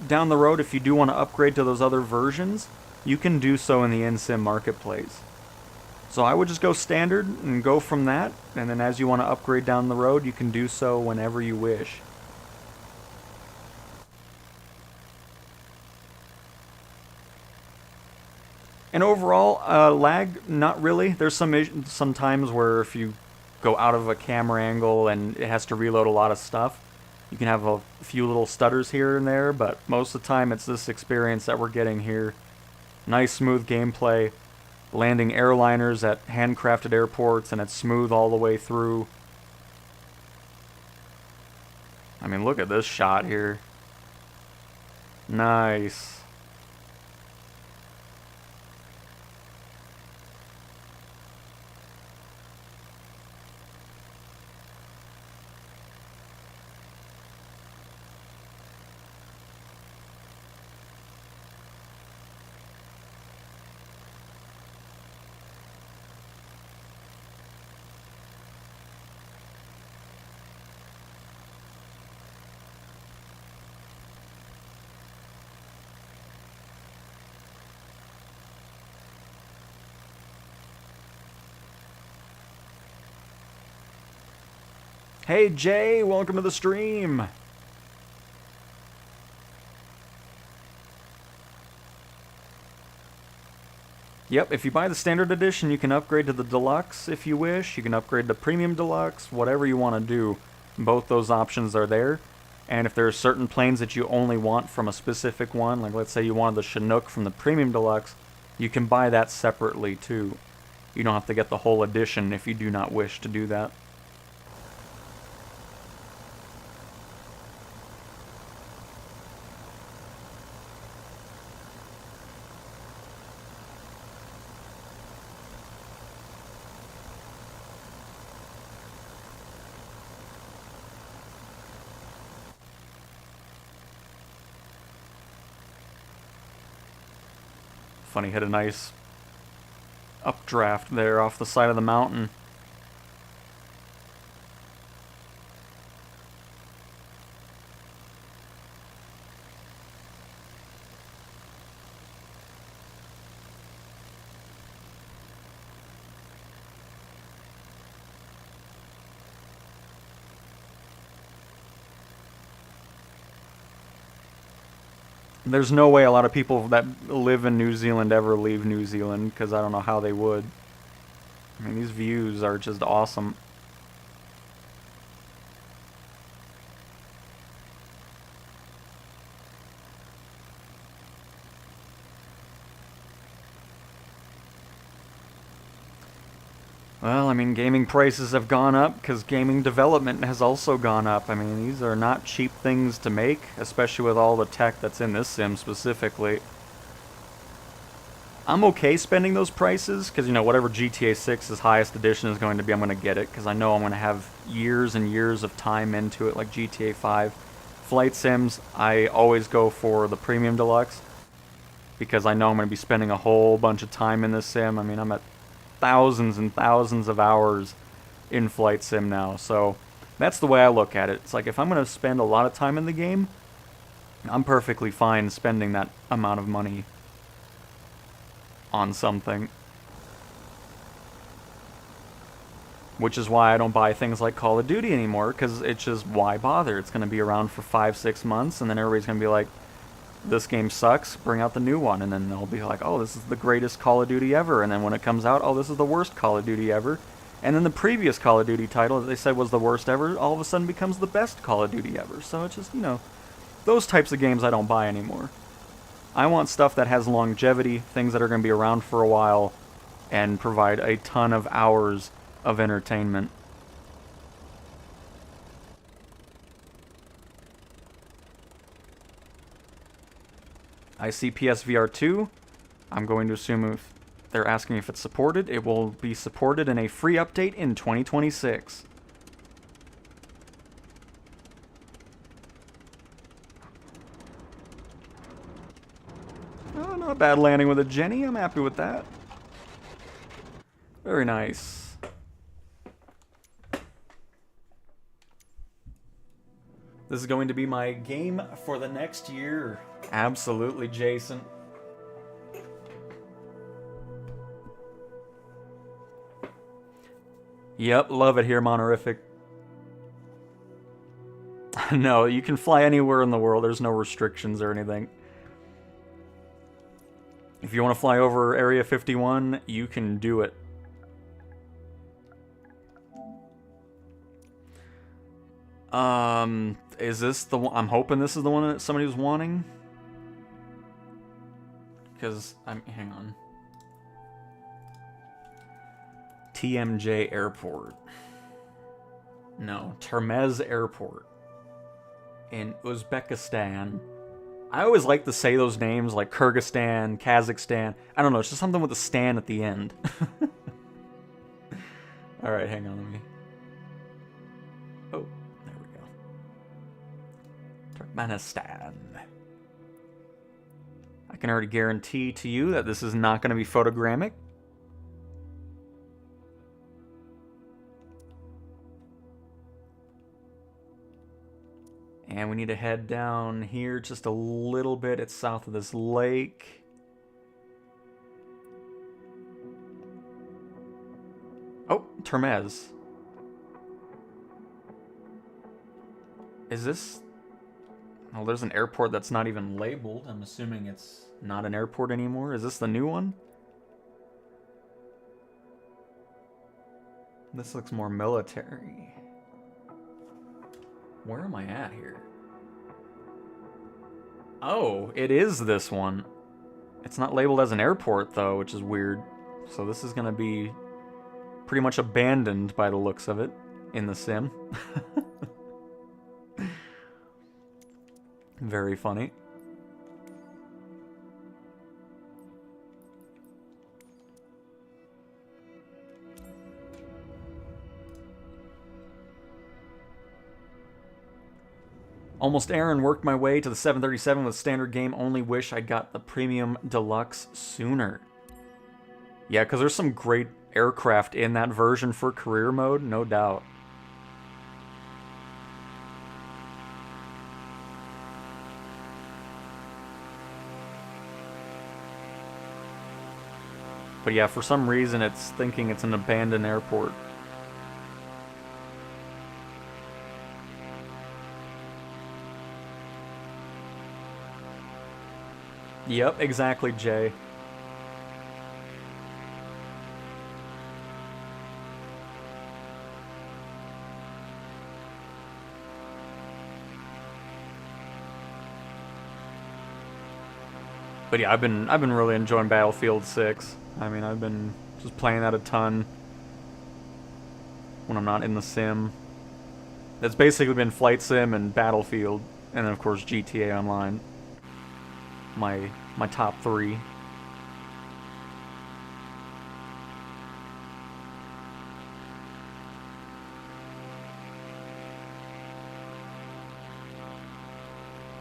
down the road, if you do want to upgrade to those other versions, you can do so in the in-sim marketplace. So I would just go standard and go from that. And then as you want to upgrade down the road, you can do so whenever you wish. And overall, lag, not really. There's some times where if you go out of a camera angle and it has to reload a lot of stuff, you can have a few little stutters here and there, but most of the time it's this experience that we're getting here. Nice smooth gameplay, landing airliners at handcrafted airports, and it's smooth all the way through. I mean, look at this shot here. Nice. Hey Jay, welcome to the stream. Yep, if you buy the standard edition, you can upgrade to the deluxe if you wish. You can upgrade to premium deluxe, whatever you want to do. Both those options are there. And if there are certain planes that you only want from a specific one, like let's say you wanted the Chinook from the premium deluxe, you can buy that separately too. You don't have to get the whole edition if you do not wish to do that. Funny, hit a nice updraft there off the side of the mountain. There's no way a lot of people that live in New Zealand ever leave New Zealand, because I don't know how they would. I mean, these views are just awesome. Well, I mean, gaming prices have gone up because gaming development has also gone up. I mean, these are not cheap things to make, especially with all the tech that's in this sim specifically. I'm okay spending those prices because, you know, whatever GTA 6's highest edition is going to be, I'm going to get it because I know I'm going to have years and years of time into it, like GTA 5. Flight sims, I always go for the premium deluxe because I know I'm going to be spending a whole bunch of time in this sim. I mean, I'm at thousands and thousands of hours in flight sim now, so that's the way I look at it. It's like if I'm going to spend a lot of time in the game, I'm perfectly fine spending that amount of money on something. Which is why I don't buy things like Call of Duty anymore, because it's just, why bother? It's going to be around for 5-6 months, and then everybody's going to be like, this game sucks, bring out the new one, and then they'll be like, oh, this is the greatest Call of Duty ever, and then when it comes out, oh, this is the worst Call of Duty ever, and then the previous Call of Duty title that they said was the worst ever, all of a sudden becomes the best Call of Duty ever. So it's just, you know, those types of games I don't buy anymore. I want stuff that has longevity, things that are going to be around for a while, and provide a ton of hours of entertainment. I see PSVR 2. I'm going to assume if they're asking if it's supported, it will be supported in a free update in 2026. Oh, not a bad landing with a Jenny. I'm happy with that. Very nice. This is going to be my game for the next year. Absolutely, Jason. Yep, love it here, Monorific. No, you can fly anywhere in the world. There's no restrictions or anything. If you want to fly over Area 51, you can do it. Is this the one? I'm hoping this is the one that somebody was wanting. Because, hang on. TMJ Airport. No, Termez Airport. In Uzbekistan. I always like to say those names like Kyrgyzstan, Kazakhstan. I don't know, it's just something with a stan at the end. Alright, hang on, let me... Oh, there we go. Turkmenistan. I can already guarantee to you that this is not going to be photogrammic. And we need to head down here just a little bit. It's south of this lake. Oh, Termez. Is this... Oh, there's an airport that's not even labeled. I'm assuming it's not an airport anymore. Is this the new one? This looks more military. Where am I at here? Oh, it is this one. It's not labeled as an airport, though, which is weird. So this is going to be pretty much abandoned by the looks of it in the sim. Very funny. Almost Aaron, worked my way to the 737 with standard game. Only wish I got the premium deluxe sooner. Yeah, because there's some great aircraft in that version for career mode, no doubt. But yeah, for some reason it's thinking it's an abandoned airport. Yep, exactly, Jay. But yeah, I've been really enjoying Battlefield 6. I mean, I've been just playing that a ton when I'm not in the sim. It's basically been Flight Sim and Battlefield, and then of course GTA Online. My top three.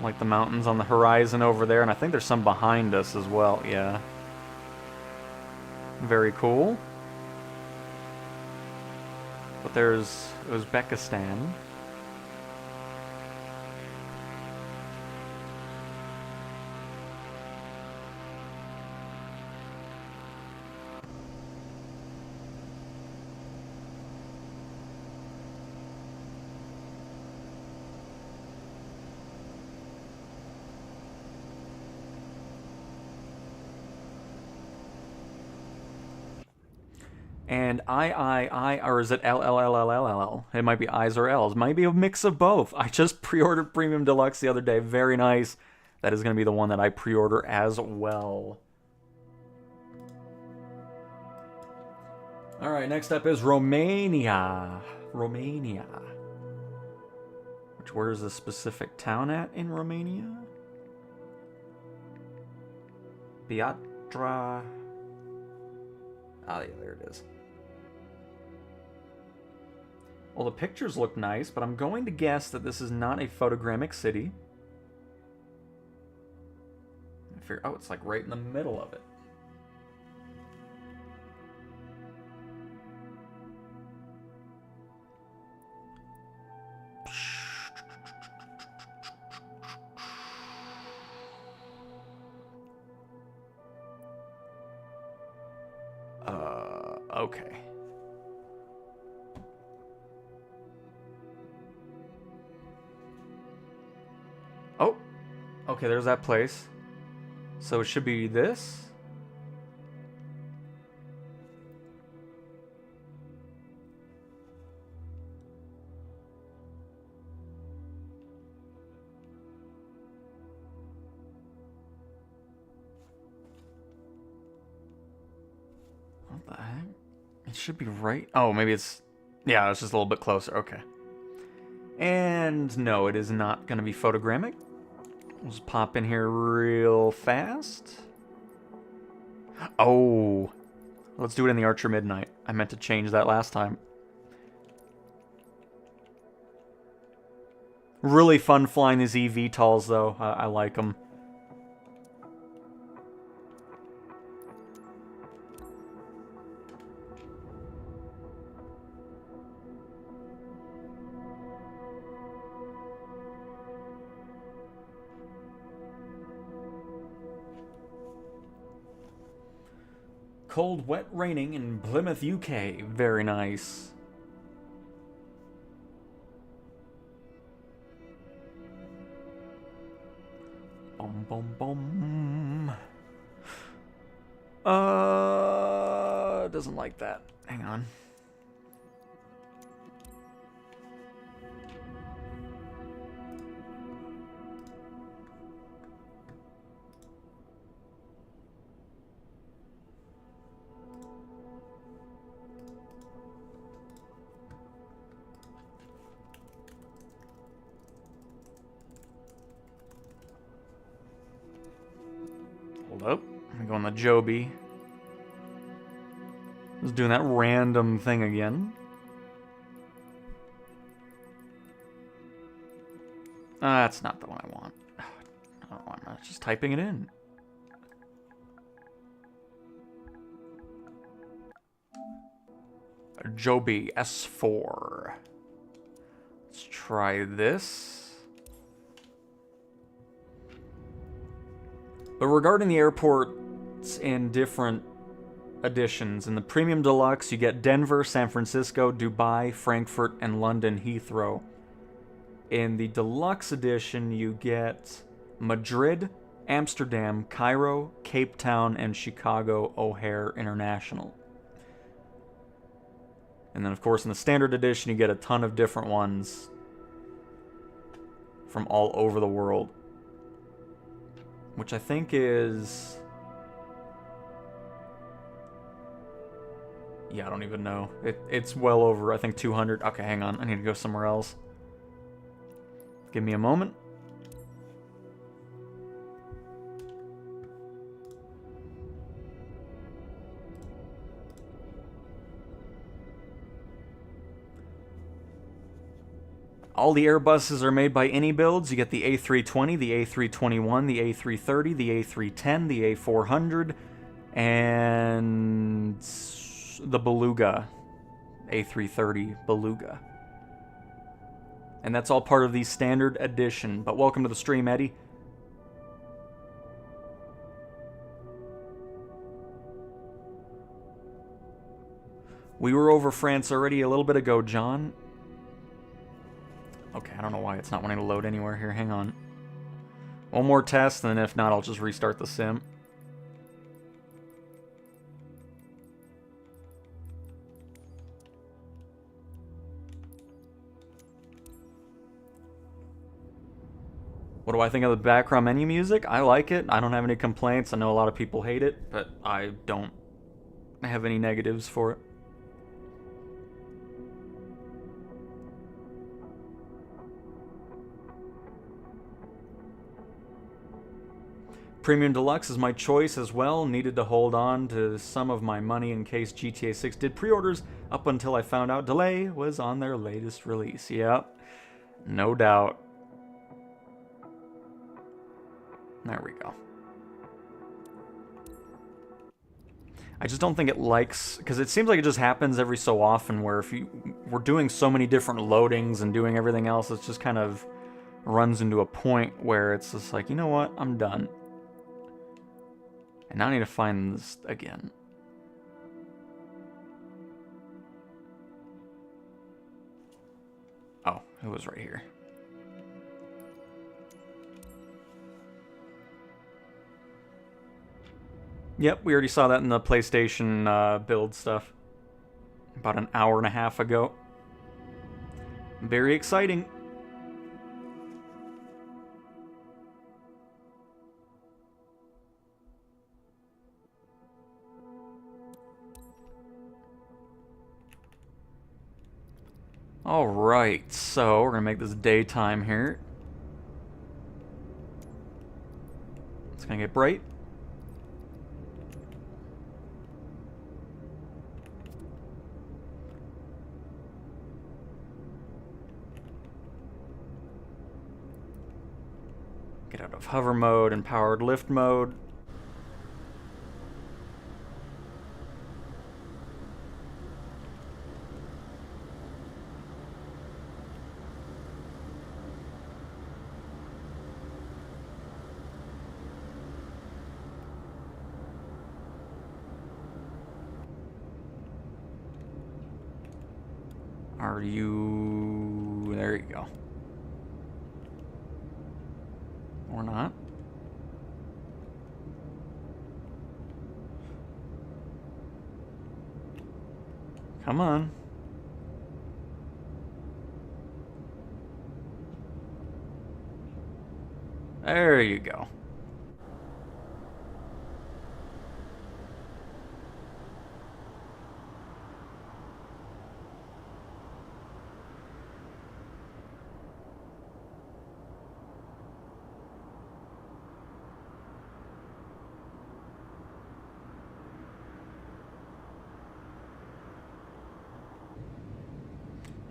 Like the mountains on the horizon over there, and I think there's some behind us as well, yeah. Very cool. But there's Uzbekistan. And I, or is it L? It might be I's or L's. Might be a mix of both. I just pre-ordered Premium Deluxe the other day. Very nice. That is going to be the one that I pre-order as well. Alright, next up is Romania. Romania. Where is the specific town at in Romania? Piatra. Ah, yeah, there it is. Well, the pictures look nice, but I'm going to guess that this is not a photogrammic city. I figure, oh, it's like right in the middle of it. Okay. Oh, okay, there's that place. So it should be this. What the heck? It should be right. Oh, maybe it's... Yeah, it's just a little bit closer. Okay. And no, it is not going to be photogrammic. We'll just pop in here real fast. Oh. Let's do it in the Archer Midnight. I meant to change that last time. Really fun flying these eVTOLs, though. I like them. Cold, wet, raining in Plymouth, UK. Very nice. Boom, boom, boom. Doesn't like that. Hang on. Hold up. I'm going to Joby. Just doing that random thing again. That's not the one I want. Oh, I'm not just typing it in. Joby S4. Let's try this. But regarding the airports in different editions, in the Premium Deluxe, you get Denver, San Francisco, Dubai, Frankfurt, and London Heathrow. In the Deluxe Edition, you get Madrid, Amsterdam, Cairo, Cape Town, and Chicago O'Hare International. And then, of course, in the Standard Edition, you get a ton of different ones from all over the world. Which I think is... Yeah, I don't even know. It's well over, I think, 200. Okay, hang on. I need to go somewhere else. Give me a moment. All the Airbuses are made by any builds. You get the A320, the A321, the A330, the A310, the A400, and the Beluga. A330 Beluga. And that's all part of the Standard Edition. But welcome to the stream, Eddie. We were over France already a little bit ago, John. Okay, I don't know why it's not wanting to load anywhere here. Hang on. One more test, and then if not, I'll just restart the sim. What do I think of the background menu music? I like it. I don't have any complaints. I know a lot of people hate it, but I don't have any negatives for it. Premium Deluxe is my choice as well. Needed to hold on to some of my money in case GTA 6 did pre-orders up until I found out delay was on their latest release. Yep, no doubt. There we go. I just don't think it likes, because it seems like it just happens every so often where if we're doing so many different loadings and doing everything else, it just kind of runs into a point where it's just like, you know what, I'm done. And now I need to find this again. Oh, it was right here. Yep, we already saw that in the PlayStation build stuff. About an hour and a half ago. Very exciting. Alright, so we're gonna make this daytime here. It's gonna get bright. Get out of hover mode and powered lift mode. Are you... There you go. Or not. Come on. There you go.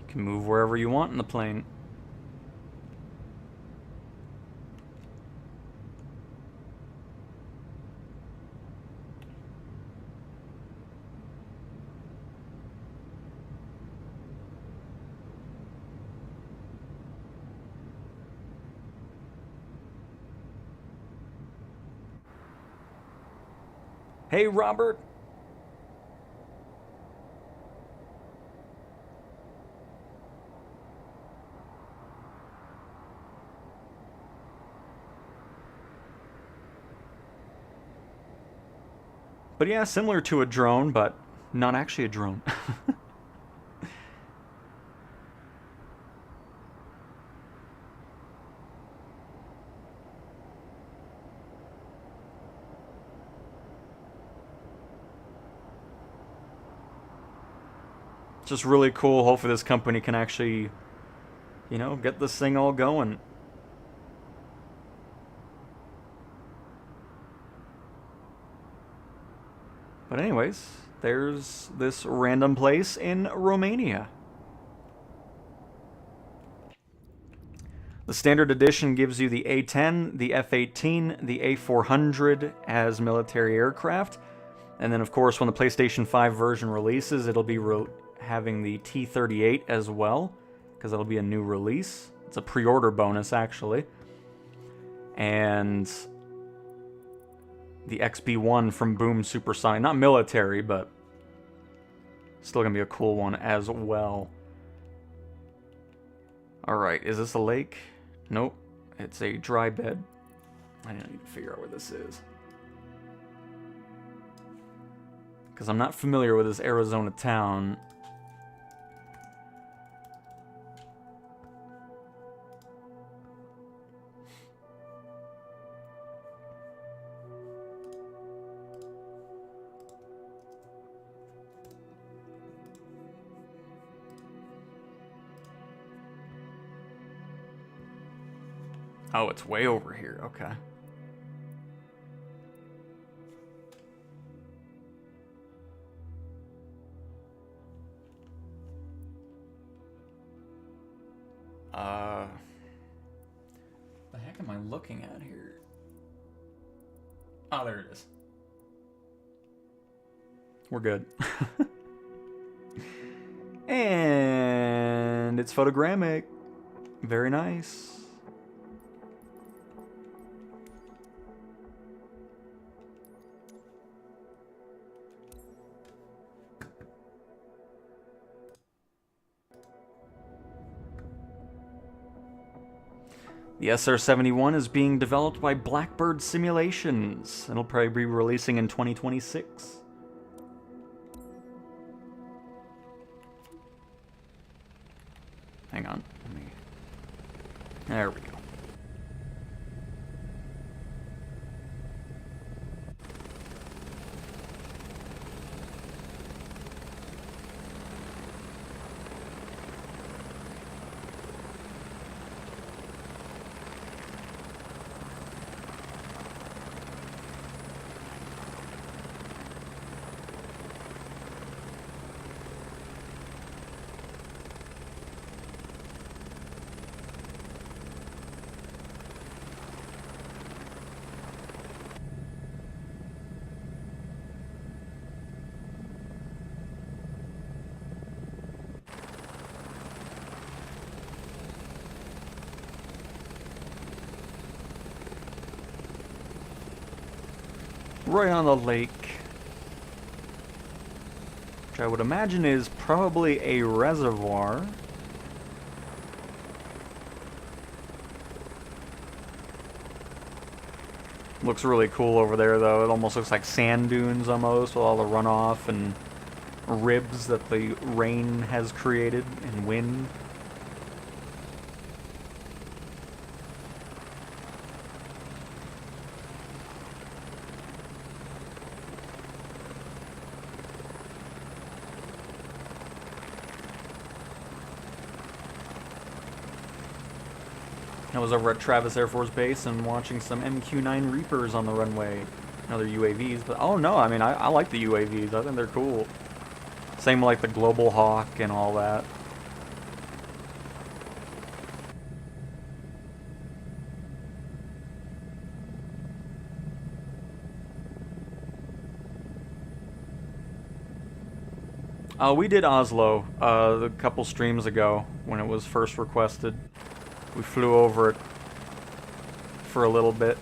You can move wherever you want in the plane. Hey, Robert. But yeah, similar to a drone, but not actually a drone. Just really cool. Hopefully this company can actually, you know, get this thing all going. But anyways, there's this random place in Romania. The standard edition gives you the A-10, the F-18, the A-400 as military aircraft. And then, of course, when the PlayStation 5 version releases, it'll be having the T-38 as well, because that'll be a new release. It's a pre-order bonus, actually. And the XB-1 from Boom Supersonic. Not military, but still gonna be a cool one as well. Alright, is this a lake? Nope. It's a dry bed. I need to figure out where this is, because I'm not familiar with this Arizona town. Oh, it's way over here. Okay. The heck am I looking at here? Oh, there it is. We're good. And it's photogrammic. Very nice. The SR-71 is being developed by Blackbird Simulations. It'll probably be releasing in 2026. Hang on. There we go. Right on the lake, which I would imagine is probably a reservoir. Looks really cool over there, though. It almost looks like sand dunes almost, with all the runoff and ribs that the rain has created and wind. I was over at Travis Air Force Base and watching some MQ-9 Reapers on the runway. Other UAVs, but oh no, I mean, I like the UAVs. I think they're cool. Same like the Global Hawk and all that. We did Oslo a couple streams ago when it was first requested. We flew over it for a little bit.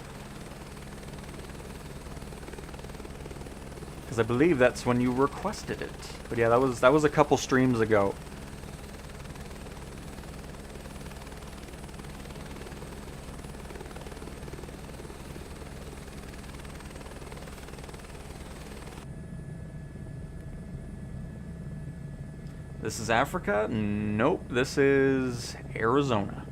Because I believe that's when you requested it. But yeah, that was a couple streams ago. This is Africa? Nope, this is Arizona.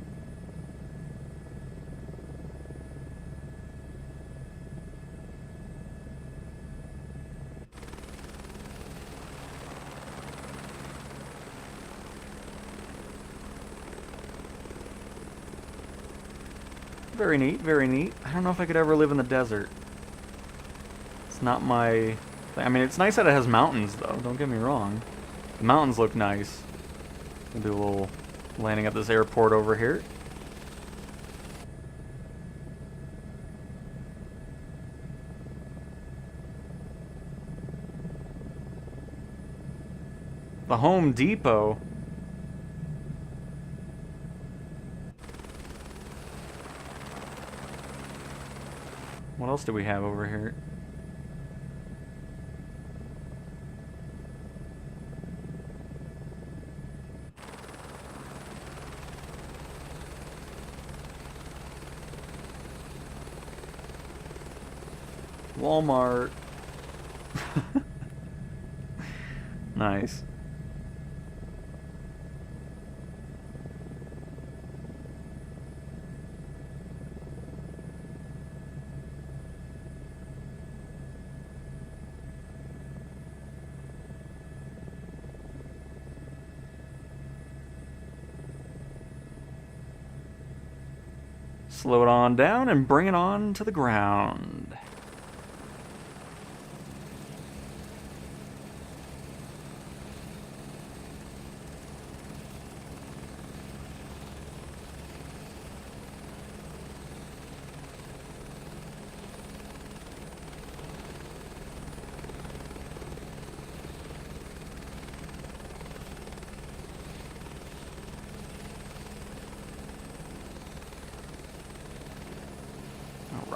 Very neat, very neat. I don't know if I could ever live in the desert. It's not my... I mean, it's nice that it has mountains, though. Don't get me wrong. The mountains look nice. We'll do a little landing at this airport over here. The Home Depot. What else do we have over here? Walmart. Nice. Slow it on down and bring it on to the ground.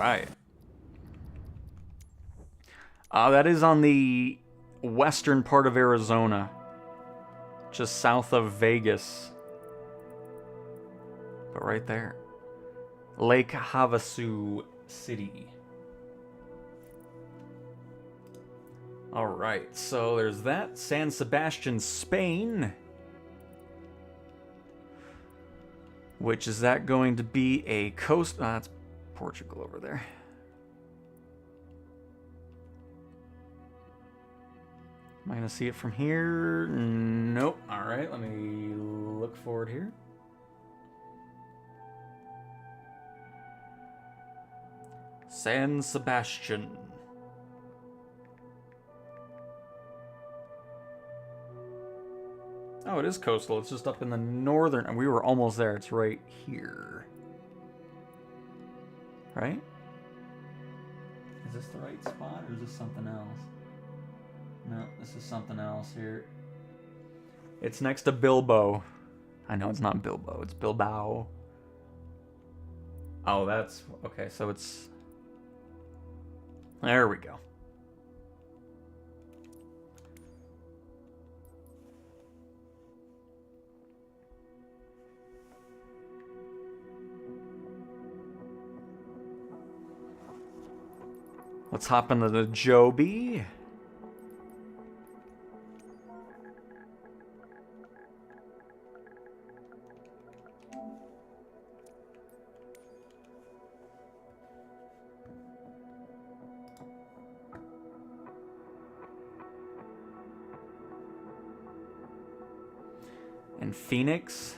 right. That is on the western part of Arizona, just south of Vegas. But right there. Lake Havasu City. Alright, so there's that. San Sebastian, Spain. Which is that going to be a coast... that's Portugal over there. Am I going to see it from here? Nope. Alright, let me look for it here. San Sebastian. Oh, it is coastal. It's just up in the northern... and we were almost there. It's right here. Right? Is this the right spot, or is this something else? No, this is something else here. It's next to Bilbo. I know it's not Bilbo. It's Bilbao. Oh, that's... okay, so it's... there we go. Let's hop into the Joby. And Phoenix.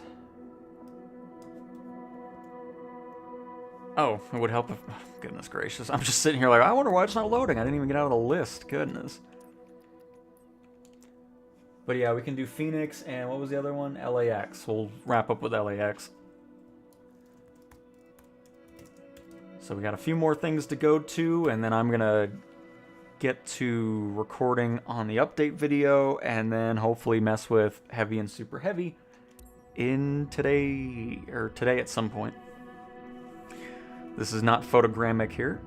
Oh, it would help if... oh, goodness gracious. I'm just sitting here like, I wonder why it's not loading. I didn't even get out of the list. Goodness. But yeah, we can do Phoenix and what was the other one? LAX. We'll wrap up with LAX. So we got a few more things to go to, and then I'm going to get to recording on the update video, and then hopefully mess with Heavy and Super Heavy in today at some point. This is not photogrammic here.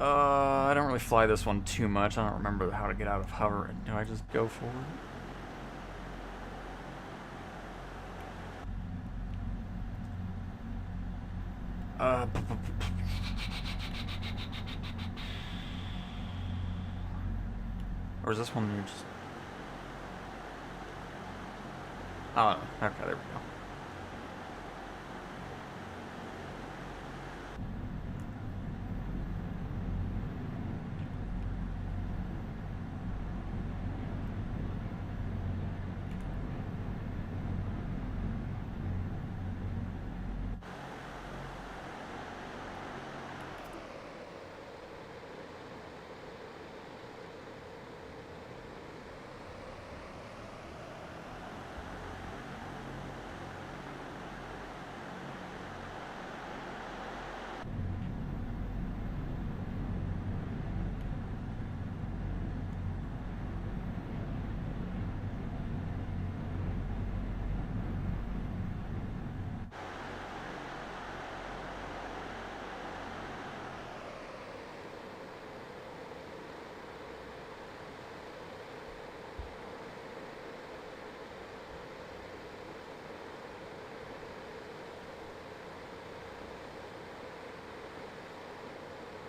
I don't really fly this one too much. I don't remember how to get out of hover. Do I just go forward? Or is this one you're just... oh, okay, there we go.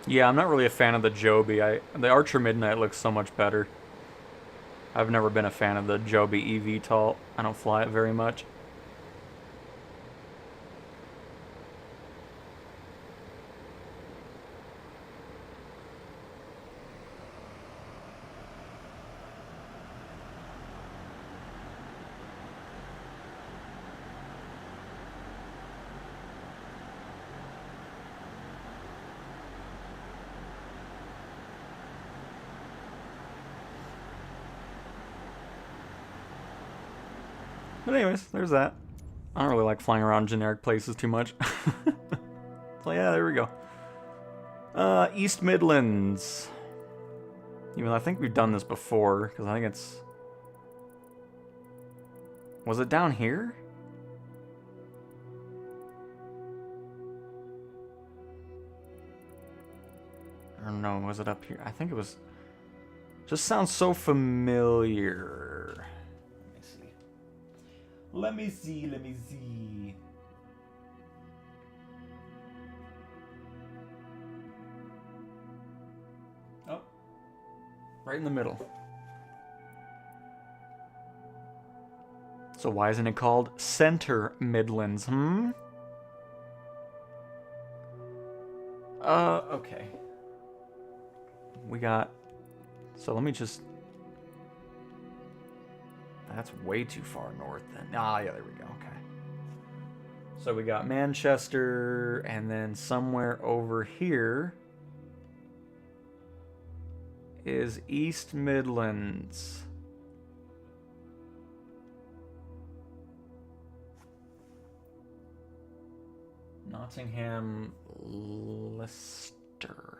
Yeah, I'm not really a fan of the Joby. The Archer Midnight looks so much better. I've never been a fan of the Joby eVTOL. I don't fly it very much. But anyways, there's that. I don't really like flying around generic places too much. So yeah, there we go. East Midlands. Even though I think we've done this before, because I think it's... Was it down here? Or no, was it up here? I think it was... Just sounds so familiar. Let me see. Oh. Right in the middle. So why isn't it called Center Midlands, okay. We got... So let me just... That's way too far north then. Ah, yeah, there we go, okay. So we got Manchester, and then somewhere over here is East Midlands. Nottingham, Leicester.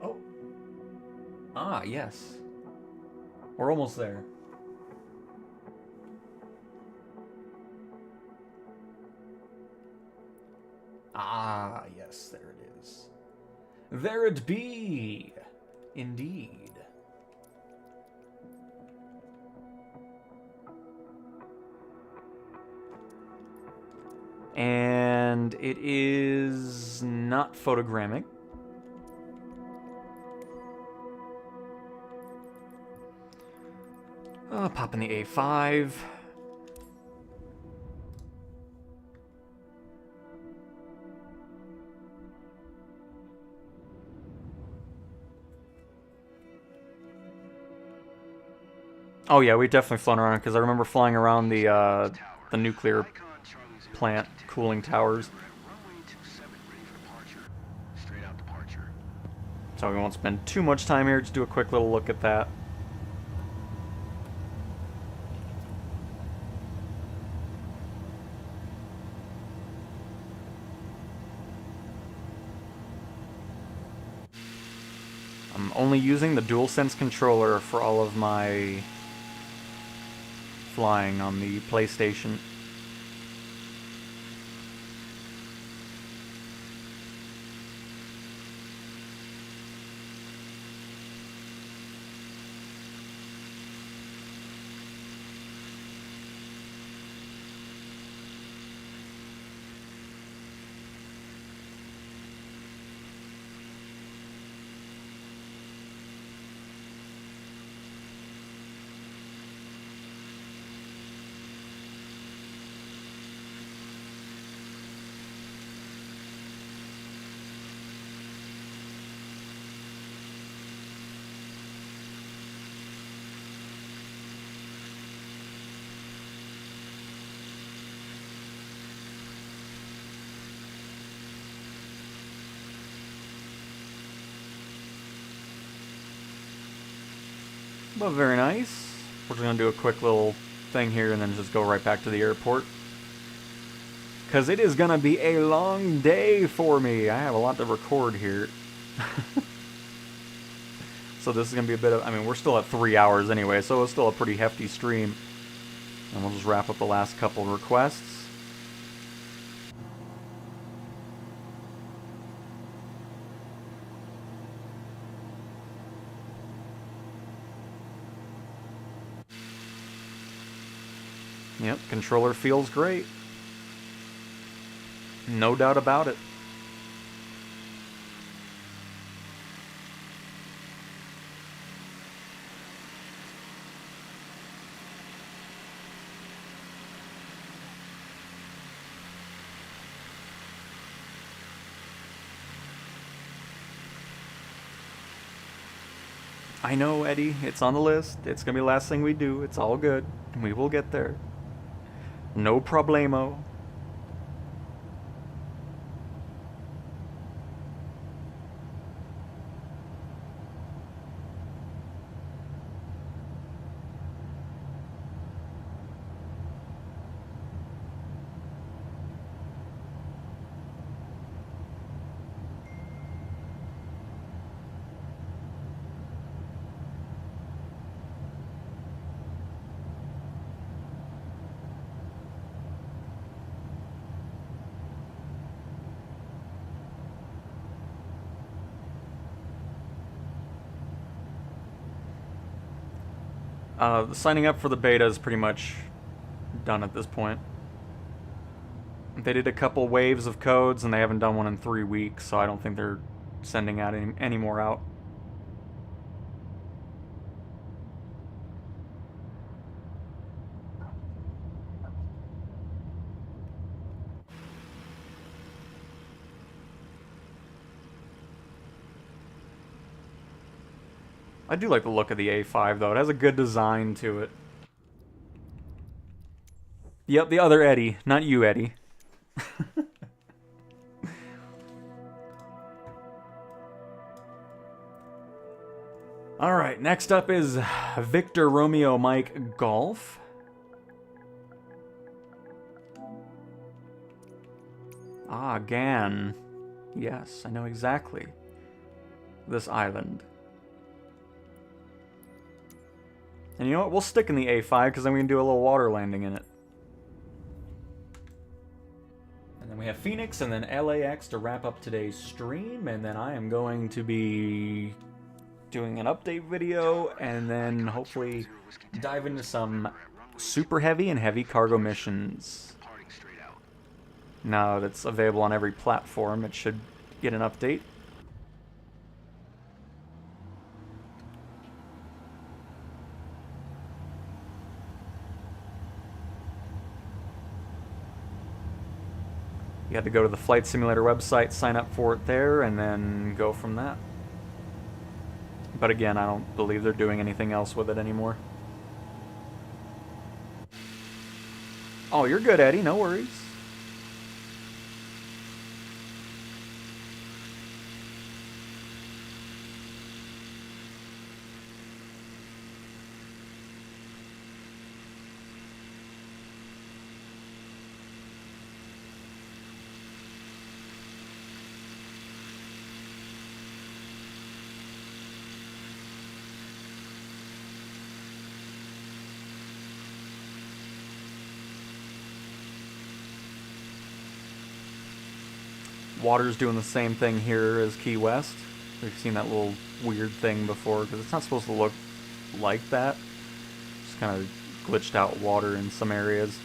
Oh. Ah, yes. We're almost there. Ah, yes, there it is. There it be! Indeed. And it is not photogrammic. Pop in the A5. Oh yeah, we've definitely flown around because I remember flying around the nuclear plant cooling towers. So we won't spend too much time here. Just do a quick little look at that. I'm only using the DualSense controller for all of my flying on the PlayStation. But very nice. We're just gonna do a quick little thing here and then just go right back to the airport. Because it is gonna be a long day for me. I have a lot to record here. So this is gonna be a bit of, I mean, we're still at 3 hours anyway, so it's still a pretty hefty stream. And we'll just wrap up the last couple requests. Yep, controller feels great. No doubt about it. I know, Eddie, it's on the list. It's gonna be the last thing we do. It's all good. We will get there. No problemo. Signing up for the beta is pretty much done at this point. They did a couple waves of codes, and they haven't done one in 3 weeks, so I don't think they're sending out any more out. I do like the look of the A5, though. It has a good design to it. Yep, the other Eddie. Not you, Eddie. Alright, next up is Victor Romeo Mike Golf. Ah, Gan. Yes, I know exactly this island. And you know what? We'll stick in the A5 because then we can do a little water landing in it. And then we have Phoenix and then LAX to wrap up today's stream. And then I am going to be doing an update video and then hopefully dive into some super heavy and heavy cargo missions. Now that's available on every platform, it should get an update. You had to go to the Flight Simulator website, sign up for it there, and then go from that. But again, I don't believe they're doing anything else with it anymore. Oh, you're good, Eddie. No worries. Water's doing the same thing here as Key West. We've seen that little weird thing before, because it's not supposed to look like that. Just kind of glitched out water in some areas.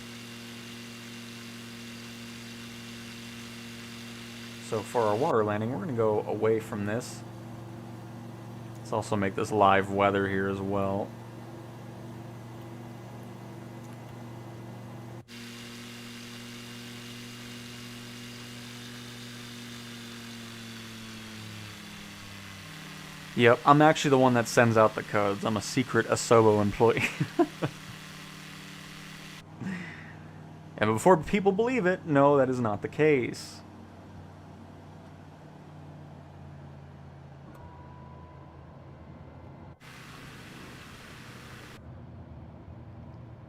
So for our water landing, we're going to go away from this. Let's also make this live weather here as well. Yep, I'm actually the one that sends out the codes. I'm a secret Asobo employee. And before people believe it, no, that is not the case.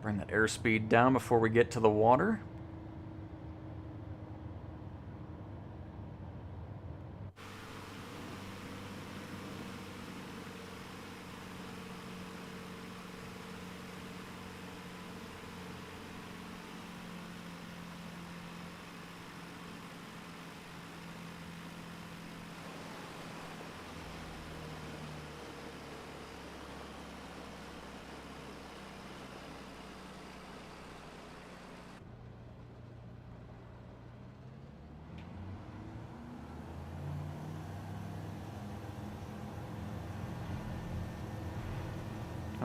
Bring that airspeed down before we get to the water.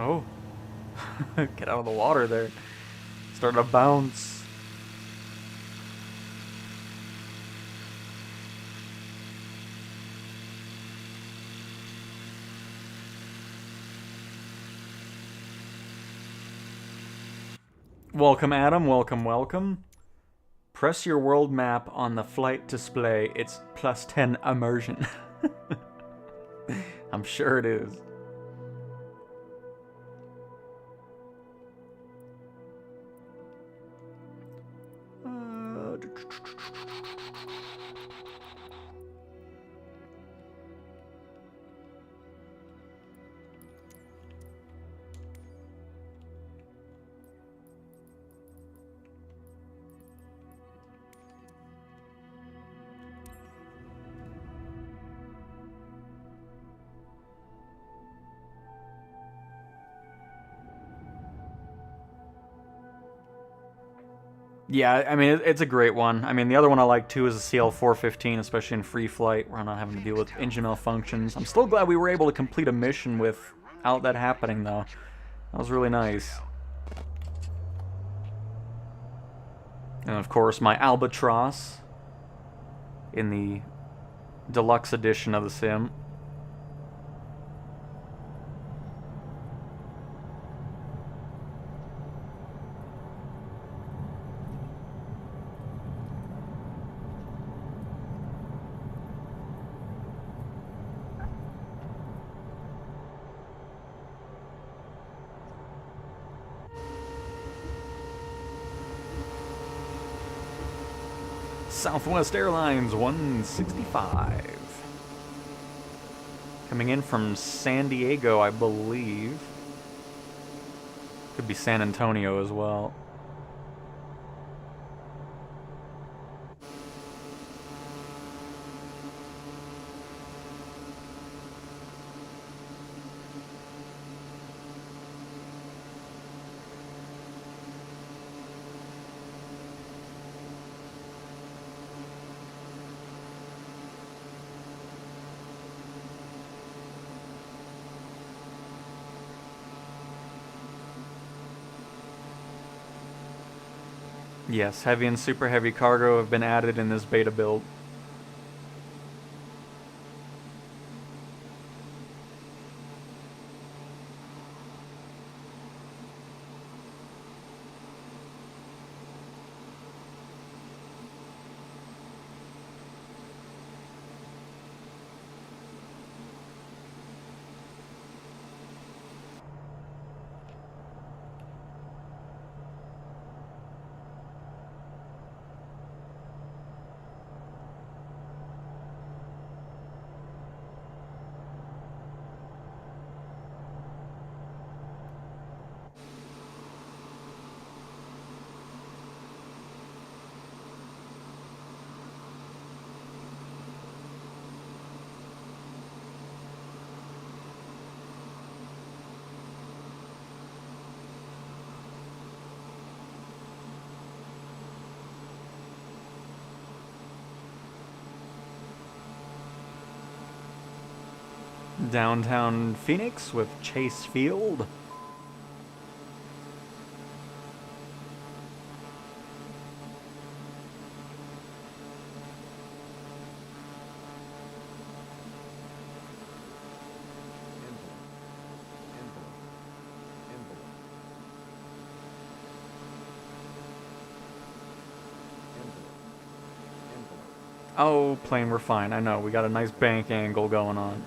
Oh. Get out of the water there. Starting to bounce. Welcome, Adam. Welcome, welcome. Press your world map on the flight display. It's +10 immersion. I'm sure it is. Yeah, I mean, it's a great one. I mean, the other one I like too is the CL-415, especially in free flight, where I'm not having to deal with engine malfunctions. I'm still glad we were able to complete a mission without that happening, though. That was really nice. And of course, my Albatross in the deluxe edition of the sim. Southwest Airlines 165. Coming in from San Diego, I believe. Could be San Antonio as well. Yes, heavy and super heavy cargo have been added in this beta build. Downtown Phoenix with Chase Field. Oh, plane, we're fine. I know, we got a nice bank angle going on.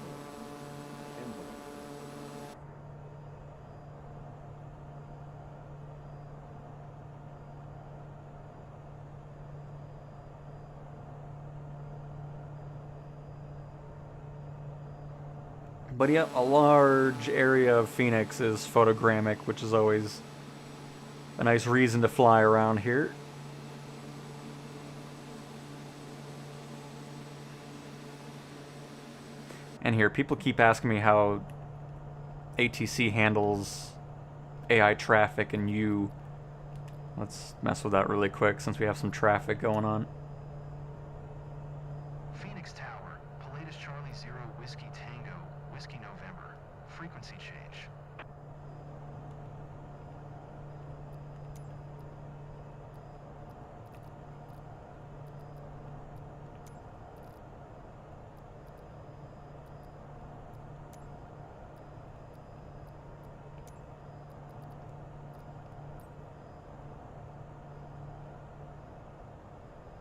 But yeah, a large area of Phoenix is photogrammic, which is always a nice reason to fly around here. And here, people keep asking me how ATC handles AI traffic and you. Let's mess with that really quick since we have some traffic going on. Phoenix Tower, Pilatus Charlie Zero Whiskey Tango, Whiskey November. Frequency change.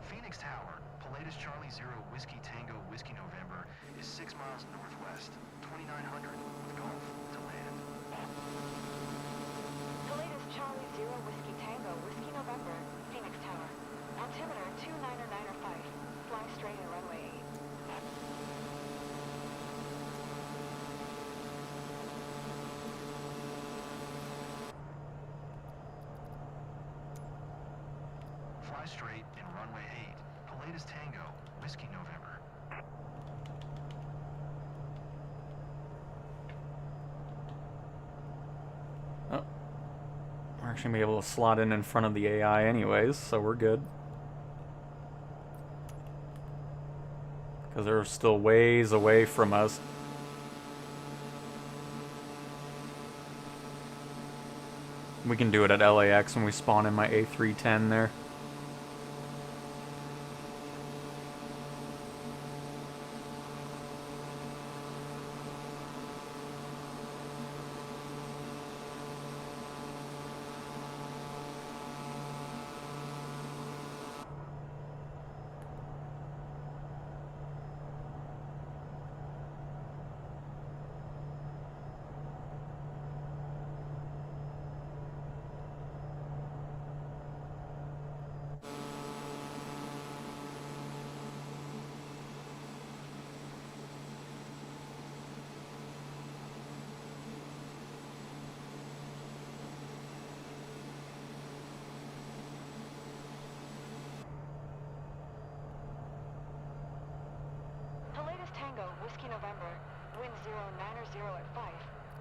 Phoenix Tower, Pilatus Charlie Zero Whiskey Tango Whiskey November is 6 miles northwest, 2900 with Gulf to land. Pilatus Charlie Zero Whiskey Tango Whiskey November, Phoenix Tower. Altimeter 29905. Fly straight in runway 8. Fly straight in runway 8, Pilatus Tango, Whiskey November. Oh, We're actually gonna be able to slot in front of the AI anyways, so we're good. Because they're still ways away from us. We can do it at LAX when we spawn in my A310 there. Palladius Tango, Whiskey November, wind 090 at 5,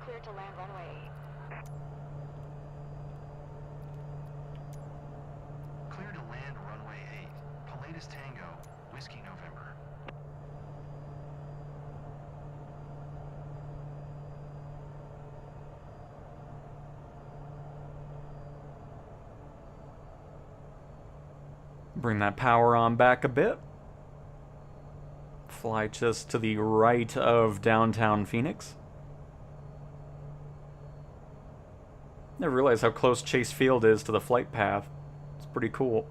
clear to land runway 8. Clear to land runway 8. Palladius Tango, Whiskey November. Bring that power on back a bit. Fly just to the right of downtown Phoenix. Never realized how close Chase Field is to the flight path. It's pretty cool.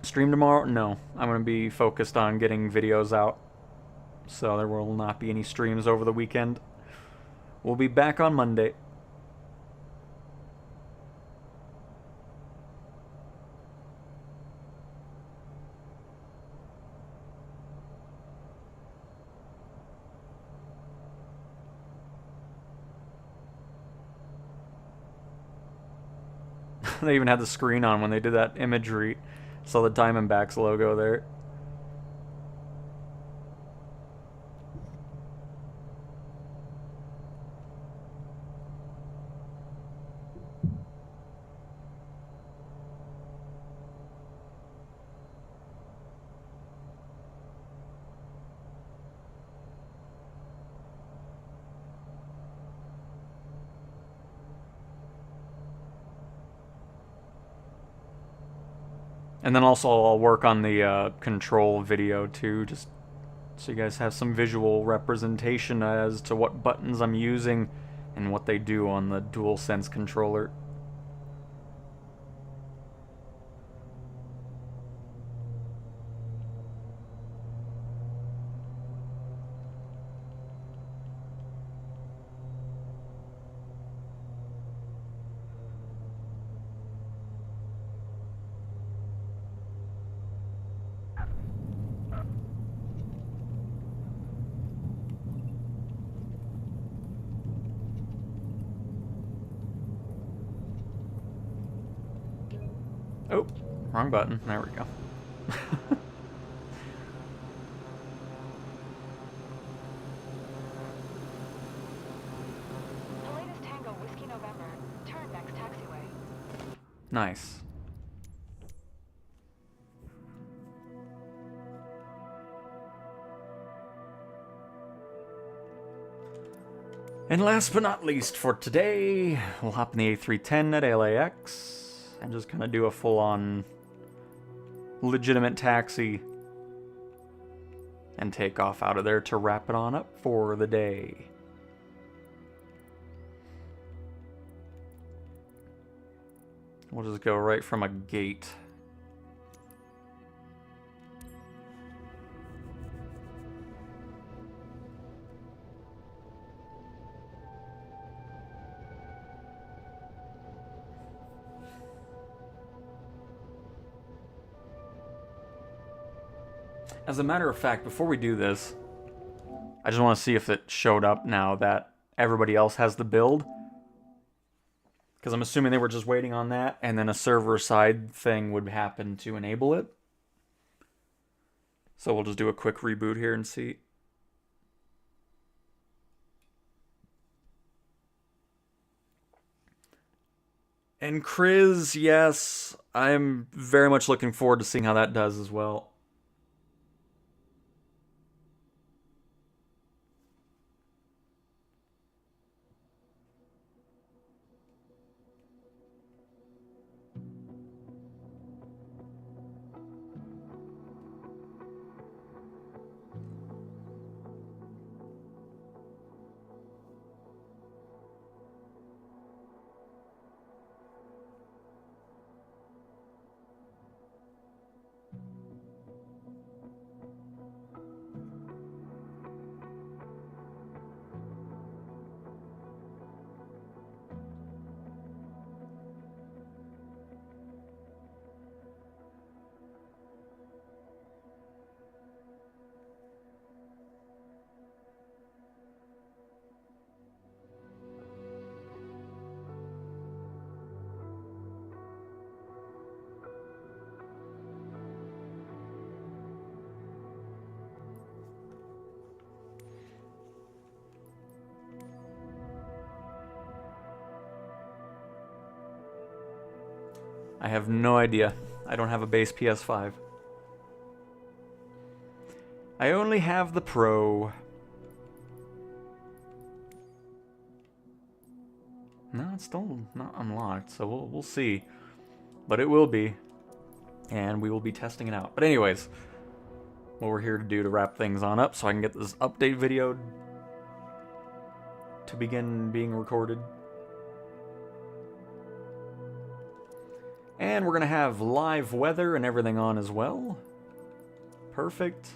Stream tomorrow? No. I'm going to be focused on getting videos out. So there will not be any streams over the weekend. We'll be back on Monday. They even had the screen on when they did that imagery. Saw the Diamondbacks logo there. And then also I'll work on the control video too, just so you guys have some visual representation as to what buttons I'm using and what they do on the DualSense controller. Oh, wrong button. There we go. Palladius Tango, Whiskey November, turn next taxiway. Nice. And last but not least for today, we'll hop in the A310 at LAX and just kind of do a full-on legitimate taxi and take off out of there to wrap it on up for the day. We'll just go right from a gate. As a matter of fact, before we do this, I just want to see if it showed up now that everybody else has the build. Because I'm assuming they were just waiting on that, and then a server-side thing would happen to enable it. So we'll just do a quick reboot here and see. And Chris, yes, I'm very much looking forward to seeing how that does as well. I have no idea. I don't have a base PS5. I only have the Pro. No, it's still not unlocked, so we'll see. But it will be. And we will be testing it out. But anyways, what we're here to do to wrap things on up so I can get this update video to begin being recorded. And we're going to have live weather and everything on as well. Perfect.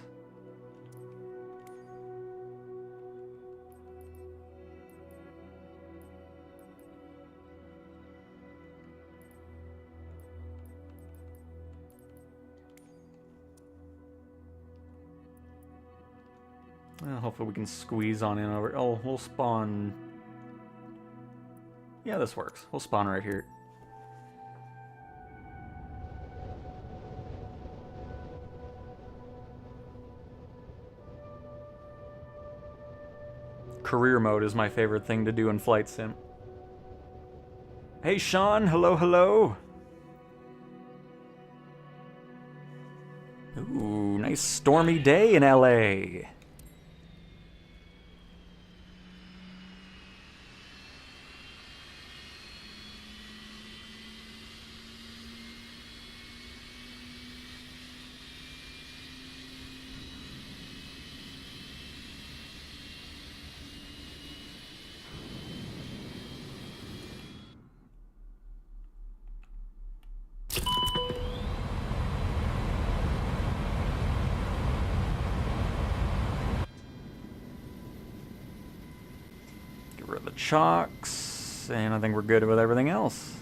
Well, hopefully we can squeeze on in over. Oh, we'll spawn. Yeah, this works. We'll spawn right here. Career mode is my favorite thing to do in Flight Sim. Hey Sean, hello, hello. Ooh, nice stormy day in LA. The chocks, and I think we're good with everything else.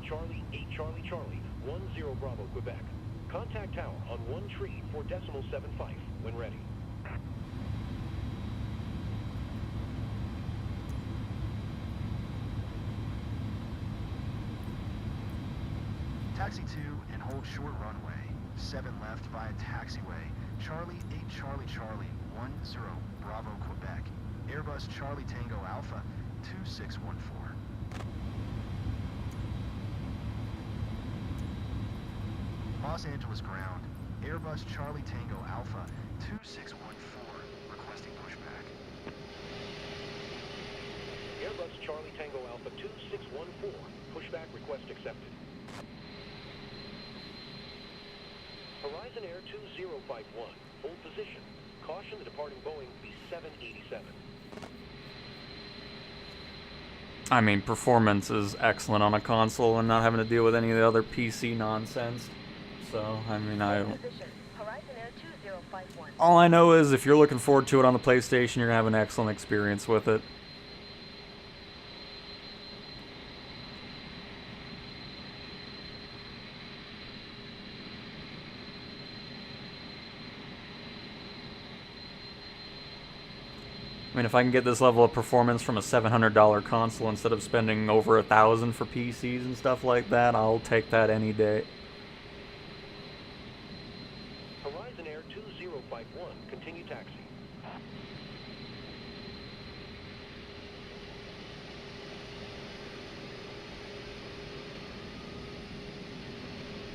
Charlie, 8 Charlie Charlie, 10 Bravo, Quebec. Contact tower on 1 tree for decimal 75 when ready. Taxi 2 and hold short runway. 7 left via taxiway. Charlie, 8 Charlie Charlie, 10 Bravo, Quebec. Airbus Charlie Tango Alpha, 2614. Los Angeles ground. Airbus Charlie Tango Alpha, 2614, requesting pushback. Airbus Charlie Tango Alpha 2614, pushback request accepted. Horizon Air 2051. Hold position. Caution the departing Boeing B787. I mean, performance is excellent on a console and not having to deal with any of the other PC nonsense. So, I mean, I don't... Position. Horizon Air 2051. All I know is if you're looking forward to it on the PlayStation, you're going to have an excellent experience with it. I mean, if I can get this level of performance from a $700 console instead of spending over $1,000 for PCs and stuff like that, I'll take that any day. Horizon Air 2051. Continue taxi.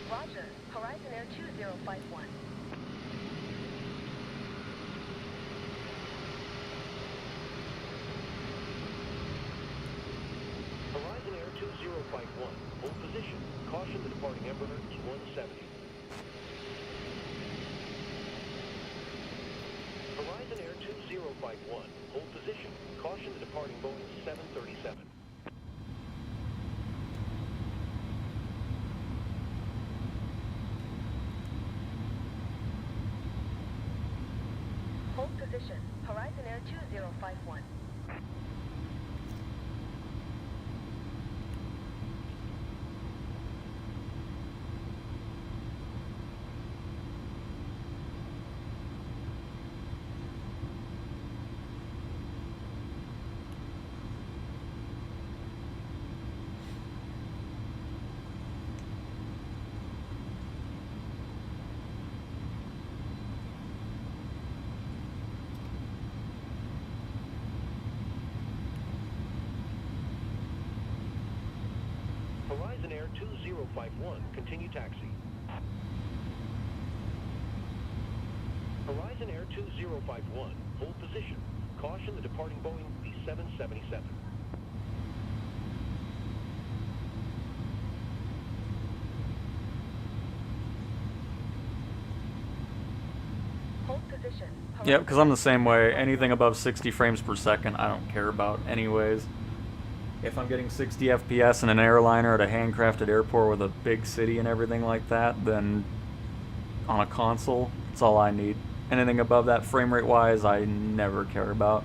Roger. Horizon Air 2051. Horizon Air 2051. Hold position. Caution the departing Embraer E170. Horizon Air 2051. Hold position. Caution the departing Boeing 737. Hold position. Horizon Air 2051. Horizon Air 2051. Continue taxi. Horizon Air 2051. Hold position. Caution the departing Boeing B777. Hold position. Yep, because I'm the same way. Anything above 60 frames per second, I don't care about anyways. If I'm getting 60 FPS in an airliner at a handcrafted airport with a big city and everything like that, then on a console, that's all I need. Anything above that frame rate wise, I never care about.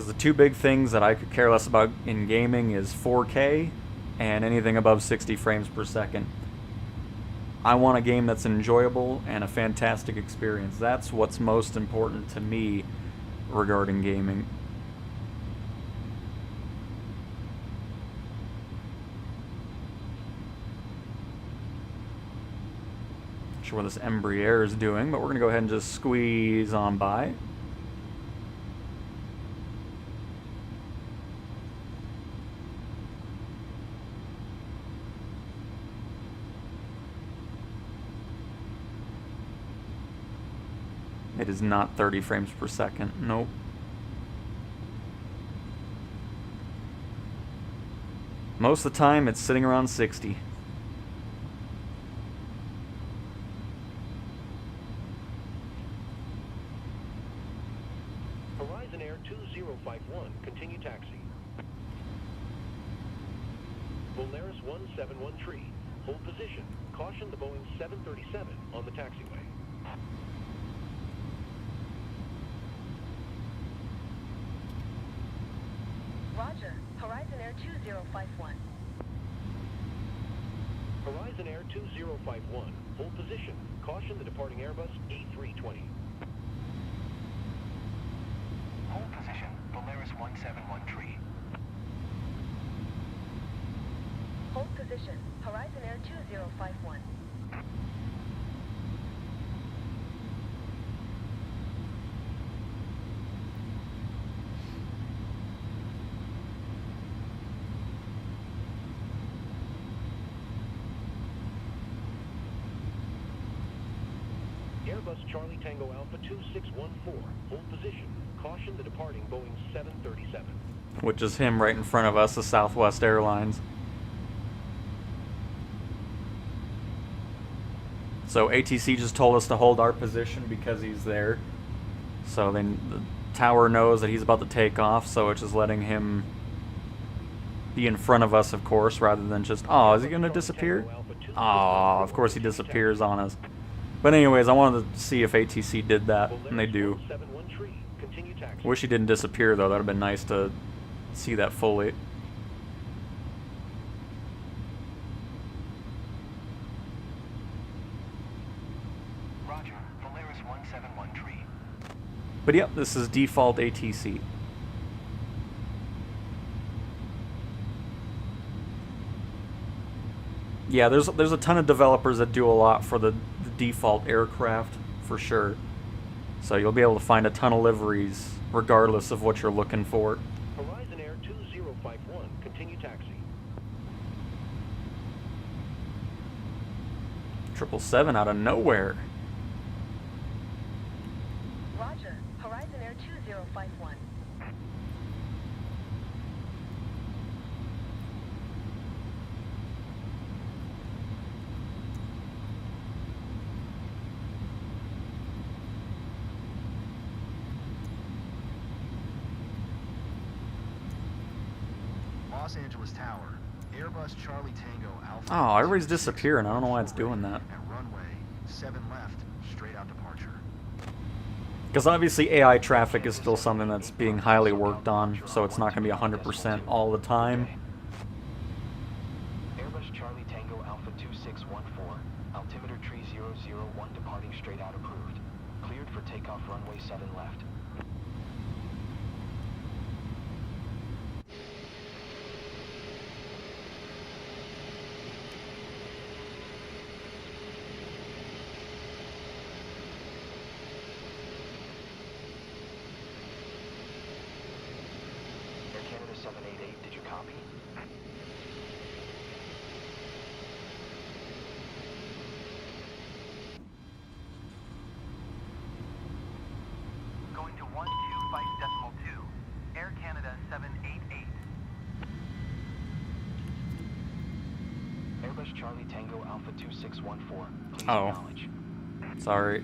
Because the two big things that I could care less about in gaming is 4K and anything above 60 frames per second. I want a game that's enjoyable and a fantastic experience. That's what's most important to me regarding gaming. Not sure what this Embraer is doing, but we're going to go ahead and just squeeze on by. It is not 30 frames per second. Nope. Most of the time, it's sitting around 60. Horizon Air 2051. Continue taxi. Polaris 171 Hold position. Caution the Boeing 737 on the taxiway. Roger. Horizon Air 2051. Horizon Air 2051. Hold position. Caution the departing Airbus A320. Hold position. Polaris 171 Hold position. Horizon Air 2051. Airbus Charlie Tango Alpha 2614. Hold position. Caution the departing Boeing 737. Which is him right in front of us, the Southwest Airlines. So ATC just told us to hold our position because he's there. So then the tower knows that he's about to take off, so it's just letting him be in front of us, of course, rather than just, oh, is he gonna disappear? Oh, of course he disappears on us. But anyways, I wanted to see if ATC did that, and they do. Wish he didn't disappear, though. That would have been nice to see that fully. Roger, Polaris 171 But yep, this is default ATC. Yeah, there's a ton of developers that do a lot for the default aircraft, for sure. So you'll be able to find a ton of liveries, regardless of what you're looking for. Horizon Air 2051, continue taxi. 777 out of nowhere. Roger. Horizon Air 2051. Los Angeles Tower, Airbus Charlie Tango Alpha. Oh, everybody's disappearing. I don't know why it's doing that. At runway 7 left, straight out departure. Because obviously AI traffic is still something that's being highly worked on, so it's not going to be 100% all the time. Airbus Charlie Tango Alpha 2614, altimeter tree 001 departing straight out approved. Cleared for takeoff runway 7 left. Air Canada 788, did you copy? Going to 125.2. Air Canada 788. Airbus Charlie Tango Alpha 2614, please Oh. acknowledge. Sorry.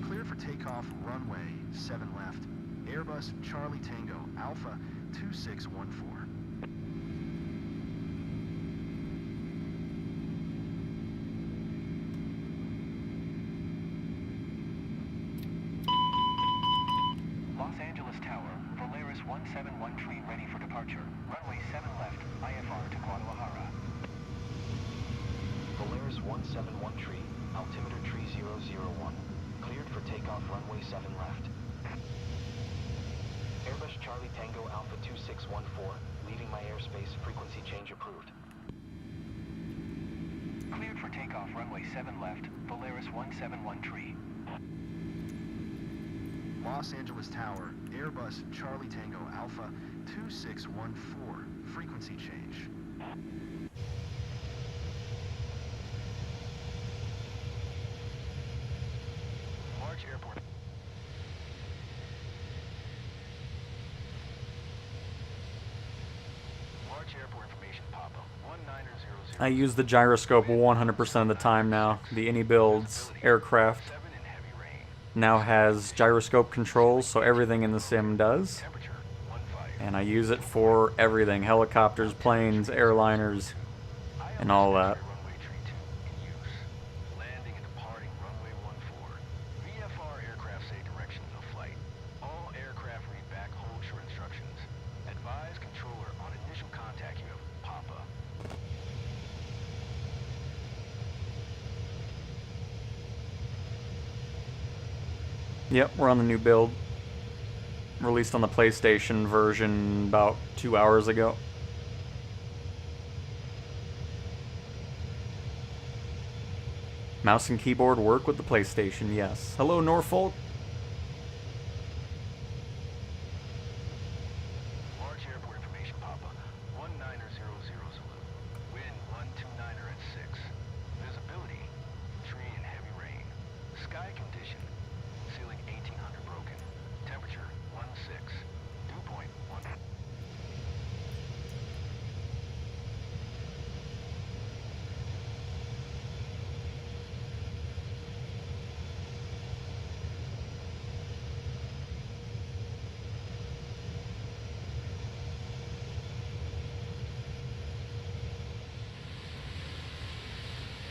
Cleared for takeoff runway 7 left. Airbus Charlie Tango Alpha 2614. Los Angeles Tower, Polaris 171 ready for departure. Runway 7 left, IFR to Guadalajara. Polaris 171 altimeter tree 001. Cleared for takeoff runway 7 left. Airbus Charlie Tango Alpha 2614, leaving my airspace, frequency change approved. Cleared for takeoff runway 7 left, Polaris 171 Los Angeles Tower, Airbus Charlie Tango Alpha 2614, frequency change. Large airport. Large airport information pop-up. 1900. I use the gyroscope 100% of the time now. The Any Builds aircraft 7 in heavy rain. now has gyroscope controls, so everything in the sim does. Temperature 15. And I use it for everything. Helicopters, planes, airliners, and all that. Runway tree 2 in use. Landing and departing runway 14. VFR aircraft say directions of flight. All aircraft read back hold short instructions. Advise controller on initial contact you have Papa. Yep, we're on the new build. Released on the PlayStation version about 2 hours ago. Mouse and keyboard work with the PlayStation, yes. Hello, Norfolk. Large airport information Papa. 1900 salute. Wind 129er at 6. Visibility 3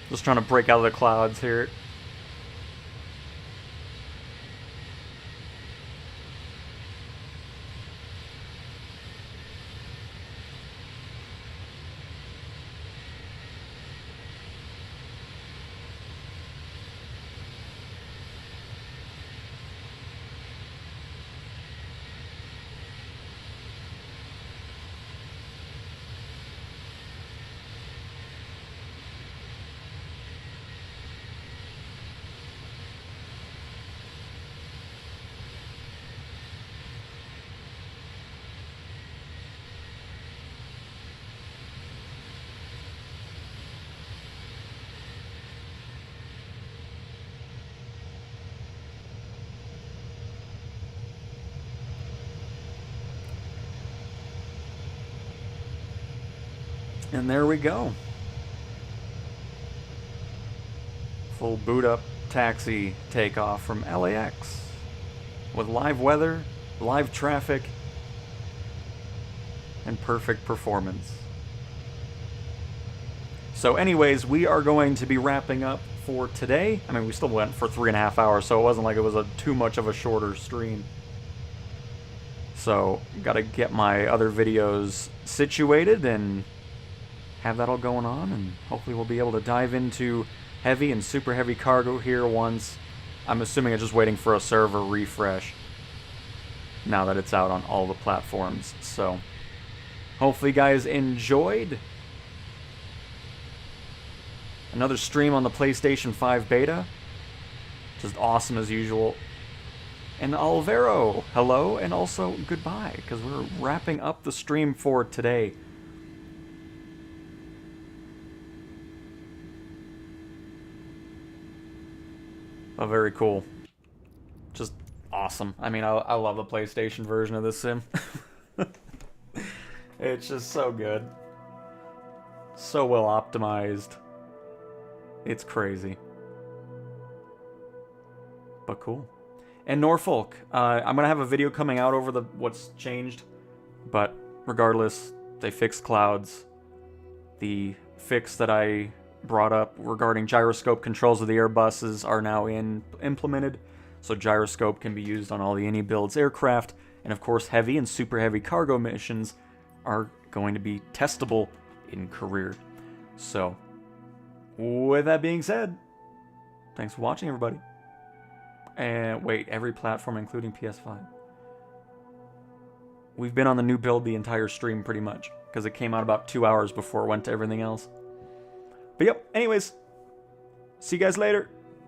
Just trying to break out of the clouds here. And there we go. Full boot up taxi takeoff from LAX with live weather, live traffic, and perfect performance. So anyways, we are going to be wrapping up for today. I mean, we still went for 3.5 hours, so it wasn't like it was too much of a shorter stream. So, gotta get my other videos situated and have that all going on, and hopefully we'll be able to dive into heavy and super heavy cargo here once. I'm assuming I'm just waiting for a server refresh now that it's out on all the platforms. So hopefully you guys enjoyed another stream on the PlayStation 5 beta. Just awesome as usual. And Alvaro, hello, and also goodbye, because we're wrapping up the stream for today. Oh, very cool. Just awesome. I mean, I love the PlayStation version of this sim. It's just so good. So well optimized. It's crazy. But cool. And Norfolk, I'm going to have a video coming out over what's changed. But regardless, they fixed clouds. The fix that I brought up regarding gyroscope controls of the Airbuses are now implemented, so gyroscope can be used on all the any builds aircraft, and of course heavy and super heavy cargo missions are going to be testable in career. So with that being said, thanks for watching, everybody. And wait, every platform including PS5. We've been on the new build the entire stream pretty much, because it came out about 2 hours before it went to everything else. But yep, anyways, see you guys later.